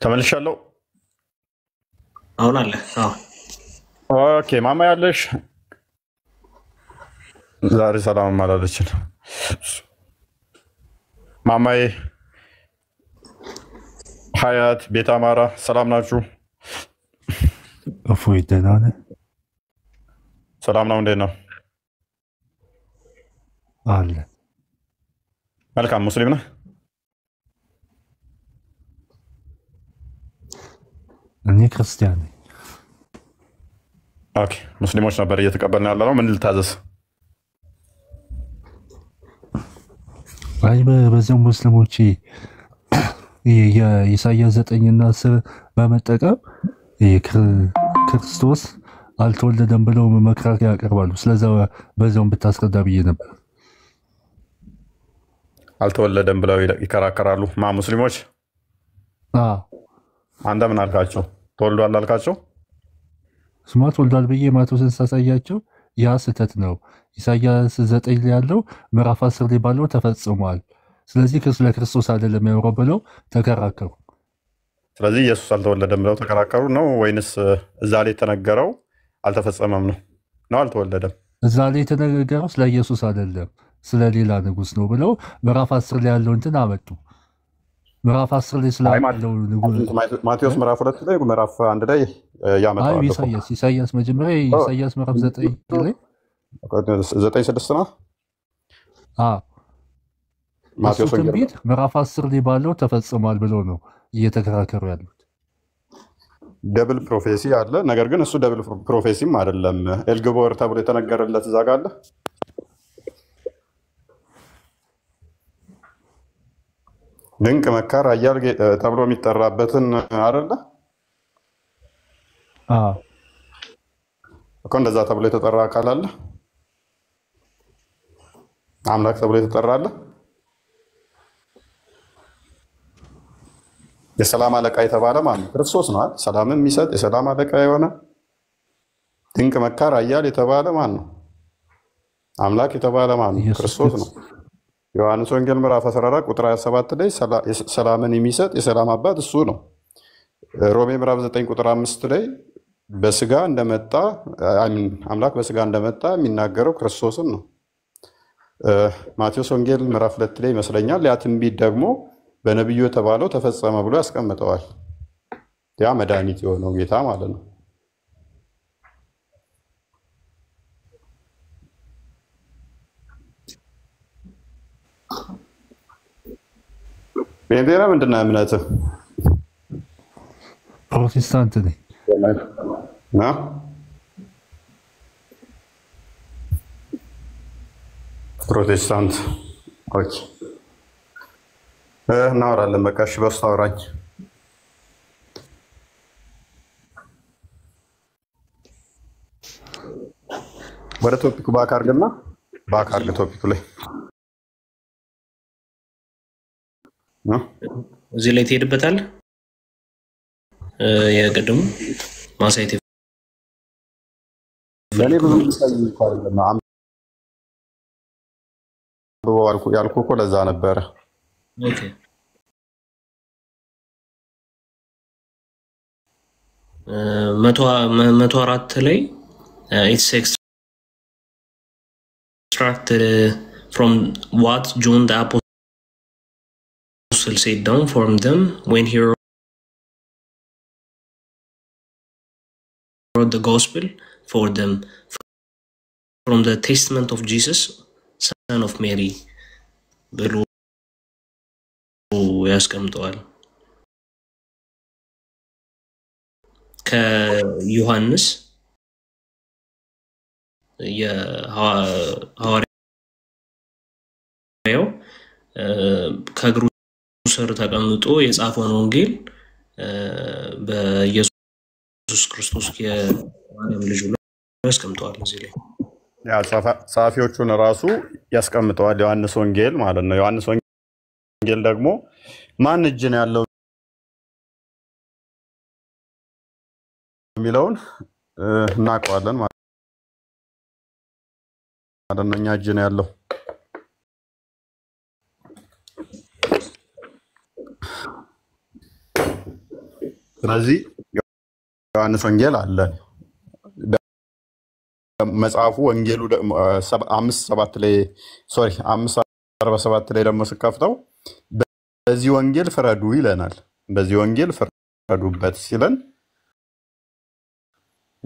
Speaker 2: ተመልሻለሁ።
Speaker 5: አሁን አለ።
Speaker 2: ኦኬ ማማ ያለሽ ዛሬ ሰላም አላለችን። ማማዬ ሀያት ቤት አማራ ሰላም ናችሁ?
Speaker 11: እፎይ ደህና ነህ?
Speaker 2: ሰላም ነው። እንዴት ነው?
Speaker 11: አለ
Speaker 2: መልካም። ሙስሊም ነህ?
Speaker 11: እኔ ክርስቲያን ነኝ።
Speaker 2: ኦኬ። ሙስሊሞች ነበር እየተቀበልን ያለ ነው። ምን ልታዘዝ?
Speaker 11: አይ በዛም ሙስሊሞች የኢሳያስ 9 እና 10 በመጠቀም ክርስቶስ አልተወለደም ብለው መከራከሪያ ያቀርባሉ። ስለዛ በዛውም ብታስረዳ ብዬ ነበር።
Speaker 2: አልተወለደም ብለው ይከራከራሉ። ሙስሊሞች? አንተ ምን አልካቸው? ተወልዷል አልካቸው?
Speaker 11: ስማ ተወልዷል ብዬ ማቴዎስን ሳሳያቸው ያ ስህተት ነው፣ ኢሳያስ 9 ላይ ያለው ምዕራፍ 10 ላይ ባለው ተፈጽሟል፣ ስለዚህ ስለ ክርስቶስ አይደለም የሚያወራው ብለው ተከራከሩ።
Speaker 2: ስለዚህ ኢየሱስ አልተወለደም ብለው ተከራከሩ ነው ወይንስ እዛ ላይ የተነገረው አልተፈጸመም ነው? አልተወለደም
Speaker 11: እዛ ላይ የተነገረው ስለ ኢየሱስ አይደለም ስለ ሌላ ንጉስ ነው ብለው ምዕራፍ 10 ላይ ያለው እንትን አመጡ። ምዕራፍ 10 ላይ ስላለው
Speaker 2: ማቴዎስ ምዕራፍ 2 ላይ ምዕራፍ 1 ላይ ያመጣው
Speaker 11: ኢሳያስ መጀመሪያ ኢሳያስ ምዕራፍ 9 ላይ
Speaker 2: 9:6 ነው።
Speaker 11: ማቴዎስ ትንቢት ምዕራፍ 10 ላይ ባለው ተፈጽሟል ብለው ነው እየተከራከሩ ያሉት።
Speaker 2: ደብል ፕሮፌሲ አለ። ነገር ግን እሱ ደብል ፕሮፌሲም አይደለም። ኤልግቦር ተብሎ የተነገረለት እዛ ጋር አለ። ድንቅ መካር ኃያል ተብሎ የሚጠራበትን አይደለ እኮ እንደዛ ተብሎ የተጠራ አካል አለ። አምላክ ተብሎ የተጠራ አለ። የሰላም አለቃ የተባለ ማን ነው? ክርስቶስ ነው። ሰላምን የሚሰጥ የሰላም አለቃ የሆነ ድንቅ መካር ኃያል የተባለ ማን ነው? አምላክ የተባለ ማን ነው? ክርስቶስ ነው። ዮሐንስ ወንጌል ምዕራፍ 14 ቁጥር 27 ላይ ሰላምን የሚሰጥ የሰላም አባት እሱ ነው። ሮሜ ምዕራፍ 9 ቁጥር 5 ላይ በስጋ እንደመጣ አምላክ በስጋ እንደመጣ የሚናገረው ክርስቶስን ነው። ማቴዎስ ወንጌል ምዕራፍ 2 ላይ ይመስለኛል ያ ትንቢት ደግሞ በነቢዩ የተባለው ተፈጸመ ብሎ ያስቀምጠዋል። ያ መድኃኒት የሆነው ጌታ ማለት ነው። ቤንዴራ ምንድን ነው እምነትህ?
Speaker 11: ፕሮቴስታንት ነኝ።
Speaker 2: ፕሮቴስታንት። ኦኬ እናወራለን። በቃ እሺ፣ በውስጥ አውራኝ። ወደ ቶፒኩ ባክ አድርግና ባክ አድርግ ቶፒኩ ላይ
Speaker 5: እዚህ ላይ ትሄድበታለህ። የቅድሙ ማሳየት
Speaker 2: ለኔ ብዙ ምሳሌ ይባላል ያልኩህ እኮ ለዛ ነበረ።
Speaker 5: ኦኬ መቶ አራት ላይ it's extracted from what John the Apostle said down from them when he wrote the gospel for them from the testament of Jesus son of Mary ብሎ ያስቀምጠዋል። ከዮሐንስ የሐዋርያው ከእግሩ ስር ተቀምጦ የጻፈውን ወንጌል በኢየሱስ ክርስቶስ የማርያም ልጅ ብሎ ያስቀምጠዋል። እዚህ ላይ
Speaker 2: ያ ጸሐፊዎቹን ራሱ ያስቀምጠዋል። ዮሐንስ ወንጌል ማለት ነው። ዮሐንስ ወንጌል ደግሞ ማን እጅ ነው ያለው የሚለውን እናውቀዋለን ማለት ነው። እኛ እጅ ነው ያለው። ስለዚህ ዮሐንስ ወንጌል አለ። መጽሐፉ ወንጌሉ 5:7 ላይ 5:47 ላይ ደግሞ ስከፍተው በዚህ ወንጌል ፍረዱ ይለናል። በዚህ ወንጌል ፍረዱበት ሲለን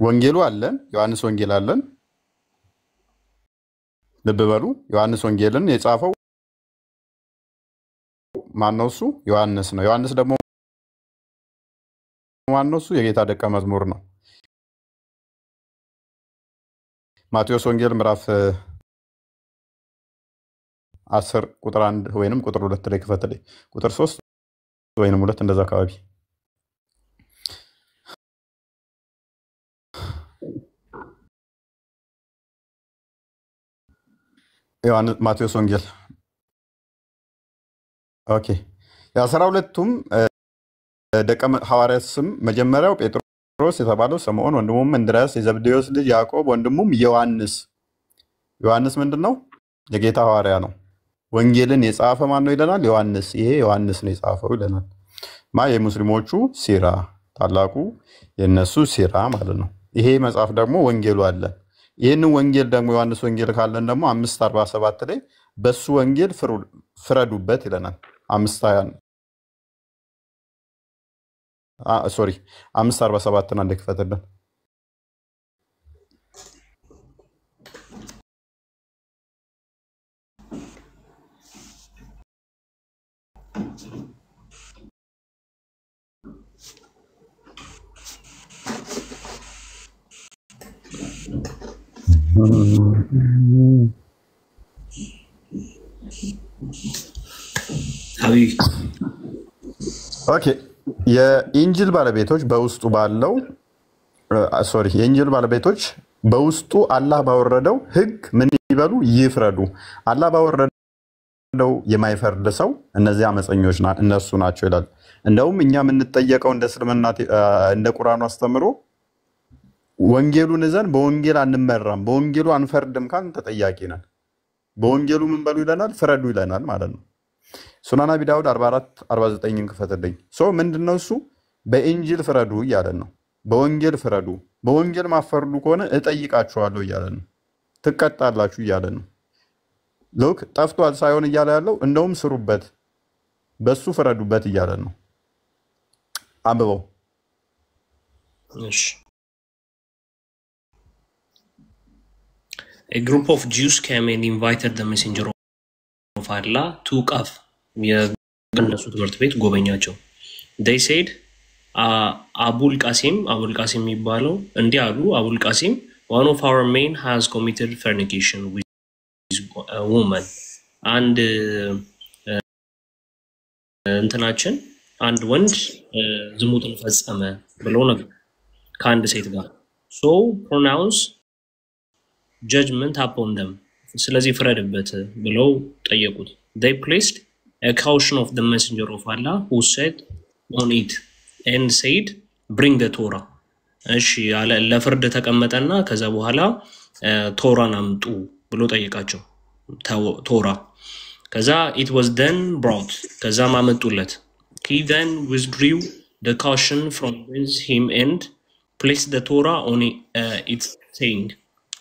Speaker 2: ወንጌሉ አለን፣ ዮሐንስ ወንጌል አለን። ልብ በሉ ዮሐንስ ወንጌልን የጻፈው ማን ነው? እሱ ዮሐንስ ነው። ዮሐንስ ደግሞ ማን ነው? እሱ የጌታ ደቀ መዝሙር ነው። ማቴዎስ ወንጌል ምዕራፍ 10 ቁጥር 1 ወይንም ቁጥር 2 ላይ ክፈትልኝ። ቁጥር 3 ወይንም 2 እንደዛ አካባቢ ዮሐንስ ማቴዎስ ወንጌል ኦኬ። የ12ቱም ደቀ ሐዋርያት ስም መጀመሪያው ጴጥሮስ የተባለው ስምዖን፣ ወንድሙም እንድርያስ፣ የዘብዴዎስ ልጅ ያዕቆብ፣ ወንድሙም ዮሐንስ። ዮሐንስ ምንድነው? የጌታ ሐዋርያ ነው። ወንጌልን የጻፈ ማን ነው ይለናል? ዮሐንስ። ይሄ ዮሐንስ ነው የጻፈው ይለናል። የሙስሊሞቹ ሲራ፣ ታላቁ የነሱ ሲራ ማለት ነው። ይሄ መጽሐፍ ደግሞ ወንጌሉ አለ። ይህንን ወንጌል ደግሞ ዮሐንስ ወንጌል ካለን ደግሞ 5:47 ላይ በሱ ወንጌል ፍረዱበት ይለናል። 5:47 አንድ ክፈትልን። ኦኬ የኢንጂል ባለቤቶች በውስጡ ባለው የኢንጂል ባለቤቶች በውስጡ አላህ ባወረደው ህግ ምን ይበሉ? ይፍረዱ። አላህ ባወረደው የማይፈርድ ሰው እነዚህ አመፀኞች እነሱ ናቸው ይላል። እንደውም እኛ የምንጠየቀው እንደ እስልምና እንደ ቁርአኑ አስተምሮ ወንጌሉን ይዘን በወንጌል አንመራም፣ በወንጌሉ አንፈርድም ካልን ተጠያቂ ነን። በወንጌሉ ምን በሉ ይለናል? ፍረዱ ይለናል ማለት ነው። ሱናን አቢ ዳውድ 44:49 ክፈትልኝ። ምንድነው እሱ? በኢንጂል ፍረዱ እያለን ነው። በወንጌል ፍረዱ። በወንጌል ማፈርዱ ከሆነ እጠይቃችኋለሁ እያለን ነው። ትቀጣላችሁ እያለን ነው። ሎክ ጠፍቷል ሳይሆን እያለ ያለው እንደውም ስሩበት፣ በሱ ፍረዱበት እያለን ነው። አንብበው።
Speaker 5: እሺ A group of Jews came and invited the messenger of Allah to Qaf. የገነሱ ትምህርት ቤት ጎበኛቸው። They said አቡል ቃሲም የሚባለው እንዲህ አሉ። አቡል ቃሲም one of our men has committed fornication with a woman. አንድ እንትናችን አንድ ወንድ ዝሙትን ፈጸመ ብለው ነገር ከአንድ ሴት ጋር so pronounce judgment upon them. ስለዚህ ፍረድበት ብለው ጠየቁት። They placed a caution of the messenger of Allah who said on it and said bring the Torah. እሺ ለፍርድ ተቀመጠና ከዛ በኋላ ቶራን አምጡ ብሎ ጠየቃቸው። ቶራ ከዛ it was then brought ከዛ ማመጡለት። He then withdrew the caution from him and placed the Torah on it saying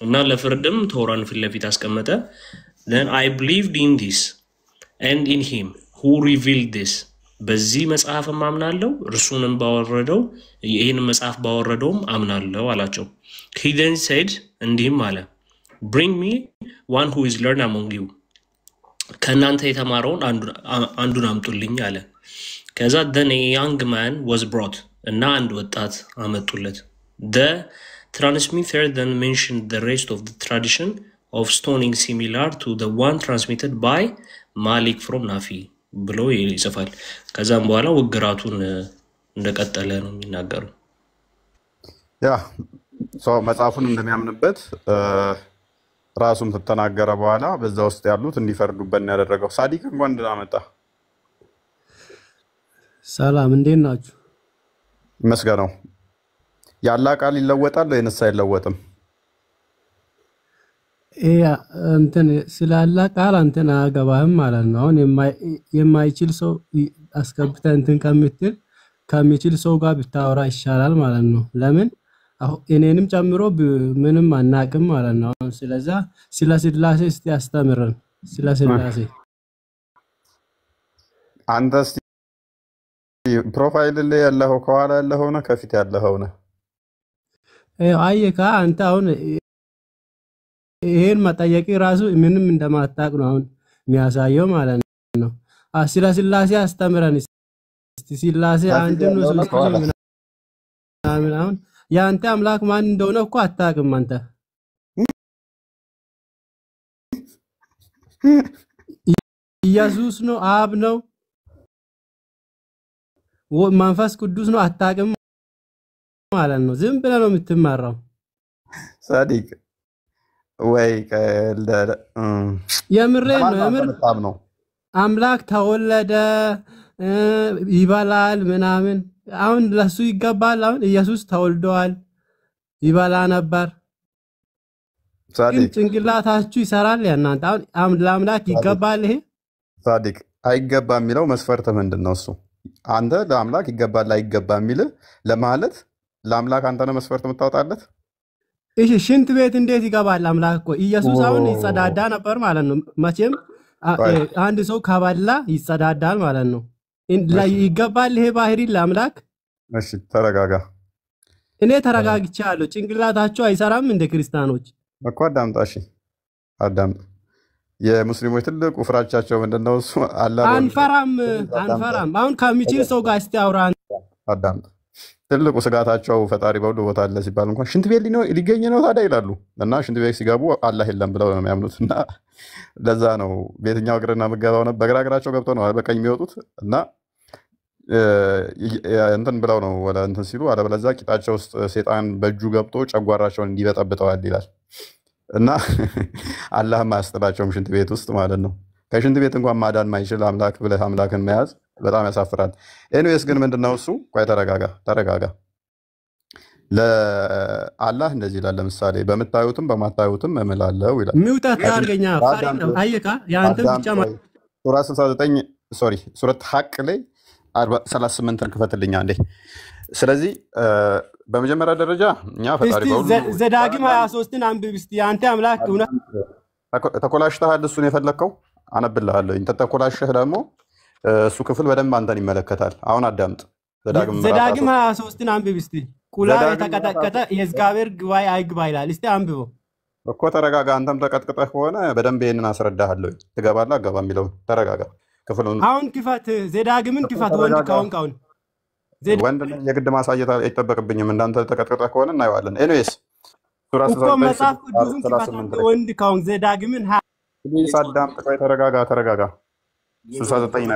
Speaker 5: እና ለፍርድም ቶራን ፊት ለፊት አስቀመጠ። Then I believed in this and in him who revealed this. በዚህ መጽሐፍ አምናለሁ እርሱንም ባወረደው ይሄን መጽሐፍ ባወረደውም አምናለሁ አላቸው። He then said እንዲህም አለ bring me one who is learned among you. ከናንተ የተማረውን አንዱን አምጡልኝ አለ። ከዛ then a young man was brought እና አንድ ወጣት አመጡለት። The transmitter then mentioned the rest of the tradition of stoning similar to the one transmitted by Malik from Nafi ብሎ ይጽፋል። ከዛም በኋላ ውግራቱን እንደቀጠለ ነው የሚናገረው።
Speaker 2: መጽሐፉን እንደሚያምንበት ራሱም ተተናገረ በኋላ በዛ ውስጥ ያሉት እንዲፈርዱበት ነው ያደረገው። ሳዲቅ እንኳን ደህና መጣ።
Speaker 9: ሰላም እንዴት ናችሁ?
Speaker 2: መስገነው። ያላህ ቃል ይለወጣል ወይንስ አይለወጥም?
Speaker 9: እንትን ስላላ ቃል እንትን አያገባህም ማለት ነው። አሁን የማይችል ሰው አስገብተህ እንትን ከሚችል ሰው ጋር ብታወራ ይሻላል ማለት ነው። ለምን እኔንም ጨምሮ ምንም አናቅም ማለት ነው። ስለዛ ስለ ስላሴ እስቲ አስተምረን። ስለ ስላሴ
Speaker 2: አንተ እስቲ ፕሮፋይል ላይ ያለው ከኋላ ያለው ነው ከፊት ያለው ነው?
Speaker 9: አየካ አንተ አሁን ይሄን መጠየቅ ራሱ ምንም እንደማታቅ ነው አሁን የሚያሳየው ማለት ነው። ስለ ስላሴ አስተምረን እስቲ ስላሴ አንድ ነው ሶስት ነው ምናምን አሁን ያንተ አምላክ ማን እንደሆነ እኮ አታቅም አንተ። ኢየሱስ ነው አብ ነው መንፈስ ቅዱስ ነው አታቅም ማለት ነው። ዝም ብለህ ነው የምትማራው።
Speaker 2: ሳዲቅ ወይ
Speaker 9: የምሬን ነው የምር አምላክ ተወለደ ይባላል ምናምን አሁን ለሱ ይገባል። አሁን ኢየሱስ ተወልዷል ይባላ ነበር። ግን ጭንቅላታችሁ ይሰራል ያናንተ አሁን ለአምላክ ይገባል። ይሄ
Speaker 2: ሳዲቅ አይገባም የሚለው መስፈርት ምንድነው? እሱ አንተ ለአምላክ ይገባል አይገባም የሚል ለማለት ለአምላክ አንተ ነው መስፈርት የምታወጣለት?
Speaker 9: እሺ ሽንት ቤት እንዴት ይገባል አምላክ? እኮ ኢየሱስ አሁን ይጸዳዳ ነበር ማለት ነው። መቼም አንድ ሰው ካባላ ይጸዳዳል ማለት ነው። ይገባል ይሄ ባህሪ ለአምላክ?
Speaker 2: እሺ ተረጋጋ።
Speaker 9: እኔ ተረጋግቻለሁ። ጭንቅላታችሁ አይሰራም እንደ ክርስቲያኖች
Speaker 2: እኮ አዳምጣ። እሺ አዳምጥ። የሙስሊሞች ትልቁ ፍራቻቸው ምንድነው? እሱ አላህ
Speaker 9: አንፈራም። አሁን ከሚችል ሰው ጋር እስቲ አውራ።
Speaker 2: አዳምጥ። ትልቁ ስጋታቸው ፈጣሪ በሁሉ ቦታ አለ ሲባል እንኳን ሽንት ቤት ሊገኝ ነው ታዲያ ይላሉ። እና ሽንት ቤት ሲገቡ አላህ የለም ብለው ነው የሚያምኑት። እና ለዛ ነው በየትኛው እግርና ምገባው ነው በግራ እግራቸው ገብተው ነው በቀኝ የሚወጡት። እና እንትን ብለው ነው ወለ እንትን ሲሉ አለበለዚያ ቂጣቸው ውስጥ ሴጣን በእጁ ገብቶ ጨጓራቸውን እንዲበጠብጠዋል ይላል። እና አላህም አያስጥላቸውም ሽንት ቤት ውስጥ ማለት ነው። ከሽንት ቤት እንኳን ማዳን ማይችል አምላክ ብለህ አምላክን መያዝ በጣም ያሳፍራል። ኤኒዌይስ ግን ምንድነው እሱ? ቆይ ተረጋጋ። ለአላህ እንደዚህ ይላል። ለምሳሌ በምታዩትም በማታዩትም እምላለሁ ይላል።
Speaker 9: ሚውጣት አርገኛ ፋሪን ነው አየካ ያንተ ብቻ
Speaker 2: ሱራ 69 ሱረት ሐቅ ላይ 38 ክፈትልኛ እንዴ። ስለዚህ በመጀመሪያ ደረጃ እኛ ፈጣሪ በሁሉ
Speaker 9: ዘዳግም 23ን አንብብ እስቲ። አንተ አምላክ እውነት
Speaker 2: ተኮላሽተሃል። እሱን የፈለከው አነብልሃለሁ። እንተ ተኮላሽህ ደግሞ እሱ ክፍል በደንብ አንተን ይመለከታል። አሁን አዳምጥ። ዘዳግም
Speaker 9: 23ን አንብብ እስቲ። ቁላ የተቀጠቀጠ የእግዚአብሔር ጉባኤ አይግባ ይላል። እስቲ አንብበው
Speaker 2: እኮ። ተረጋጋ። አንተም ተቀጥቅጠህ ከሆነ በደንብ ይሄንን አስረዳሃለሁ። ትገባለህ አገባ የሚለው ተረጋጋ። ክፍሉን
Speaker 9: አሁን ክፈት። ዘዳግምን ክፈት። ወንድ ካሁን
Speaker 2: ወንድ የግድ ማሳየት አይጠበቅብኝም። እንዳንተ ተቀጥቅጠህ ከሆነ እናየዋለን። ኤኒዌይስ ሱራ
Speaker 9: 69 መጽሐፍ ቅዱስን ክፈት። ወንድ ካሁን ዘዳግምን
Speaker 2: ሳዳም ጥቃይ ተረጋጋ። 69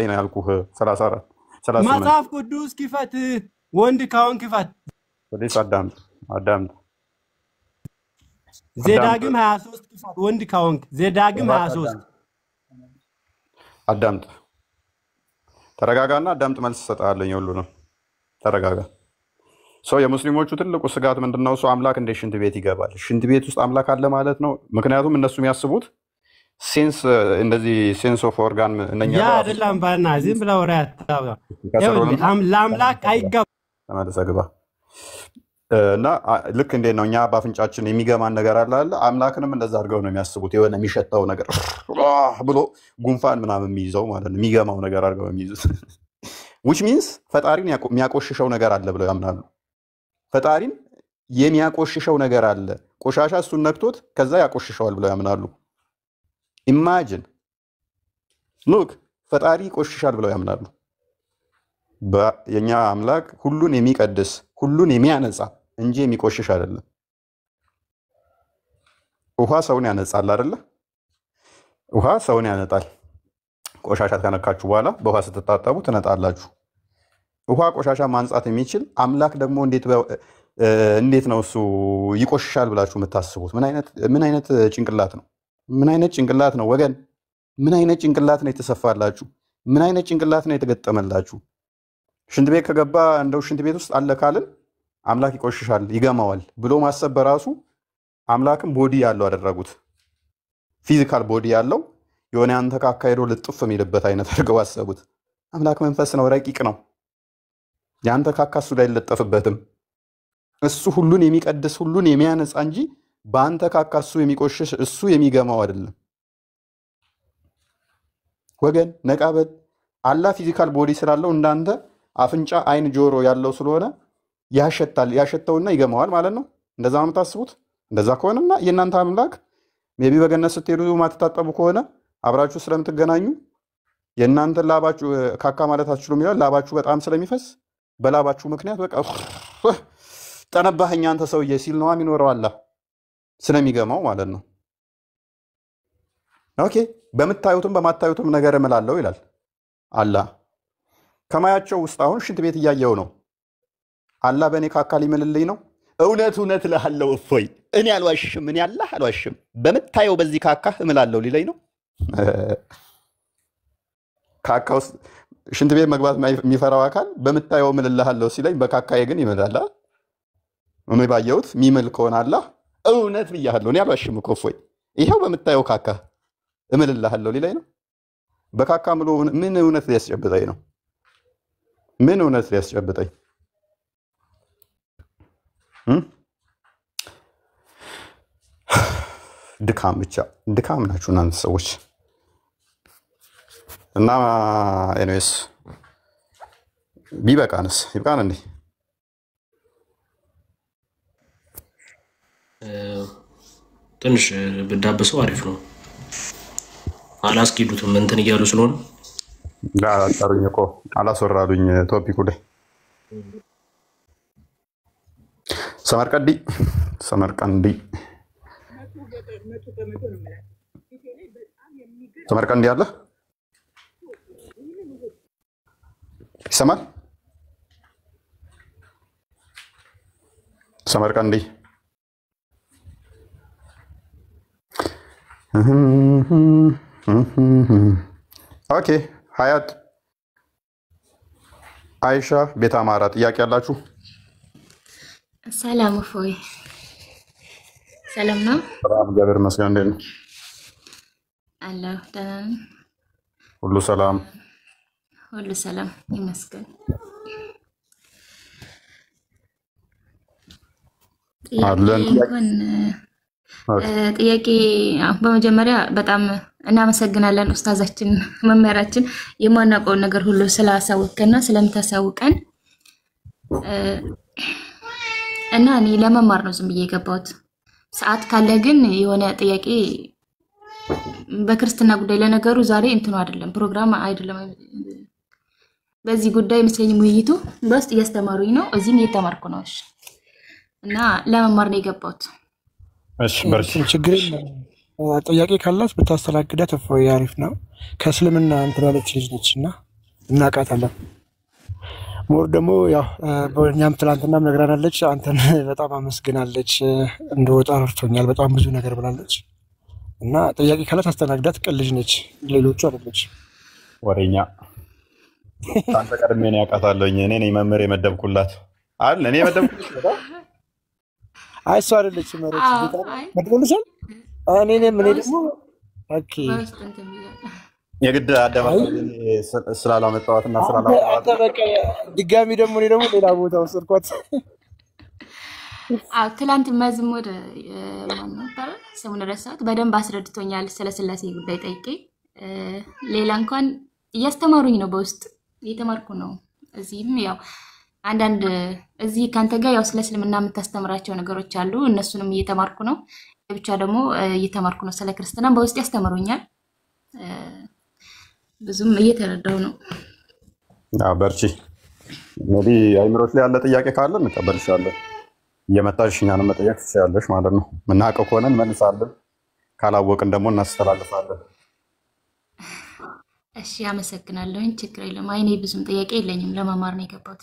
Speaker 2: ነው ያልኩህ። 34
Speaker 9: መጽሐፍ ቅዱስ ክፈት። ወንድ ካሁን ክፈት።
Speaker 2: ወዲስ አዳምጥ።
Speaker 9: ዘዳግም 23 ክፈት። ወንድ ካሁን ዘዳግም 23
Speaker 2: አዳምጥ። ተረጋጋና አዳምጥ። መልስ እሰጥሃለሁ። ሁሉ ነው። ተረጋጋ። ሰው የሙስሊሞቹ ትልቁ ስጋት ምንድነው? እሱ አምላክ እንደ ሽንት ቤት ይገባል። ሽንት ቤት ውስጥ አምላክ አለ ማለት ነው። ምክንያቱም እነሱ የሚያስቡት ሴንስ እንደዚህ ሴንስ ኦፍ ኦርጋን እነኛ
Speaker 9: ያ አይደለም ባና ዝም ብለው ወራታ ለአምላክ አይገባም።
Speaker 2: ተመለሰ ግባ እና ልክ እንዴት ነው እኛ በአፍንጫችን የሚገማን ነገር አለ። አምላክንም እንደዛ አድርገው ነው የሚያስቡት። የሆነ የሚሸታው ነገር ብሎ ጉንፋን ምናምን የሚይዘው ማለት ነው። የሚገማው ነገር አድርገው የሚይዙት which means ፈጣሪን የሚያቆሽሸው ነገር አለ ብለው ያምናሉ። ፈጣሪን የሚያቆሽሸው ነገር አለ፣ ቆሻሻ እሱን ነክቶት ከዛ ያቆሽሸዋል ብለው ያምናሉ። ኢማጂን ሉክ ፈጣሪ ቆሽሻል ብለው ያምናሉ። የኛ አምላክ ሁሉን የሚቀድስ ሁሉን የሚያነጻ እንጂ የሚቆሽሽ አይደለም። ውሃ ሰውን ያነጻል አይደለ? ውሃ ሰውን ያነጣል። ቆሻሻ ከነካችሁ በኋላ በውሃ ስትታጠቡ ትነጣላችሁ። ውሃ ቆሻሻ ማንጻት የሚችል አምላክ ደግሞ እንዴት ነው እሱ ይቆሽሻል ብላችሁ የምታስቡት? ምን አይነት ጭንቅላት ነው? ምን አይነት ጭንቅላት ነው ወገን? ምን አይነት ጭንቅላት ነው የተሰፋላችሁ? ምን አይነት ጭንቅላት ነው የተገጠመላችሁ? ሽንት ቤት ከገባ እንደው ሽንት ቤት ውስጥ አለ ካልን አምላክ ይቆሽሻል ይገማዋል ብሎ ማሰብ በራሱ አምላክም ቦዲ ያለው አደረጉት። ፊዚካል ቦዲ ያለው የሆነ አንተ ካካሄዶ ልጥፍ የሚልበት አይነት አድርገው አሰቡት። አምላክ መንፈስ ነው፣ ረቂቅ ነው። ያንተ ካካሱ ላይ አይለጠፍበትም። እሱ ሁሉን የሚቀድስ ሁሉን የሚያነጻ እንጂ በአንተ ካካሱ የሚቆሽሽ እሱ የሚገማው አይደለም። ወገን ነቃበል። አላህ ፊዚካል ቦዲ ስላለው እንዳንተ አፍንጫ፣ አይን፣ ጆሮ ያለው ስለሆነ ያሸታል ያሸተውና ይገመዋል ማለት ነው። እንደዛ ነው የምታስቡት? እንደዛ ከሆነና የእናንተ አምላክ ሜቢ በገነት ስትሄዱ ማትታጠቡ ከሆነ አብራችሁ ስለምትገናኙ የእናንተ ላባችሁ ካካ ማለት አትችሉም ይላል። ላባችሁ በጣም ስለሚፈስ በላባችሁ ምክንያት በቃ ጠነባኸኝ አንተ ሰውዬ ሲል ነው የሚኖረው አላህ ስለሚገማው ማለት ነው። ኦኬ በምታዩትም በማታዩትም ነገር እምላለሁ ይላል አላህ። ከማያቸው ውስጥ አሁን ሽንት ቤት እያየው ነው። አላህ በእኔ ካካ ሊምልልኝ ነው። እውነት እውነት እልሃለሁ እፎይ እኔ አልዋሽም፣ እኔ አላህ አልዋሽም፣ በምታየው በዚህ ካካ እምላለሁ ሊለኝ ነው። ካካ ውስጥ ሽንት ቤት መግባት የሚፈራው አካል በምታየው እምልልሃለሁ ሲለኝ በካካዬ ግን ይምላል። እኔ ባየሁት ሚምል ከሆነ አላህ እውነት ብያለሁ እኔ አልዋሽም እኮ እፎይ ይሄው በምታየው ካካ እምልልሃለሁ ሊለኝ ነው። በካካ ምሎ ምን እውነት ሊያስጨብጠኝ ነው? ምን እውነት ሊያስጨብጠኝ? ድካም ብቻ ድካም ናችሁ እናንተ ሰዎች። እና ኤኒዌይስ ቢበቃንስ ይብቃን እንዴ?
Speaker 5: ትንሽ ብዳበሰው አሪፍ ነው። አላስኪዱትም እንትን እያሉ ስለሆነ
Speaker 2: አጣሩኝ እኮ አላስወራሉኝ ቶፒኩ ላይ ሰመርቀንዲ አለ ይሰማል? ሰመርቀንዲ ኦኬ። ሀያት አይሻ ቤት አማራ ጥያቄ ያላችሁ?
Speaker 12: ሰላም እፎይ፣ ሰላም ነው?
Speaker 2: ሰላም እግዚአብሔር ይመስገን። እንዴት ነው?
Speaker 12: አለሁ ደህና ነኝ።
Speaker 2: ሁሉ ሰላም?
Speaker 12: ሁሉ ሰላም ይመስገን። ጥያቄ በመጀመሪያ በጣም እናመሰግናለን ኡስታዛችን መምህራችን የማናውቀውን ነገር ሁሉ ስላሳወቀና ስለምታሳውቀን እና እኔ ለመማር ነው ዝም ብዬ የገባሁት። ሰዓት ካለ ግን የሆነ ጥያቄ በክርስትና ጉዳይ ለነገሩ ዛሬ እንትኑ አይደለም ፕሮግራም አይደለም። በዚህ ጉዳይ መስለኝም ውይይቱ በውስጥ እያስተማሩኝ ነው፣ እዚህም እየተማርኩ ነው። እሺ እና ለመማር ነው የገባሁት።
Speaker 2: እሺ በርቺ።
Speaker 13: ችግር ጥያቄ ካላት ብታስተናግዳት እፎይ አሪፍ ነው። ከእስልምና እንትን ያለች ልጅ ነች እና እናውቃታለን። ሞር ደግሞ ያው በእኛም ትላንትናም ነግራናለች። አንተን በጣም አመስግናለች። እንደወጣ ረድቶኛል በጣም ብዙ ነገር ብላለች እና ጥያቄ ካላት አስተናግዳት። ቅን ልጅ ነች፣ ሌሎቹ አይደለች።
Speaker 2: ወሬኛ አንተ ቀድሜ ነው ያውቃታለሁኝ። እኔ ነኝ መምህር የመደብኩላት አይደል? እኔ የመደብኩላት
Speaker 13: አይ እሷ አይደለች። መረች መድቦልሻል። እኔ ደግሞ ኦኬ
Speaker 2: የግድ አደባባይ ስላላመጣኋትና ስላላመጣኋት
Speaker 13: በቃ ድጋሚ ደግሞ እኔ ደግሞ ሌላ ቦታ ወሰድኳት።
Speaker 12: ትላንት መዝሙር ማን ነበር ስሙን ረሳሁት፣ በደንብ አስረድቶኛል። ስለ ስላሴ ጉዳይ ጠይቄ ሌላ እንኳን እያስተማሩኝ ነው፣ በውስጥ እየተማርኩ ነው። እዚህም ያው አንዳንድ እዚህ ካንተ ጋር ያው ስለ እስልምና የምታስተምራቸው ነገሮች አሉ፣ እነሱንም እየተማርኩ ነው። ብቻ ደግሞ እየተማርኩ ነው ስለ ክርስትና፣ በውስጥ ያስተምሩኛል። ብዙም እየተረዳው ነው።
Speaker 2: በርቺ። እንግዲህ አይምሮች ላይ ያለ ጥያቄ ካለ እንቀበልሻለን። እየመጣሽ እኛንም መጠየቅ ትችያለሽ ማለት ነው። ምናውቀው ከሆነ እንመልሳለን፣ ካላወቅን ደግሞ እናስተላልፋለን።
Speaker 12: እሺ አመሰግናለሁኝ። ችግር የለም። አይኔ ብዙም ጥያቄ የለኝም፣ ለመማር ነው የገባሁት።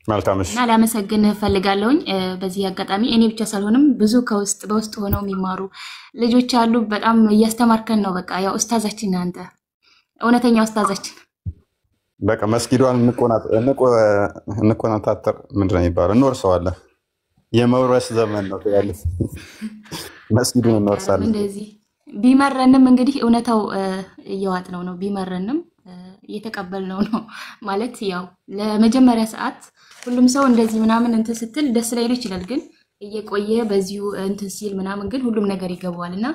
Speaker 2: መልካም። እሺ
Speaker 12: እና ላመሰግን ፈልጋለሁኝ በዚህ አጋጣሚ። እኔ ብቻ ሳልሆንም ብዙ በውስጥ ሆነው የሚማሩ ልጆች አሉ። በጣም እያስተማርከን ነው። በቃ ያው ኡስታዛችን አንተ እውነተኛ ኡስታዛችን።
Speaker 2: በቃ መስጊዷን እንቆናታተር ምንድን ነው የሚባለው? እንወርሰዋለን። የመውረስ ዘመን ነው ያለ። መስጊዱን እንወርሳለን።
Speaker 12: እንደዚህ ቢመረንም እንግዲህ እውነታው እየዋጥነው ነው። ቢመረንም እየተቀበልነው ነው ማለት ያው ለመጀመሪያ ሰዓት ሁሉም ሰው እንደዚህ ምናምን እንትን ስትል ደስ ላይል ይችላል። ግን እየቆየ በዚሁ እንትን ሲል ምናምን ግን ሁሉም ነገር ይገባዋልና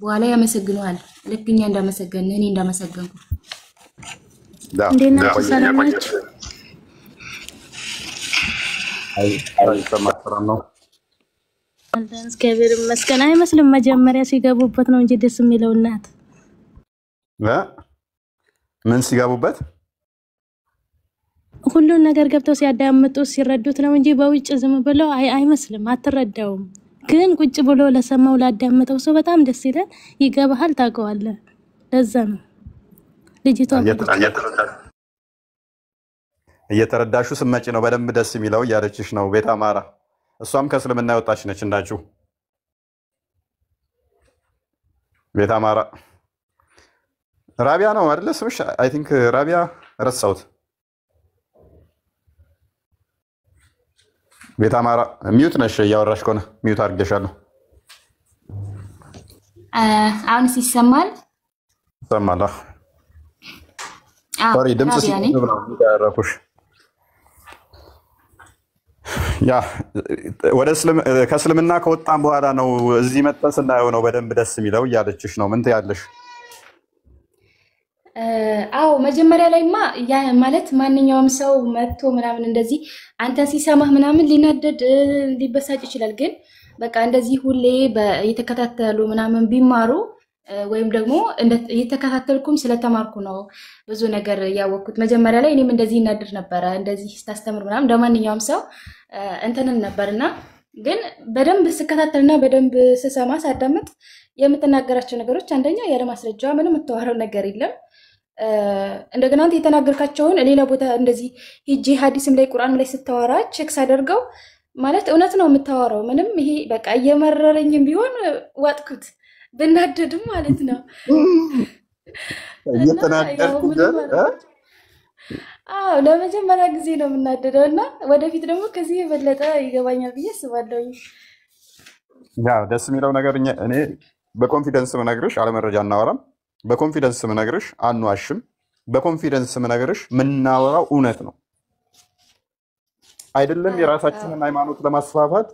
Speaker 12: በኋላ ያመሰግነዋል። ልክ እኛ እንዳመሰገን እኔ እንዳመሰገንኩ
Speaker 3: እንዴት ናችሁ? ሰላም ናችሁ?
Speaker 2: አይሰማም ነው።
Speaker 3: እግዚአብሔር ይመስገን። አይመስልም መጀመሪያ ሲገቡበት ነው እንጂ ደስ የሚለው እናት
Speaker 2: ምን ሲገቡበት
Speaker 3: ሁሉን ነገር ገብተው ሲያዳምጡ ሲረዱት ነው እንጂ በውጭ ዝም ብለው አይመስልም፣ አትረዳውም። ግን ቁጭ ብሎ ለሰማው ላዳመጠው ሰው በጣም ደስ ይላል። ይገባሃል፣ ታውቀዋለህ። ለዛ ነው ልጅቷ
Speaker 2: እየተረዳሹ ስመጪ ነው በደንብ ደስ የሚለው እያለችሽ ነው ቤት አማራ። እሷም ከእስልምና የወጣች ነች እንዳችሁ ቤት አማራ። ራቢያ ነው አይደለ ስምሽ? አይ ቲንክ ራቢያ ረሳሁት። ቤት አማራ ሚዩት ነሽ፣ እያወራሽ ከሆነ ሚዩት አድርጌሻለሁ።
Speaker 12: አሁንስ ይሰማል?
Speaker 2: ይሰማል። ሶሪ ድምጽ ሲያረኩሽ ያ ወደ ከእስልምና ከወጣን በኋላ ነው እዚህ መጥተን ስናየው ነው በደንብ ደስ የሚለው እያለችሽ ነው። ምን ትያለሽ?
Speaker 12: አዎ መጀመሪያ ላይማ ያ ማለት ማንኛውም ሰው መጥቶ ምናምን እንደዚህ አንተን ሲሰማህ ምናምን ሊናደድ ሊበሳጭ ይችላል። ግን በቃ እንደዚህ ሁሌ እየተከታተሉ ምናምን ቢማሩ ወይም ደግሞ እየተከታተልኩም ስለተማርኩ ነው ብዙ ነገር ያወቅኩት። መጀመሪያ ላይ እኔም እንደዚህ እናድር ነበረ፣ እንደዚህ ስታስተምር ምናምን እንደማንኛውም ሰው እንትንን ነበርና ግን በደንብ ስከታተልና በደንብ ስሰማ ሳዳምጥ የምትናገራቸው ነገሮች አንደኛ ያለ ማስረጃ ምንም የምታወራው ነገር የለም። እንደገና አንተ የተናገርካቸውን ሌላ ቦታ እንደዚህ ሂጂ ሐዲስም ላይ ቁርአንም ላይ ስታወራ ቼክ ሳደርገው ማለት እውነት ነው የምታወራው። ምንም ይሄ በቃ እየመረረኝም ቢሆን ዋጥኩት ብናደድም ማለት ነው። አዎ ለመጀመሪያ ጊዜ ነው የምናደደው እና ወደፊት ደግሞ ከዚህ የበለጠ ይገባኛል ብዬ አስባለሁ።
Speaker 2: ያው ደስ የሚለው ነገር እኔ በኮንፊደንስ ምነግርሽ አለመረጃ እናወራም። በኮንፊደንስ ምነግርሽ አንዋሽም። በኮንፊደንስ ምነግርሽ ምናወራው እውነት ነው አይደለም። የራሳችንን ሃይማኖት ለማስፋፋት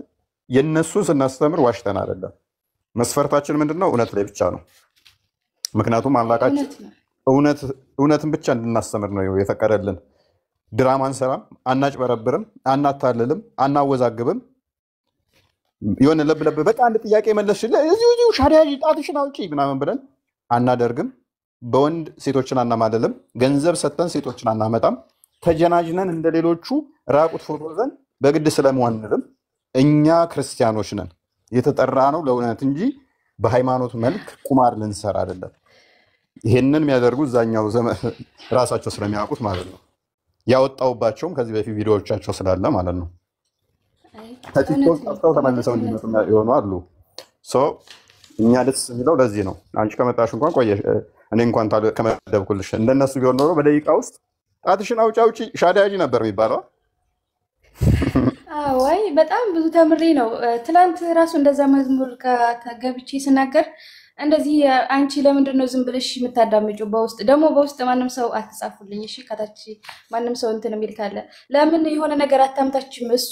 Speaker 2: የነሱን ስናስተምር ዋሽተን አይደለም። መስፈርታችን ምንድነው? እውነት ላይ ብቻ ነው። ምክንያቱም አምላካችን እውነትን ብቻ እንድናስተምር ነው የፈቀደልን። ድራማ አንሰራም፣ አናጭበረብርም፣ አናታልልም፣ አናወዛግብም። የሆነ ለብለብ በቃ አንድ ጥያቄ መለስሽልህ እዚሁ ሻዳያጅ ጣትሽን አውጪ ምናምን ብለን አናደርግም። በወንድ ሴቶችን አናማልልም። ገንዘብ ሰጥተን ሴቶችን አናመጣም። ተጀናጅነን እንደሌሎቹ ራቁት ፎቶ ዘን በግድ ስለመዋንልም። እኛ ክርስቲያኖች ነን። የተጠራ ነው ለእውነት እንጂ በሃይማኖት መልክ ቁማር ልንሰራ አይደለም። ይሄንን የሚያደርጉ እዛኛው ራሳቸው ስለሚያውቁት ማለት ነው። ያወጣውባቸውም ከዚህ በፊት ቪዲዮዎቻቸው ስላለ ማለት ነው። ከቲክቶክ ጠፍተው ተመልሰው እንዲመጡ የሆኑ አሉ። እኛ ደስ የሚለው ለዚህ ነው። አንቺ ከመጣሽ እንኳን ቆየሽ፣ እኔ እንኳን ከመደብኩልሽ እንደነሱ ቢሆን ኖሮ በደቂቃ ውስጥ ጣትሽን አውጪ አውጪ ሻዳያጂ ነበር የሚባለው።
Speaker 12: አይ በጣም ብዙ ተምሬ ነው። ትላንት ራሱ እንደዛ መዝሙር ገብቼ ስናገር እንደዚህ አንቺ ለምንድን ነው ዝም ብለሽ የምታዳምጪው? በውስጥ ደግሞ በውስጥ ማንም ሰው አትጻፉልኝ እሺ። ከታች ማንም ሰው እንትን የሚል ካለ ለምን የሆነ ነገር አታምታችም? እሱ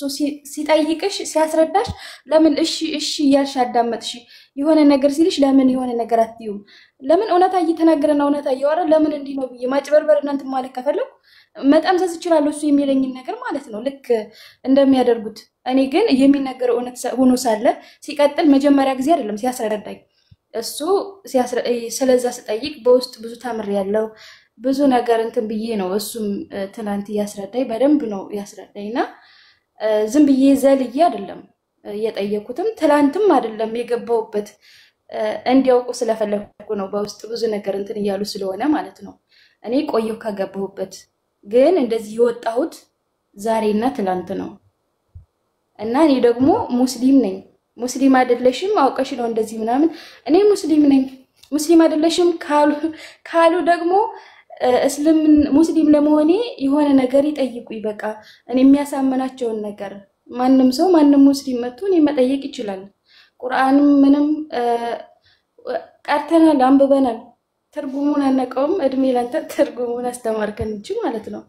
Speaker 12: ሲጠይቅሽ ሲያስረዳሽ ለምን እሺ እሺ እያልሽ አዳመጥሽ? የሆነ ነገር ሲልሽ ለምን የሆነ ነገር አትይውም? ለምን እውነታ እየተናገረና እውነታ እያወራ ለምን እንዲህ ነው ብዬ ማጭበርበር እናንተ ማለት ከፈለኩ መጠምዘዝ እችላለሁ፣ እሱ የሚለኝን ነገር ማለት ነው ልክ እንደሚያደርጉት። እኔ ግን የሚነገረው እውነት ሆኖ ሳለ ሲቀጥል መጀመሪያ ጊዜ አይደለም ሲያስረዳኝ እሱ ስለዛ ስጠይቅ በውስጥ ብዙ ተምር ያለው ብዙ ነገር እንትን ብዬ ነው። እሱም ትናንት እያስረዳኝ በደንብ ነው ያስረዳኝና ዝም ብዬ ዘልዬ አይደለም እየጠየኩትም ትላንትም አይደለም የገባውበት እንዲያውቁ ስለፈለኩ ነው። በውስጥ ብዙ ነገር እንትን እያሉ ስለሆነ ማለት ነው። እኔ ቆየሁ ከገባሁበት፣ ግን እንደዚህ የወጣሁት ዛሬና ትላንት ነው እና እኔ ደግሞ ሙስሊም ነኝ። ሙስሊም አይደለሽም አውቀሽ ነው እንደዚህ ምናምን። እኔ ሙስሊም ነኝ። ሙስሊም አይደለሽም ካሉ ደግሞ ሙስሊም ለመሆኔ የሆነ ነገር ይጠይቁኝ። በቃ እኔ የሚያሳምናቸውን ነገር ማንም ሰው ማንም ሙስሊም መጥቶ እኔ መጠየቅ ይችላል። ቁርአንም ምንም ቀርተናል፣ አንብበናል። ትርጉሙን አናውቀውም። እድሜ ላንተ ትርጉሙን አስተማርከን እንጂ ማለት ነው።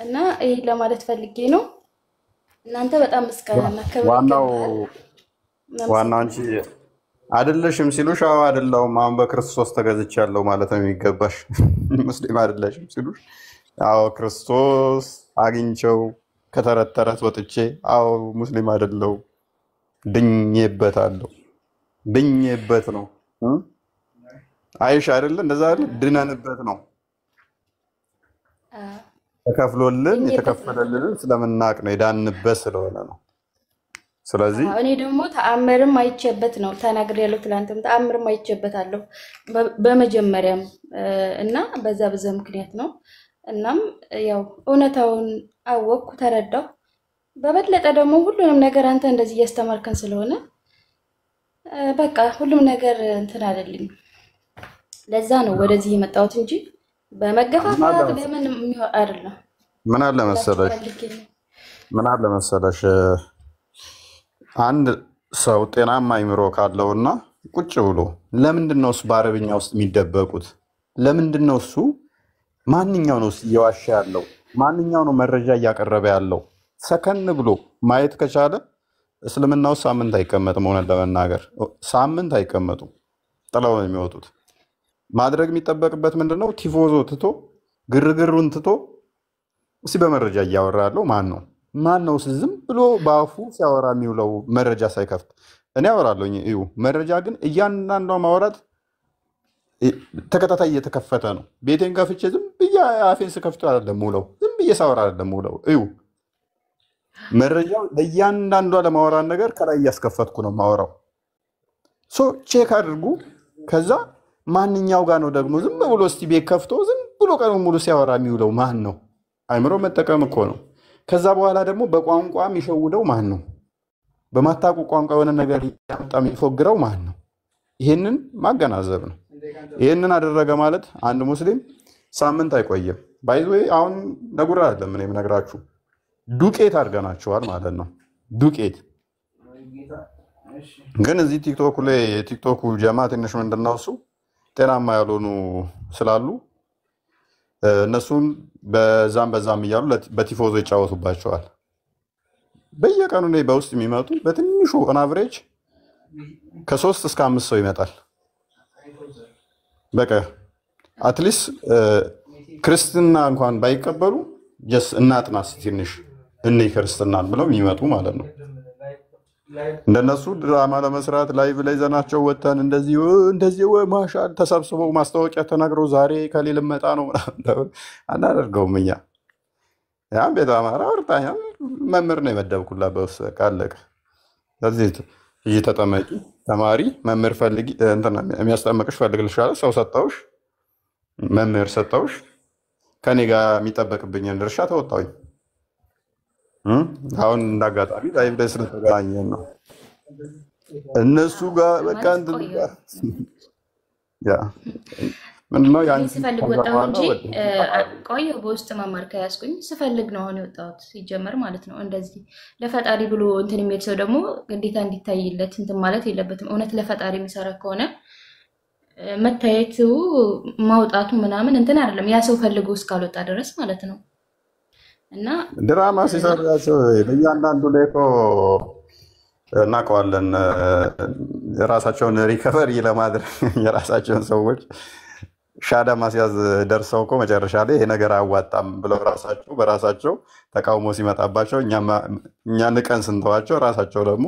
Speaker 12: እና ይሄ ለማለት ፈልጌ ነው። እናንተ በጣም ምስጋናና
Speaker 2: ዋናው አንቺ አይደለሽም ሲሉሽ አዎ አይደለሁም አሁን በክርስቶስ ተገዝቻለሁ ማለት ነው የሚገባሽ። ሙስሊም አይደለሽም ሲሉሽ አዎ ክርስቶስ አግኝቸው ከተረት ተረት ወጥቼ አዎ ሙስሊም አይደለሁም ድኜበታለሁ። ድኜበት ነው አይሽ አይደለ እንደዛ አይደል? ድነንበት ነው ተከፍሎልን የተከፈለልን ስለምናቅ ነው የዳንበት ስለሆነ ነው። ስለዚህ
Speaker 12: እኔ ደግሞ ተአምርም አይቼበት ነው ተናግሬያለሁ። ትላንትም ተአምርም አይቼበታለሁ በመጀመሪያም እና በዛ ምክንያት ነው። እናም ያው እውነታውን አወቅኩ ተረዳሁ። በበለጠ ደግሞ ሁሉንም ነገር አንተ እንደዚህ እያስተማርከን ስለሆነ በቃ ሁሉም ነገር እንትን አይደለም። ለዛ ነው ወደዚህ የመጣሁት እንጂ በመገፋፋት በምን አይደለም።
Speaker 2: ምን አለ መሰለሽ አንድ ሰው ጤናማ አይምሮ ካለውና ቁጭ ብሎ ለምንድነው እሱ በአረብኛ ውስጥ የሚደበቁት? ለምንድነው እሱ ማንኛው ነው እየዋሸ ያለው? ማንኛው ነው መረጃ እያቀረበ ያለው? ሰከን ብሎ ማየት ከቻለ እስልምናው ሳምንት አይቀመጥም። ሆነ ለመናገር ሳምንት አይቀመጡም፣ ጥለው ነው የሚወጡት። ማድረግ የሚጠበቅበት ምንድነው? ቲፎዞ ትቶ ግርግሩን ትቶ እስቲ በመረጃ እያወራ ያለው ማን ነው? ማን ነው ዝም ብሎ በአፉ ሲያወራ የሚውለው መረጃ ሳይከፍት? እኔ አወራለሁ እዩ መረጃ ግን እያንዳንዷ ማውራት ተከታታይ እየተከፈተ ነው። ቤቴን ከፍቼ ዝም ብዬ አፌን ስከፍቶ አይደለም ውለው፣ ዝም ብዬ ሳወራ አይደለም ውለው። እዩ መረጃው ለእያንዳንዷ ለማውራት ነገር ከላይ እያስከፈትኩ ነው ማወራው። ሶ ቼክ አድርጉ። ከዛ ማንኛው ጋር ነው ደግሞ ዝም ብሎ እስቲ ቤት ከፍቶ ዝም ብሎ ቀኑ ሙሉ ሲያወራ የሚውለው ማን ነው? አይምሮ መጠቀም እኮ ነው። ከዛ በኋላ ደግሞ በቋንቋ የሚሸውደው ማን ነው? በማታውቁ ቋንቋ የሆነ ነገር ያመጣ የሚፎግረው ማን ነው? ይሄንን ማገናዘብ ነው። ይሄንን አደረገ ማለት አንድ ሙስሊም ሳምንት አይቆይም። ባይዘ አሁን ነጉራ አይደለም እኔ የምነግራችሁ ዱቄት አድርገናቸዋል ማለት ነው። ዱቄት ግን እዚህ ቲክቶክ ላይ የቲክቶኩ ጀማ ትንሽ ምንድነው እሱ ጤናማ ያልሆኑ ስላሉ እነሱን በዛም እያሉ በቲፎዞ ይጫወቱባቸዋል። በየቀኑ ላይ በውስጥ የሚመጡ በትንሹ ኦን አቨሬጅ ከ3 እስከ 5 ሰው ይመጣል። በቃ አትሊስት ክርስትና እንኳን ባይቀበሉ ጀስ እናጥናስ ትንሽ እኔ ክርስትናን ብለው የሚመጡ ማለት ነው። እንደነሱ ድራማ ለመስራት ላይቭ ላይ ዘናቸው ወተን እንደዚህ ማሻል ተሰብስበው ማስታወቂያ ተናግረው ዛሬ ከሌለ መጣ ነው አናደርገውም። እኛ ያን ቤተ አማራ ወርጣኛ መምህር ነው የመደብኩላ በውስጥ ካለቀ ስለዚህ እየተጠመቂ ተማሪ መምህር ፈልጊ እንትና የሚያስጠምቅሽ ፈልግልሻለሁ። ሰው ሰጣውሽ፣ መምህር ሰጣውሽ። ከኔ ጋር የሚጠበቅብኝን ድርሻ ተወጣሁኝ። አሁን እንዳጋጣሚ ላይቭ ላይ ስለተገናኘን ነው እነሱ ጋር በቃ እንትን ያ ምንድነው ያን
Speaker 12: ስፈልግ ወጣሁ እንጂ ቆየሁ። በውስጥ መማር ከያዝኩኝ ስፈልግ ነው አሁን የወጣሁት ሲጀመር ማለት ነው። እንደዚህ ለፈጣሪ ብሎ እንትን የሚል ሰው ደግሞ ግዴታ እንዲታይለት እንትን ማለት የለበትም። እውነት ለፈጣሪ የሚሰራ ከሆነ መታየቱ ማውጣቱ ምናምን እንትን አይደለም። ያ ሰው ፈልጎ እስካልወጣ ድረስ ማለት ነው። እና
Speaker 2: ድራማ ሲሰራቸው በእያንዳንዱ ላይ እኮ እናውቀዋለን። የራሳቸውን ሪከቨሪ ለማድረግ የራሳቸውን ሰዎች ሻዳ ማስያዝ ደርሰው እኮ መጨረሻ ላይ ይሄ ነገር አያዋጣም ብለው በራሳቸው ተቃውሞ ሲመጣባቸው እኛ ንቀን ስንተዋቸው ራሳቸው ደግሞ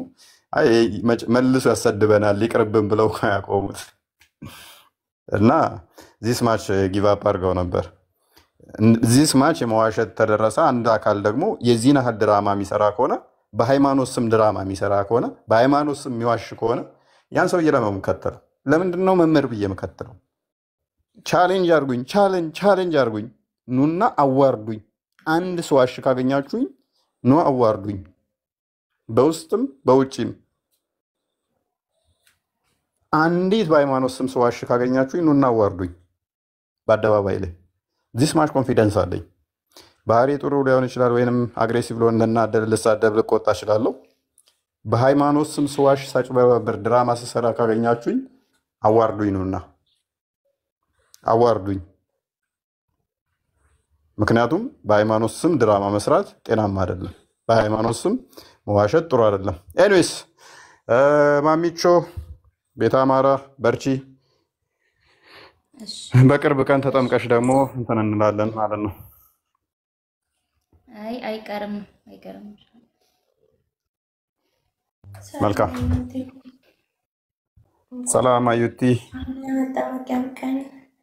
Speaker 2: መልሶ ያሰድበናል ይቅርብን ብለው ያቆሙት እና ዚስ ማች ጊቭ አፕ አድርገው ነበር። ዚስ ማች የመዋሸት ተደረሰ። አንድ አካል ደግሞ የዚህን ያህል ድራማ የሚሰራ ከሆነ በሃይማኖት ስም ድራማ የሚሰራ ከሆነ በሃይማኖት ስም የሚዋሽ ከሆነ ያን ሰውዬ ለመከተለው ለምንድነው መምህር ብዬ መከተለው? ቻሌንጅ አድርጉኝ፣ ቻሌንጅ አድርጉኝ፣ ኑና አዋርዱኝ። አንድ ሰው ዋሽ ካገኛችሁኝ ኑ አዋርዱኝ፣ በውስጥም በውጪም። አንዲት በሃይማኖት ስም ሰው ዋሽ ካገኛችሁኝ ኑና አዋርዱኝ በአደባባይ ላይ። ዚስ ማች ኮንፊደንስ አለኝ። ባህሪ ጥሩ ሊሆን ይችላል፣ ወይንም አግሬሲቭ ሊሆን ልናደድ ልሳደብ ልቆጣ እችላለሁ። በሃይማኖት ስም ሰዋሽ ሳጭበረብር ድራማ ስሰራ ካገኛችሁኝ አዋርዱኝ ነውና አዋርዱኝ። ምክንያቱም በሃይማኖት ስም ድራማ መስራት ጤናማ አይደለም። በሃይማኖት ስም መዋሸት ጥሩ አይደለም። ኤኒዌይስ ማሚቾ ቤተ አማራ በርቺ። በቅርብ ቀን ተጠምቀሽ ደግሞ እንትን እንላለን ማለት ነው።
Speaker 12: አይቀርም አይገርም።
Speaker 2: መልካም ሰላም አዩቲ።
Speaker 14: መታወቂያም ቀን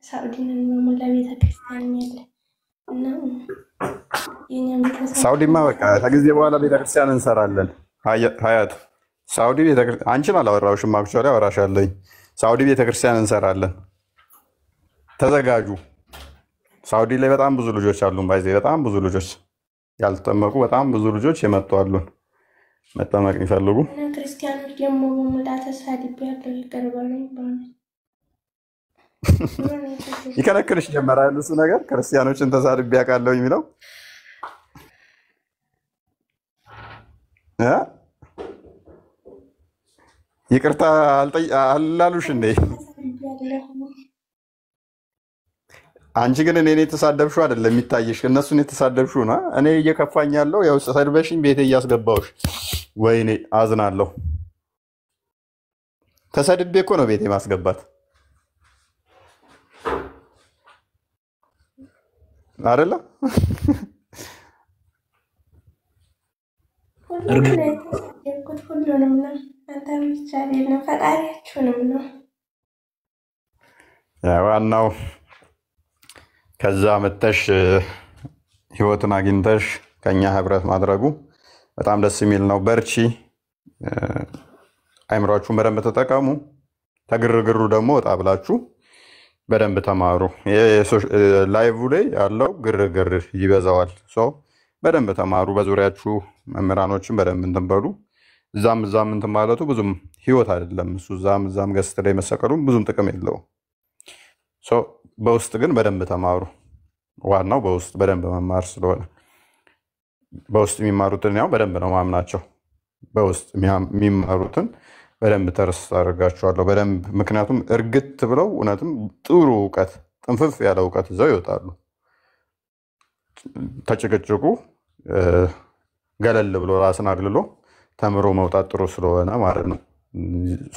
Speaker 14: ሳኡዲን በሞላ ቤተክርስቲያን ያለ እና የኛም ቤተሰብ
Speaker 2: ሳውዲማ በቃ ከጊዜ በኋላ ቤተክርስቲያን እንሰራለን። ሀያት ሳውዲ ቤተክርስቲያን አንቺን አላወራሁሽም፣ አክቹዋሊ አወራሻለሁኝ። ሳውዲ ቤተክርስቲያን እንሰራለን፣ ተዘጋጁ። ሳውዲ ላይ በጣም ብዙ ልጆች አሉን፣ ባይዜ በጣም ብዙ ልጆች ያልተጠመቁ በጣም ብዙ ልጆች የመጡ አሉን፣ መጠመቅ የሚፈልጉ
Speaker 14: እና ክርስቲያኖች ደግሞ በሞላ ተሳድቤ ያለው ይቀርባሉ ይባላል።
Speaker 2: ይከለክልሽ ጀመራል እሱ ነገር ክርስቲያኖችን ተሳድቤ ያውቃለሁ የሚለው እ ይቅርታ አላሉሽ እንዴ? አንቺ ግን እኔን የተሳደብሽው አይደለም የሚታየሽ፣ እነሱን የተሳደብሽው ነው። እኔ እየከፋኝ ያለው ያው ሰድበሽኝ ቤቴ እያስገባሁሽ፣ ወይኔ አዝናለሁ። ተሰድቤ እኮ ነው ቤቴ ማስገባት አይደለ?
Speaker 14: ሁሉንም ነው አንተ ብቻ አይደለም ፈጣሪያችሁንም ነው
Speaker 2: ዋናው። ከዛ መተሽ ህይወትን አግኝተሽ ከኛ ህብረት ማድረጉ በጣም ደስ የሚል ነው። በርቺ፣ አይምሯችሁን በደንብ ተጠቀሙ። ተግርግሩ ደግሞ ወጣ ብላችሁ በደንብ ተማሩ። ላይቭ ላይ ያለው ግርግር ይበዛዋል። በደንብ ተማሩ። በዙሪያችሁ መምህራኖችን በደንብ እንትን በሉ። እዛም እንትን ማለቱ ብዙም ህይወት አይደለም። እሱ እዛም ገስት ላይ መሰቀሉ ብዙም ጥቅም የለውም። በውስጥ ግን በደንብ ተማሩ። ዋናው በውስጥ በደንብ መማር ስለሆነ በውስጥ የሚማሩትን ያው በደንብ ነው ማምናቸው። በውስጥ የሚማሩትን በደንብ ተርስ አደርጋቸዋለሁ በደንብ። ምክንያቱም እርግጥ ብለው እውነትም ጥሩ እውቀት ጥንፍፍ ያለ እውቀት ይዘው ይወጣሉ። ተጭቅጭቁ ገለል ብሎ ራስን አግልሎ ተምሮ መውጣት ጥሩ ስለሆነ ማለት ነው።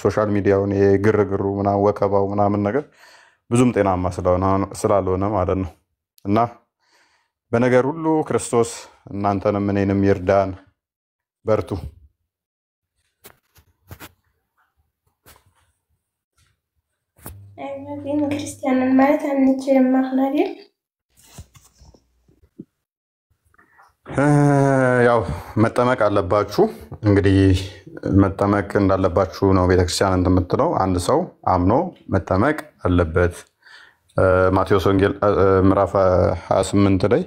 Speaker 2: ሶሻል ሚዲያውን የግርግሩ ምናምን ወከባው ምናምን ነገር ብዙም ጤናማ ስላልሆነ ማለት ነው። እና በነገር ሁሉ ክርስቶስ እናንተንም እኔንም ይርዳን። በርቱ።
Speaker 14: አይመን ክርስቲያንን ማለት አንችልም ማህናሪ
Speaker 2: ያው መጠመቅ አለባችሁ። እንግዲህ መጠመቅ እንዳለባችሁ ነው ቤተክርስቲያን የምትለው። አንድ ሰው አምኖ መጠመቅ አለበት። ማቴዎስ ወንጌል ምዕራፍ 28 ላይ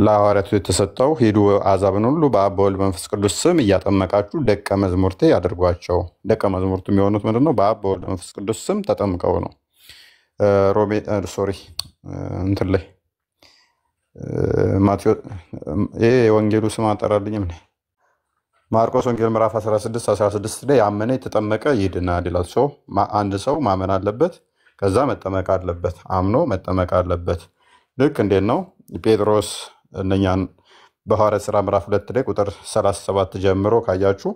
Speaker 2: ለሐዋርያቱ የተሰጠው ሂዱ አሕዛብን ሁሉ በአብ በወልድ በመንፈስ ቅዱስ ስም እያጠመቃችሁ ደቀ መዝሙርቴ አድርጓቸው። ደቀ መዝሙርቱ የሚሆኑት ምንድነው? በአብ በወልድ በመንፈስ ቅዱስ ስም ተጠምቀው ነው። እንትን ላይ ይሄ የወንጌሉ ስም አጠራልኝም። ማርቆስ ወንጌል ምዕራፍ 16 ላይ ያመነ የተጠመቀ ይድናል ይላል። አንድ ሰው ማመን አለበት፣ ከዛ መጠመቅ አለበት፣ አምኖ መጠመቅ አለበት። ልክ እንዴት ነው ጴጥሮስ እነኛን በሐዋርያት ሥራ ምዕራፍ 2 ላይ ቁጥር 37 ጀምሮ ካያችሁ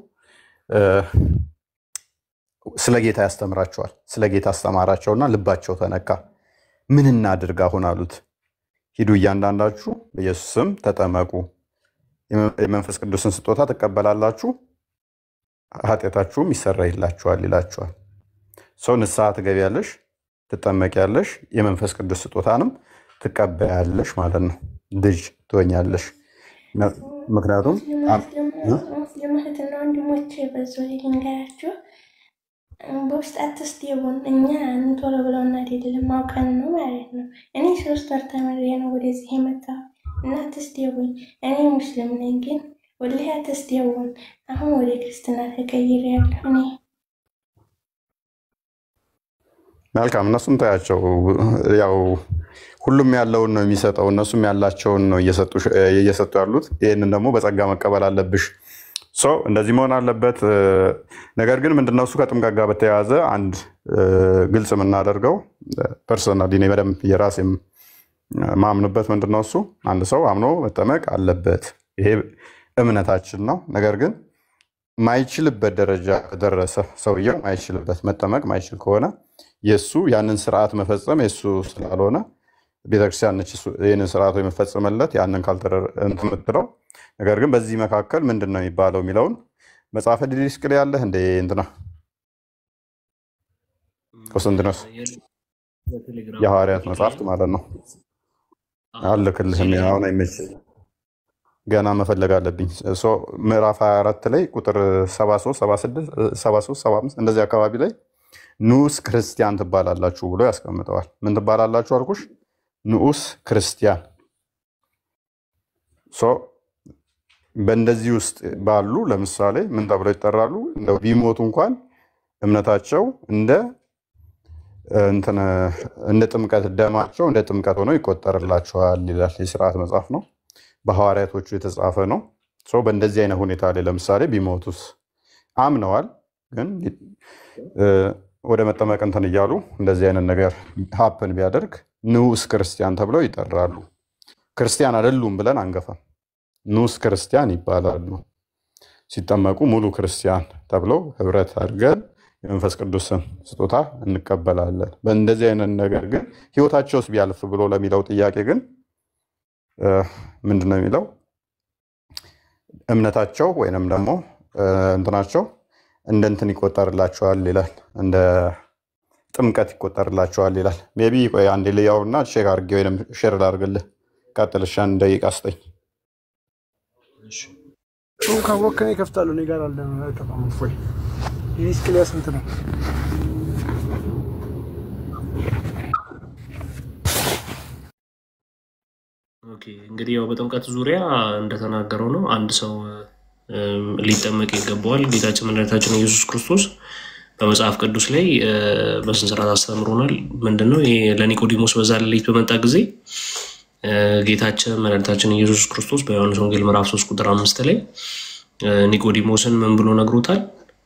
Speaker 2: ስለ ጌታ ያስተምራቸዋል። ስለ ጌታ አስተማራቸውና ልባቸው ተነካ። ምን እናድርግ አሁን አሉት። ሂዱ እያንዳንዳችሁ በኢየሱስ ስም ተጠመቁ፣ የመንፈስ ቅዱስን ስጦታ ትቀበላላችሁ፣ ኃጢአታችሁም ይሰረይላችኋል ይላችኋል። ሰው ንስሐ ትገቢያለሽ፣ ትጠመቂያለሽ፣ የመንፈስ ቅዱስ ስጦታንም ትቀበያለሽ ማለት ነው። ልጅ ትሆኛለሽ። ምክንያቱም
Speaker 14: ሙስሊምና ወንድሞቼ በዛው ልንገራችሁ፣ በውስጥ አትስደቡን። እኛ ቶሎ ብለውና አይደለም አውቀን ነው ማለት ነው። እኔ 3 ወር ተምሬ ነው ወደዚህ የመጣሁት እና አትስደቡኝ። እኔ ሙስሊም ነኝ፣ ግን ወላሂ አትስደቡን። አሁን ወደ ክርስትና ተቀይሬያለሁ እኔ።
Speaker 2: መልካም፣ እነሱም ታያቸው። ያው ሁሉም ያለውን ነው የሚሰጠው፣ እነሱም ያላቸውን ነው እየሰጡ ያሉት። ይህንን ደግሞ በጸጋ መቀበል አለብሽ። እንደዚህ መሆን አለበት። ነገር ግን ምንድነው እሱ ከጥምቀት ጋር በተያያዘ አንድ ግልጽ የምናደርገው ፐርሰናሊ እኔ በደንብ የራሴም ማምንበት ምንድነው እሱ አንድ ሰው አምኖ መጠመቅ አለበት። ይሄ እምነታችን ነው። ነገር ግን ማይችልበት ደረጃ ደረሰ ሰውየው ማይችልበት መጠመቅ ማይችል ከሆነ የሱ ያንን ስርዓት መፈጸም የሱ ስላልሆነ ቤተክርስቲያን ነች ይህንን ስርዓቱ የምፈጽምለት ያንን እንትን የምትለው ነገር ግን በዚህ መካከል ምንድን ነው የሚባለው የሚለውን መጽሐፈ ዲድስቅልያ ያለህ እንደ እንትና ቆስጠንጢኖስ የሐዋርያት መጽሐፍት ማለት ነው አልክልህም አሁን አይመችም ገና መፈለግ አለብኝ ምዕራፍ 24 ላይ ቁጥር 73 76 73 75 እንደዚህ አካባቢ ላይ ንዑስ ክርስቲያን ትባላላችሁ ብሎ ያስቀምጠዋል ምን ትባላላችሁ አልኩሽ ንዑስ ክርስቲያን በእንደዚህ ውስጥ ባሉ ለምሳሌ ምን ተብለው ይጠራሉ እንደው ቢሞቱ እንኳን እምነታቸው እንደ ጥምቀት ደማቸው እንደ ጥምቀት ሆኖ ይቆጠርላቸዋል ይላል የሥርዓት መጽሐፍ ነው በሐዋርያቶቹ የተጻፈ ነው በእንደዚህ አይነት ሁኔታ ላይ ለምሳሌ ቢሞቱስ አምነዋል ግን ወደ መጠመቅ እንትን እያሉ እንደዚህ አይነት ነገር ሀፕን ቢያደርግ ንዑስ ክርስቲያን ተብለው ይጠራሉ ክርስቲያን አይደሉም ብለን አንገፋም ንዑስ ክርስቲያን ይባላሉ ሲጠመቁ ሙሉ ክርስቲያን ተብለው ህብረት አድርገን የመንፈስ ቅዱስን ስጦታ እንቀበላለን በእንደዚህ አይነት ነገር ግን ህይወታቸውስ ቢያልፍ ብሎ ለሚለው ጥያቄ ግን ምንድነው የሚለው እምነታቸው ወይንም ደግሞ እንትናቸው እንደ እንትን ይቆጠርላቸዋል ይላል እንደ ጥምቀት ይቆጠርላቸዋል ይላል ሜቢ ቆይ አንዴ ልያውና ሼር አድርጌ ወይንም ሼር ላድርግልህ ቀጥልሽ አንድ ደቂቃ ስጠኝ
Speaker 13: ካወከኝ ከፍታለሁ እኔ ጋር አለ ተቋም ወይ ዲድስቅልያ ስንት ነው
Speaker 5: ኦኬ እንግዲህ ያው በጥምቀት ዙሪያ እንደተናገረው ነው አንድ ሰው ሊጠመቅ ይገባዋል ጌታችን መድኃኒታችን ኢየሱስ ክርስቶስ በመጽሐፍ ቅዱስ ላይ በስነ ስርዓት አስተምሮናል ምንድነው ለኒቆዲሞስ በዛ ሌሊት በመጣ ጊዜ ጌታችን መድኃኒታችን ኢየሱስ ክርስቶስ በዮሐንስ ወንጌል ምዕራፍ 3 ቁጥር 5 ላይ ኒቆዲሞስን ምን ብሎ ነግሮታል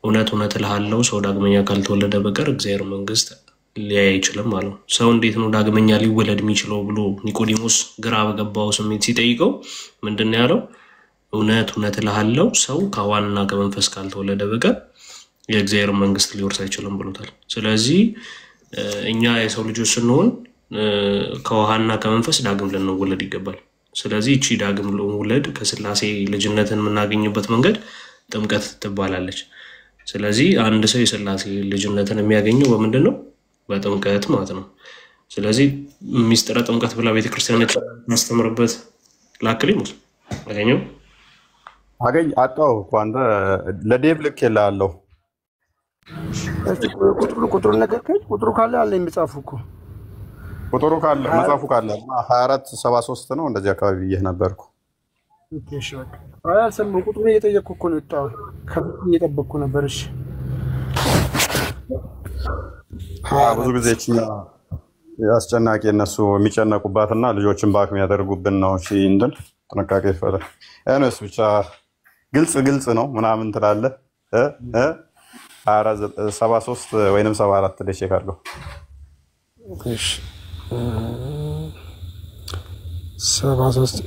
Speaker 5: እውነት እውነት እልሃለሁ ሰው ዳግመኛ ካልተወለደ በቀር እግዚአብሔር መንግስት ሊያይ አይችልም ማለት ነው ሰው እንዴት ነው ዳግመኛ ሊወለድ የሚችለው ብሎ ኒቆዲሞስ ግራ በገባው ስሜት ሲጠይቀው ምንድነው ያለው እውነት እውነት እልሃለሁ ሰው ከውሃና ከመንፈስ ካልተወለደ በቀር የእግዚአብሔር መንግስት ሊወርስ አይችልም ብሎታል ስለዚህ እኛ የሰው ልጆች ስንሆን ከውሃና ከመንፈስ ዳግም ልንወለድ ይገባል ስለዚህ እቺ ዳግም ልንወለድ ከስላሴ ልጅነትን የምናገኝበት መንገድ ጥምቀት ትባላለች ስለዚህ አንድ ሰው የስላሴ ልጅነትን የሚያገኘው በምንድነው በጥምቀት ማለት ነው ስለዚህ ሚስጥረ ጥምቀት ብላ ቤተክርስቲያን ታስተምርበት ላክሊሙስ
Speaker 2: አጣው ኳንተ ለዴቭ ልክ ይላልው
Speaker 13: ቁጥሩ ነገር ቁጥሩ ካለ አለ የሚጻፉ እኮ
Speaker 2: ቁጥሩ ካለ መጻፉ ካለ 24 73 ነው እንደዚህ አካባቢ ይህ ነበርኩ
Speaker 13: ኦኬ እሺ በቃ አያሰሙ ቁጥሩ እየጠየቅኩ እኮ ነው የወጣው ከፍት እየጠበቅኩ ነበር እሺ
Speaker 2: ብዙ ጊዜ አስጨናቂ እነሱ የሚጨነቁባትና ልጆችን ባክ የሚያደርጉብን ነው እሺ እንትን ጥንቃቄ ይፈጠር እነሱ ብቻ ግልጽ ነው ምናምን ትላለህ 73 ወይንም 74 ላይ ቼክ አድርገው
Speaker 13: እሺ 73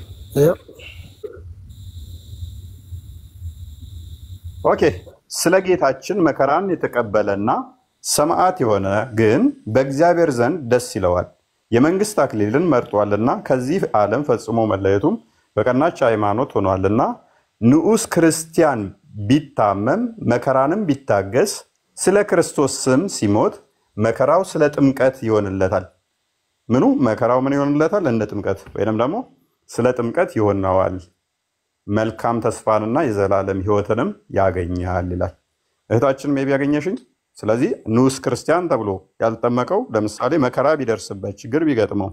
Speaker 2: ኦኬ ስለ ጌታችን መከራን የተቀበለና ሰማዕት የሆነ ግን በእግዚአብሔር ዘንድ ደስ ይለዋል የመንግስት አክሊልን መርጧልና ከዚህ ዓለም ፈጽሞ መለየቱም በቀናች ሃይማኖት ሆኗልና ንዑስ ክርስቲያን ቢታመም መከራንም ቢታገስ ስለ ክርስቶስ ስም ሲሞት መከራው ስለ ጥምቀት ይሆንለታል ምኑ መከራው ምን ይሆንለታል እንደ ጥምቀት ወይንም ደግሞ ስለ ጥምቀት ይሆናል መልካም ተስፋንና የዘላለም ሕይወትንም ያገኛል ይላል እህታችን ሜቢ ያገኘሽኝ ስለዚህ ንዑስ ክርስቲያን ተብሎ ያልተጠመቀው ለምሳሌ መከራ ቢደርስበት ችግር ቢገጥመው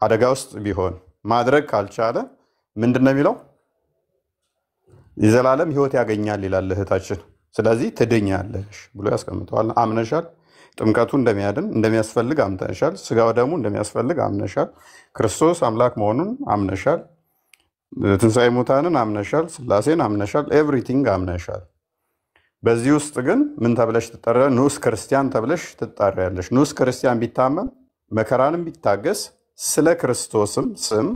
Speaker 2: አደጋ ውስጥ ቢሆን ማድረግ ካልቻለ ምንድነው የሚለው የዘላለም ሕይወት ያገኛል ይላል እህታችን ስለዚህ ትድኛለሽ ብሎ ያስቀምጠዋል አምነሻል ጥምቀቱ እንደሚያድን እንደሚያስፈልግ አምነሻል ስጋው ደሙ እንደሚያስፈልግ አምነሻል ክርስቶስ አምላክ መሆኑን አምነሻል ትንሣኤ ሙታንን አምነሻል ስላሴን አምነሻል ኤቭሪቲንግ አምነሻል በዚህ ውስጥ ግን ምን ተብለሽ ትጠሪያለሽ ንዑስ ክርስቲያን ተብለሽ ትጠሪያለሽ ንዑስ ክርስቲያን ቢታመም መከራንም ቢታገስ ስለ ክርስቶስም ስም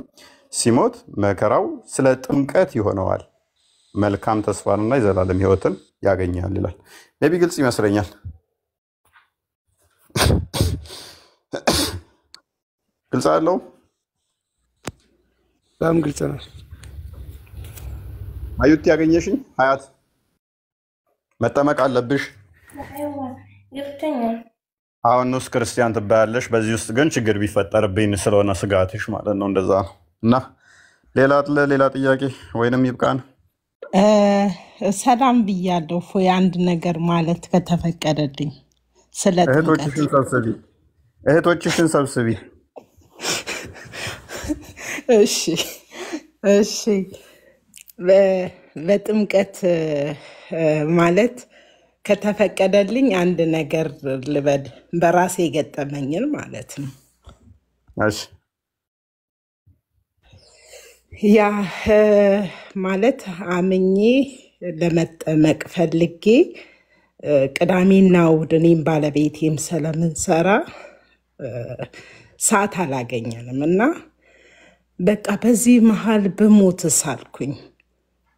Speaker 2: ሲሞት መከራው ስለ ጥምቀት ይሆነዋል መልካም ተስፋንና የዘላለም ሕይወትን ያገኛል ይላል ነቢ ግልጽ ይመስለኛል ግልጽ አለው።
Speaker 13: በጣም ግልጽ ነው።
Speaker 2: አዩት ያገኘሽኝ ሀያት መጠመቅ አለብሽ።
Speaker 14: ገብቶኛል።
Speaker 2: አሁን ንስ ክርስቲያን ትባያለሽ። በዚህ ውስጥ ግን ችግር ቢፈጠርብኝ ስለሆነ ስጋትሽ ማለት ነው። እንደዛ ነው እና ሌላ ጥያቄ ወይንም ይብቃን።
Speaker 15: ሰላም ብያለሁ። ፎይ አንድ ነገር ማለት ከተፈቀደልኝ ስለ
Speaker 2: እህቶችሽን ሰብስቢ።
Speaker 15: እሺ በጥምቀት ማለት ከተፈቀደልኝ አንድ ነገር ልበል፣ በራሴ የገጠመኝን ማለት ነው።
Speaker 2: እሺ
Speaker 15: ያ ማለት አምኜ ለመጠመቅ ፈልጌ ቅዳሜና እሑድ እኔም ባለቤቴም ስለምንሰራ ሰዓት አላገኘንም እና በቃ በዚህ መሀል ብሞትስ አልኩኝ።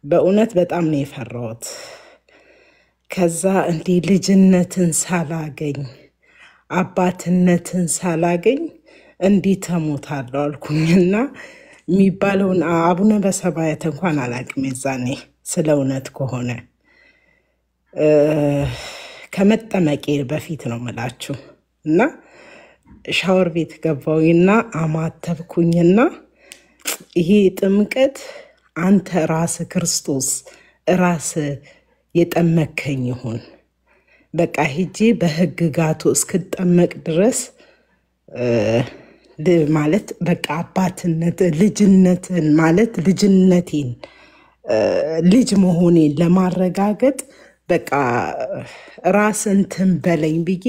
Speaker 15: በእውነት በጣም ነው የፈራሁት። ከዛ እንዲህ ልጅነትን ሳላገኝ አባትነትን ሳላገኝ እንዲህ ተሞታለሁ አልኩኝና የሚባለውን አቡነ በሰማያት እንኳን አላቅም የዛኔ ስለ እውነት ከሆነ ከመጠመቄ በፊት ነው ምላችሁ እና ሻወር ቤት ገባሁኝና አማተብኩኝና ይሄ ጥምቀት አንተ ራስ ክርስቶስ ራስ የጠመከኝ ይሁን በቃ ሄጄ በህግጋቱ እስክጠመቅ ድረስ ማለት በቃ አባትነት ልጅነትን ማለት ልጅነቴን ልጅ መሆኔን ለማረጋገጥ በቃ ራስ እንትን በለኝ ብዬ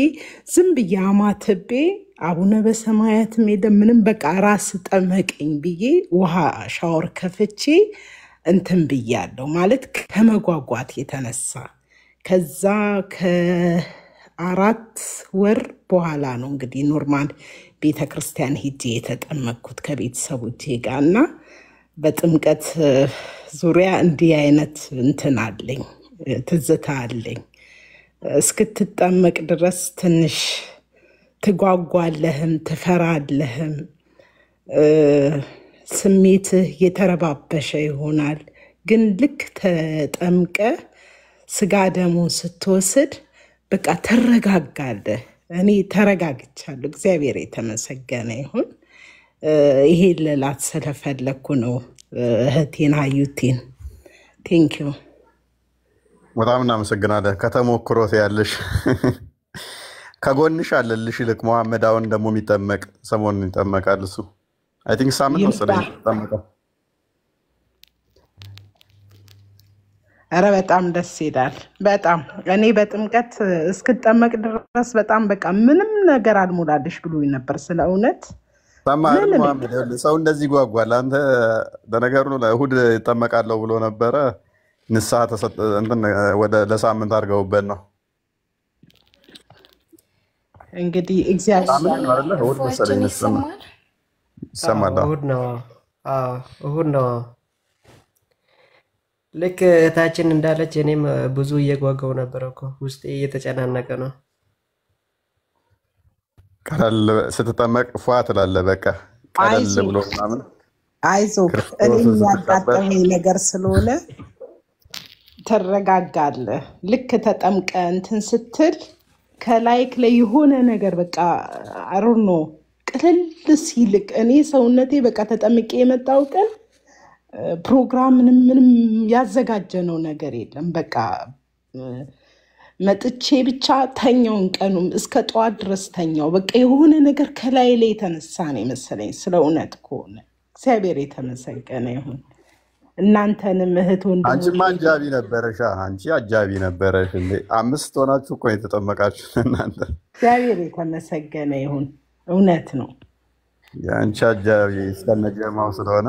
Speaker 15: ዝም ብዬ አማትቤ አቡነ በሰማያት ሄደ ምንም በቃ ራስ ጠመቀኝ ብዬ ውሃ ሻወር ከፍቼ እንትን ብያለሁ ማለት ከመጓጓት የተነሳ ከዛ ከ4 ወር በኋላ ነው እንግዲህ ኖርማል ቤተክርስቲያን ሄጄ የተጠመቅኩት ከቤተሰቦቼ ጋር እና በጥምቀት ዙሪያ እንዲህ አይነት እንትን አለኝ ትዝታ አለኝ። እስክትጠመቅ ድረስ ትንሽ ትጓጓለህም ትፈራለህም ስሜትህ የተረባበሸ ይሆናል። ግን ልክ ተጠምቀ ስጋ ደሙን ስትወስድ በቃ ተረጋጋለህ። እኔ ተረጋግቻለሁ። እግዚአብሔር የተመሰገነ ይሁን። ይሄ ልላት ስለፈለኩ ነው እህቴን አዩቴን። ቴንኪዩ
Speaker 2: በጣም እናመሰግናለን። ከተሞክሮት ያለሽ ከጎንሽ አለልሽ። ይልቅ መሐመድ አሁን ደግሞ የሚጠመቅ ሰሞኑን ይጠመቃል እሱ አይ ቲንክ ሳምንት መሰለኝ ይጠመቃል።
Speaker 15: ኧረ በጣም ደስ ይላል። በጣም እኔ በጥምቀት እስክጠመቅ ድረስ በጣም በቃ ምንም ነገር አልሞላልሽ ብሎኝ ነበር ስለ እውነት
Speaker 2: ሰማህ መሐመድ። ሰው እንደዚህ ጓጓል። አንተ በነገሩ እሑድ ይጠመቃለሁ ብሎ ነበረ። ንስሐ ተሰጠ እንትን ወደ ለሳምንት አድርገውበት ነው
Speaker 15: እንግዲህ እግዚአብሔር
Speaker 2: እሑድ መሰለኝ ይሰማል።
Speaker 16: እሑድ ነው። ልክ እህታችን እንዳለች እኔም ብዙ እየጓጓው ነበር እኮ ውስጤ እየተጨናነቀ ነው።
Speaker 2: ቀለል ስትጠመቅ ፏ ትላለህ። በቃ ቀለል ብሎ ምናምን
Speaker 15: አይዞህ እኔ የሚያጋጥመኝ ነገር ስለሆነ ትረጋጋለህ። ልክ ተጠምቀ እንትን ስትል ከላይክ ላይ የሆነ ነገር በቃ አሩኖ ቅልል ሲልቅ እኔ ሰውነቴ በቃ ተጠምቄ የመጣው ቀን ፕሮግራም ምንም ያዘጋጀነው ነገር የለም። በቃ መጥቼ ብቻ ተኛውን ቀኑም እስከ ጠዋት ድረስ ተኛው። በቃ የሆነ ነገር ከላይ ላይ የተነሳ ነው መሰለኝ ስለ እውነት ከሆነ እግዚአብሔር የተመሰገነ ይሁን። እናንተንም እህት ወንድሞች
Speaker 2: አንቺማ አጃቢ ነበረሽ። አንቺ አጃቢ ነበረሽ እንዴ? 5 ሆናችሁ እኮ የተጠመቃችሁ እናንተ።
Speaker 15: እግዚአብሔር የተመሰገነ ይሁን። እውነት ነው።
Speaker 2: የአንቺ አጃቢ ስለነጀማው ስለሆነ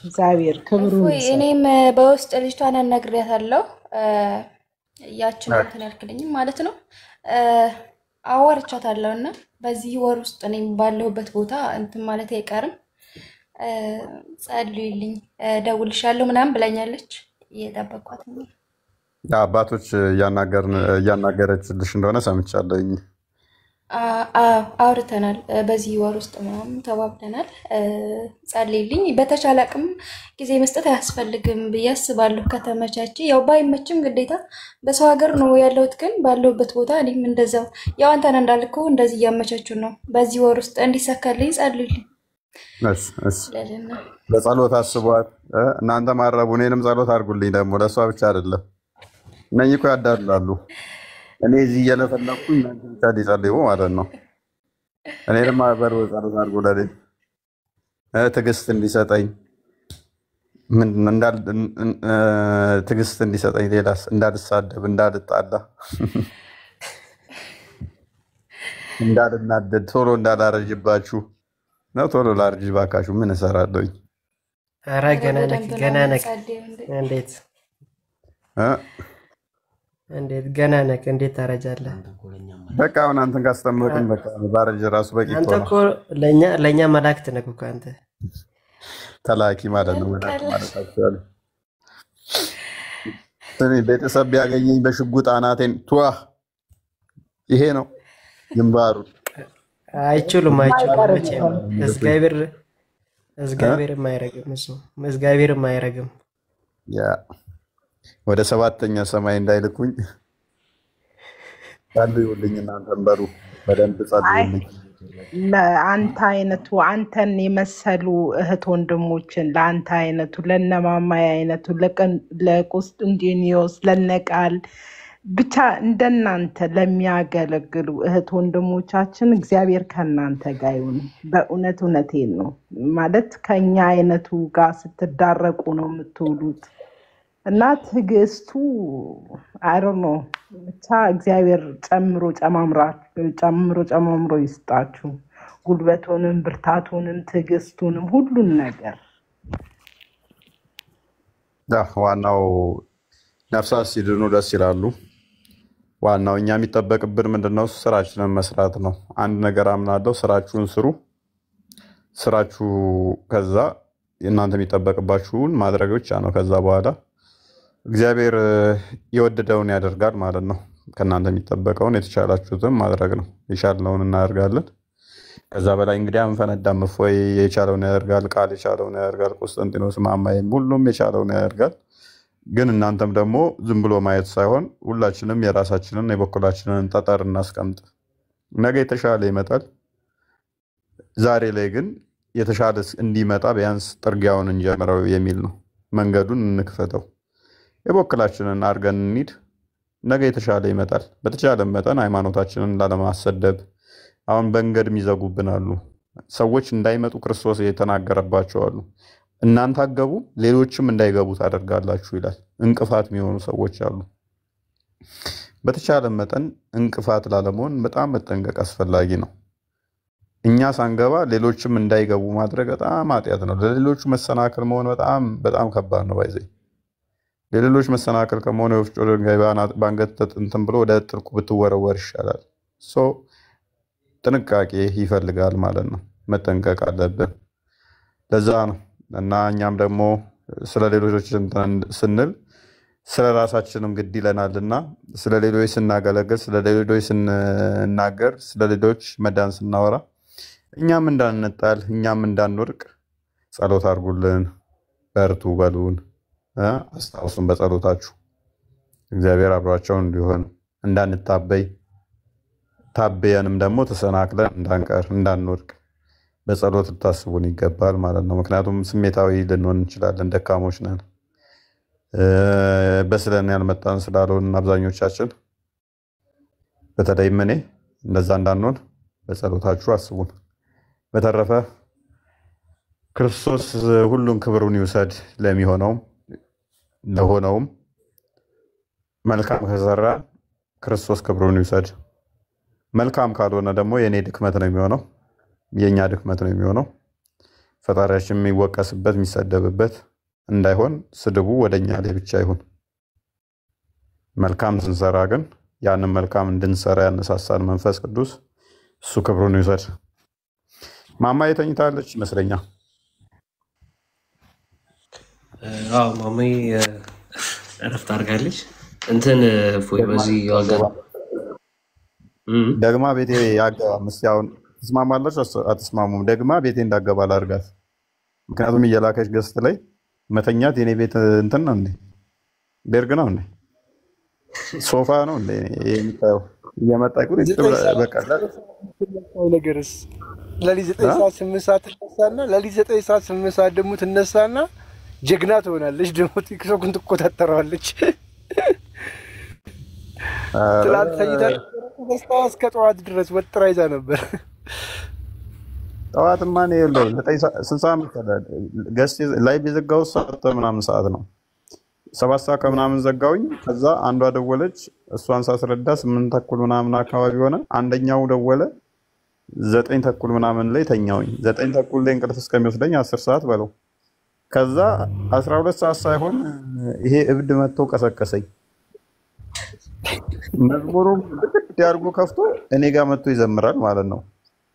Speaker 15: እግዚአብሔር ክብሩን ይስጥ።
Speaker 12: እኔም በውስጥ ልጅቷን አናግሬያታለሁ። ያችን እንትን ያልክልኝም ማለት ነው አወርቻታለሁ እና በዚህ ወር ውስጥ እኔም ባለሁበት ቦታ እንትን ማለት አይቀርም ጸልዩልኝ ደውልሻለሁ ምናምን ብላኛለች። እየጠበቅኳት ነው።
Speaker 2: አባቶች እያናገረችልሽ እንደሆነ ሰምቻለሁኝ።
Speaker 12: አውርተናል። በዚህ ወር ውስጥ ምናምን ተባብለናል። ጸልይልኝ። በተቻለ አቅም ጊዜ መስጠት አያስፈልግም ብዬ አስባለሁ። ከተመቻቸ ያው ባይመችም ግዴታ በሰው ሀገር ነው ያለሁት፣ ግን ባለሁበት ቦታ እኔም እንደዛው ያው አንተን እንዳልከው እንደዚህ እያመቻቹ ነው። በዚህ ወር ውስጥ እንዲሳካልኝ ጸልይልኝ። ለልና
Speaker 2: በጸሎት አስቧት። እናንተ ማረቡ እኔንም ጸሎት አድርጉልኝ። ደግሞ ለእሷ ብቻ አይደለም፣ እነኚህ እኮ ያዳላሉ። እኔ እዚህ እየለፈለኩኝ እናንተ ብቻ ሊጸልዩ ማለት ነው። እኔንም አበር ጸሎት አድርጉ ለኔ ትዕግስት እንዲሰጠኝ ትዕግስት እንዲሰጠኝ፣ ሌላስ እንዳልሳደብ፣ እንዳልጣላ፣ እንዳልናደድ፣ ቶሎ እንዳላረጅባችሁ ነው። ቶሎ ላርጅ ባካችሁ። ምን እሰራለሁኝ?
Speaker 16: ኧረ ገና ነክ እንዴት ገና ነክ እንዴት ታረጃለህ?
Speaker 2: በቃ አሁን አንተን ካስተምረኝ በቃ ባረጅ ራሱ በቂ እኮ ነው።
Speaker 16: አንተ እኮ ለኛ መላእክት ነህ እኮ አንተ
Speaker 2: ተላኪ ማለት ነው። መላእክት ማለት አክቹአሊ እኔ ቤተሰብ ቢያገኘኝ በሽጉጥ አናቴን ቷ ይሄ ነው ግንባሩ።
Speaker 16: አይችሉም መቼም እግዚአብሔር የማይረግም እሱ እግዚአብሔር የማይረግም
Speaker 2: ያ ወደ ሰባተኛ ሰማይ እንዳይልኩኝ ጸልዩልኝ። እናንተም በሩ በደንብ ጸልዩልኝ።
Speaker 15: ለአንተ አይነቱ አንተን የመሰሉ እህት ወንድሞችን ለአንተ አይነቱ ለነማማይ አይነቱ ለቆስጠንጢኖስ ለነቃል ብቻ እንደናንተ ለሚያገለግሉ እህት ወንድሞቻችን እግዚአብሔር ከናንተ ጋር ይሁን። በእውነት እውነቴን ነው ማለት ከኛ አይነቱ ጋር ስትዳረቁ ነው የምትውሉት እና ትዕግስቱ አይሮኖ ብቻ እግዚአብሔር ጨምሮ ይስጣችሁ። ጉልበቱንም ብርታቱንም ትዕግስቱንም ሁሉን ነገር
Speaker 2: ዋናው ነፍሳት ሲድኑ ደስ ይላሉ። ዋናው እኛ የሚጠበቅብን ምንድነው? ስራችንን መስራት ነው። አንድ ነገር አምናለሁ፣ ስራችሁን ስሩ። ስራችሁ ከዛ እናንተ የሚጠበቅባችሁን ማድረግ ብቻ ነው። ከዛ በኋላ እግዚአብሔር የወደደውን ያደርጋል ማለት ነው። ከእናንተ የሚጠበቀውን የተቻላችሁትን ማድረግ ነው። የቻልነውን እናደርጋለን። ከዛ በላይ እንግዲህ አንፈነዳም። እፎይ የቻለውን ያደርጋል፣ ቃል የቻለውን ያደርጋል፣ ቆስጠንጢኖስ ማማዬም ሁሉም የቻለውን ያደርጋል። ግን እናንተም ደግሞ ዝም ብሎ ማየት ሳይሆን ሁላችንም የራሳችንን የበኩላችንን ጠጠር እናስቀምጥ። ነገ የተሻለ ይመጣል። ዛሬ ላይ ግን የተሻለ እንዲመጣ ቢያንስ ጥርጊያውን እንጀምረው የሚል ነው። መንገዱን እንክፈተው፣ የበኩላችንን አድርገን እንሂድ። ነገ የተሻለ ይመጣል። በተቻለ መጠን ሃይማኖታችንን ላለማሰደብ አሁን መንገድ የሚዘጉብን አሉ። ሰዎች እንዳይመጡ ክርስቶስ የተናገረባቸው አሉ። እናንተ አገቡ ሌሎችም እንዳይገቡ ታደርጋላችሁ ይላል። እንቅፋት የሚሆኑ ሰዎች አሉ። በተቻለ መጠን እንቅፋት ላለመሆን በጣም መጠንቀቅ አስፈላጊ ነው። እኛ ሳንገባ ሌሎችም እንዳይገቡ ማድረግ በጣም ኃጢአት ነው። ለሌሎቹ መሰናክል መሆን በጣም ከባድ ነው። ባይዘይ ለሌሎች መሰናክል ከመሆን የወፍጮ ድንጋይ ባንገት እንትን ብሎ ወደ ጥልቁ ብትወረወር ይሻላል። ጥንቃቄ ይፈልጋል ማለት ነው። መጠንቀቅ አለብን። ለዛ ነው እና እኛም ደግሞ ስለ ሌሎች ስንል ስለ ራሳችንም ግድ ይለናልና ስለ ሌሎች ስናገለግል፣ ስለ ሌሎች ስንናገር፣ ስለ ሌሎች መዳን ስናወራ እኛም እንዳንጣል፣ እኛም እንዳንወርቅ ጸሎት አድርጉልን፣ በርቱ በሉን፣ አስታውሱን በጸሎታችሁ እግዚአብሔር አብሯቸው እንዲሆን፣ እንዳንታበይ ታበየንም ደግሞ ተሰናክለን እንዳንቀር እንዳንወርቅ በጸሎት ልታስቡን ይገባል ማለት ነው። ምክንያቱም ስሜታዊ ልንሆን እንችላለን፣ ደካሞች ነን። በስለን ያልመጣን ስላልሆን አብዛኞቻችን፣ በተለይም እኔ እንደዛ እንዳንሆን በጸሎታችሁ አስቡን። በተረፈ ክርስቶስ ሁሉን ክብሩን ይውሰድ። ለሚሆነውም ለሆነውም መልካም ከሰራ ክርስቶስ ክብሩን ይውሰድ። መልካም ካልሆነ ደግሞ የኔ ድክመት ነው የሚሆነው፣ የኛ ድክመት ነው የሚሆነው። ፈጣሪያችን የሚወቀስበት የሚሰደብበት እንዳይሆን ስድቡ ወደኛ ላይ ብቻ ይሁን። መልካም ስንሰራ ግን ያንን መልካም እንድንሰራ ያነሳሳን መንፈስ ቅዱስ እሱ ክብሩን ይውሰድ። ማማዬ ተኝታለች ይመስለኛል።
Speaker 5: አዎ ማማዬ እረፍት አድርጋለች። እንትን ፎይ በዚህ ዋጋ
Speaker 2: ደግማ ቤቴ ያገባም። እስኪ አሁን ትስማማለች አትስማሙም? ደግማ ቤቴ እንዳገባ ላድርጋት። ምክንያቱም እየላከች ገስት ላይ መተኛት የኔ ቤት እንትን ነው እንዴ? ቤርግ ነው እንዴ? ሶፋ ነው እንዴ? የሚታየው እየመጣ ቁጭ በቃ
Speaker 13: ነገርስ ለሊት 9 ሰዓት 8 ሰዓት ትነሳና ለሊት 9 ሰዓት 8 ሰዓት ደግሞ ትነሳና ጀግና ትሆናለች። ደግሞ ቲክቶክን ትቆጣጠራለች። ትላንት ተይታ እስከ ጠዋት ድረስ ወጥራ ይዛ ነበር።
Speaker 2: ጠዋትማ ነው ያለው 9 ሰዓት ገስት ላይ የዘጋው ሰዓት ምናምን ሰዓት ነው 7 ሰዓት ከምናምን ዘጋውኝ። ከዛ አንዷ ደወለች። እሷን ሳስረዳ 8 ተኩል ምናምን አካባቢ ሆነ። አንደኛው ደወለ 9 ተኩል ምናምን ላይ ተኛውኝ። 9 ተኩል ላይ እንቅልፍ እስከሚወስደኝ 10 ሰዓት በለው። ከዛ 12 ሰዓት ሳይሆን ይሄ እብድ መጥቶ ቀሰቀሰኝ። መዝሙሩም ያርጎ ከፍቶ እኔ ጋር መጥቶ ይዘምራል ማለት ነው።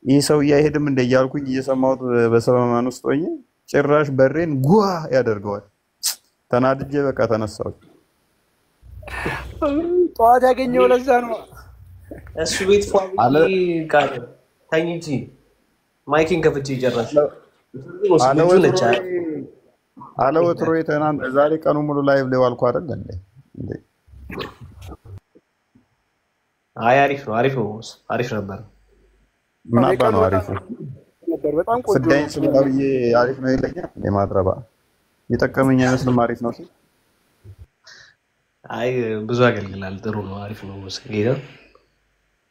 Speaker 2: ይህ ሰውዬ አይሄድም እንደ እያልኩኝ እየሰማሁት በሰማማን ውስጥ ሆኜ ጭራሽ በሬን ጓ ያደርገዋል። ተናድጄ በቃ ተነሳሁ።
Speaker 13: ጠዋት ያገኘው ለዛ ነው
Speaker 5: እሱ ቤት ፋሚሊ ጋር ታኝጂ ማይኪን ከፍቼ ይጨራሽ
Speaker 2: አለ ወትሮ የተናን ዛሬ ቀኑ ሙሉ ላይቭ ላይ ዋልኩ አይደል እንዴ?
Speaker 5: አይ አሪፍ ነው አሪፍ ነበር።
Speaker 2: ምን አባ ነው አሪፍ
Speaker 13: ነበር። በጣም ቆንጆ
Speaker 2: ስዳይ ስለታውዬ አሪፍ ነው ይለኛል። ለማድረባ የጠቀመኝ አይመስልም። አሪፍ ነው ሲል
Speaker 5: አይ ብዙ አገልግላል። ጥሩ ነው አሪፍ ነው። ጌታ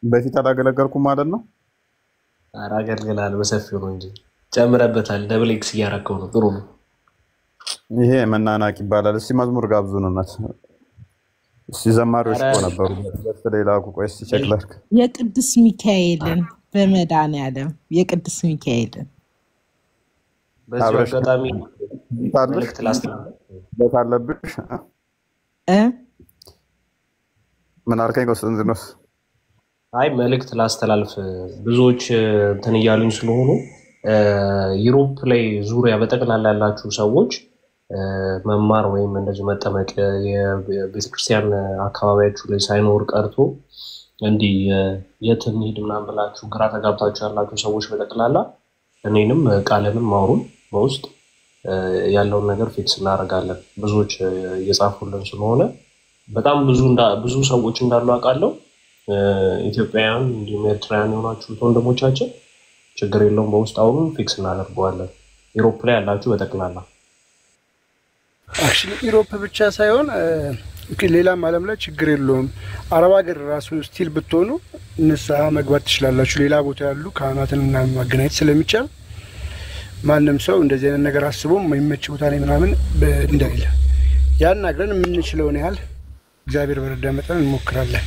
Speaker 2: በፊት አላገለገልኩም ማለት ነው።
Speaker 5: ኧረ አገልግላል በሰፊው ነው እንጂ ጨምረበታል። ደብል ኤክስ እያረከው ነው። ጥሩ ነው።
Speaker 2: ይሄ መናናቅ ይባላል። እስቲ መዝሙር ጋብዙን እናት። እስቲ ዘማሪዎች እኮ ነበሩ በተለይ ላኩ። ቆይ እስቲ ቼክ ላድርግ።
Speaker 15: የቅዱስ ሚካኤልን በመድኃኒዓለም የቅዱስ ሚካኤልን
Speaker 5: በዚህ አጋጣሚ መልእክት
Speaker 2: ታለብሽ ምን አልከኝ? ቆስጥንጥኖስ
Speaker 5: አይ መልእክት ላስተላልፍ። ብዙዎች እንትን እያሉኝ ስለሆኑ ዩሮፕ ላይ ዙሪያ በጠቅላላ ያላችሁ ሰዎች መማር ወይም እንደዚህ መጠመቅ የቤተክርስቲያን አካባቢያችሁ ላይ ሳይኖር ቀርቶ እንዲህ የት እንሂድ ምናምን ብላችሁ ግራ ተጋብታችሁ ያላችሁ ሰዎች በጠቅላላ እኔንም ቃልንም ማውሩን በውስጥ ያለውን ነገር ፊክስ እናደርጋለን። ብዙዎች እየጻፉልን ስለሆነ በጣም ብዙ ሰዎች እንዳሉ አውቃለሁ። ኢትዮጵያውያን እንዲሁም ኤርትራውያን የሆናችሁ ወንድሞቻችን ችግር የለውም፣ በውስጥ አሁን ፊክስ እናደርገዋለን። ዩሮፕ ላይ ያላችሁ በጠቅላላ
Speaker 13: አክቹሊ ዩሮፕ ብቻ ሳይሆን ሌላም ዓለም ላይ ችግር የለውም። አረብ ሀገር ራሱ ስቲል ብትሆኑ ንስሐ መግባት ትችላላችሁ። ሌላ ቦታ ያሉ ካህናትን ምናምን ማገናኘት ስለሚቻል ማንም ሰው እንደዚህ አይነት ነገር አስቦ የማይመች ቦታ ላይ ምናምን እንዳይል ያናግረን የምንችለውን ያህል እግዚአብሔር በረዳ መጠን እንሞክራለን።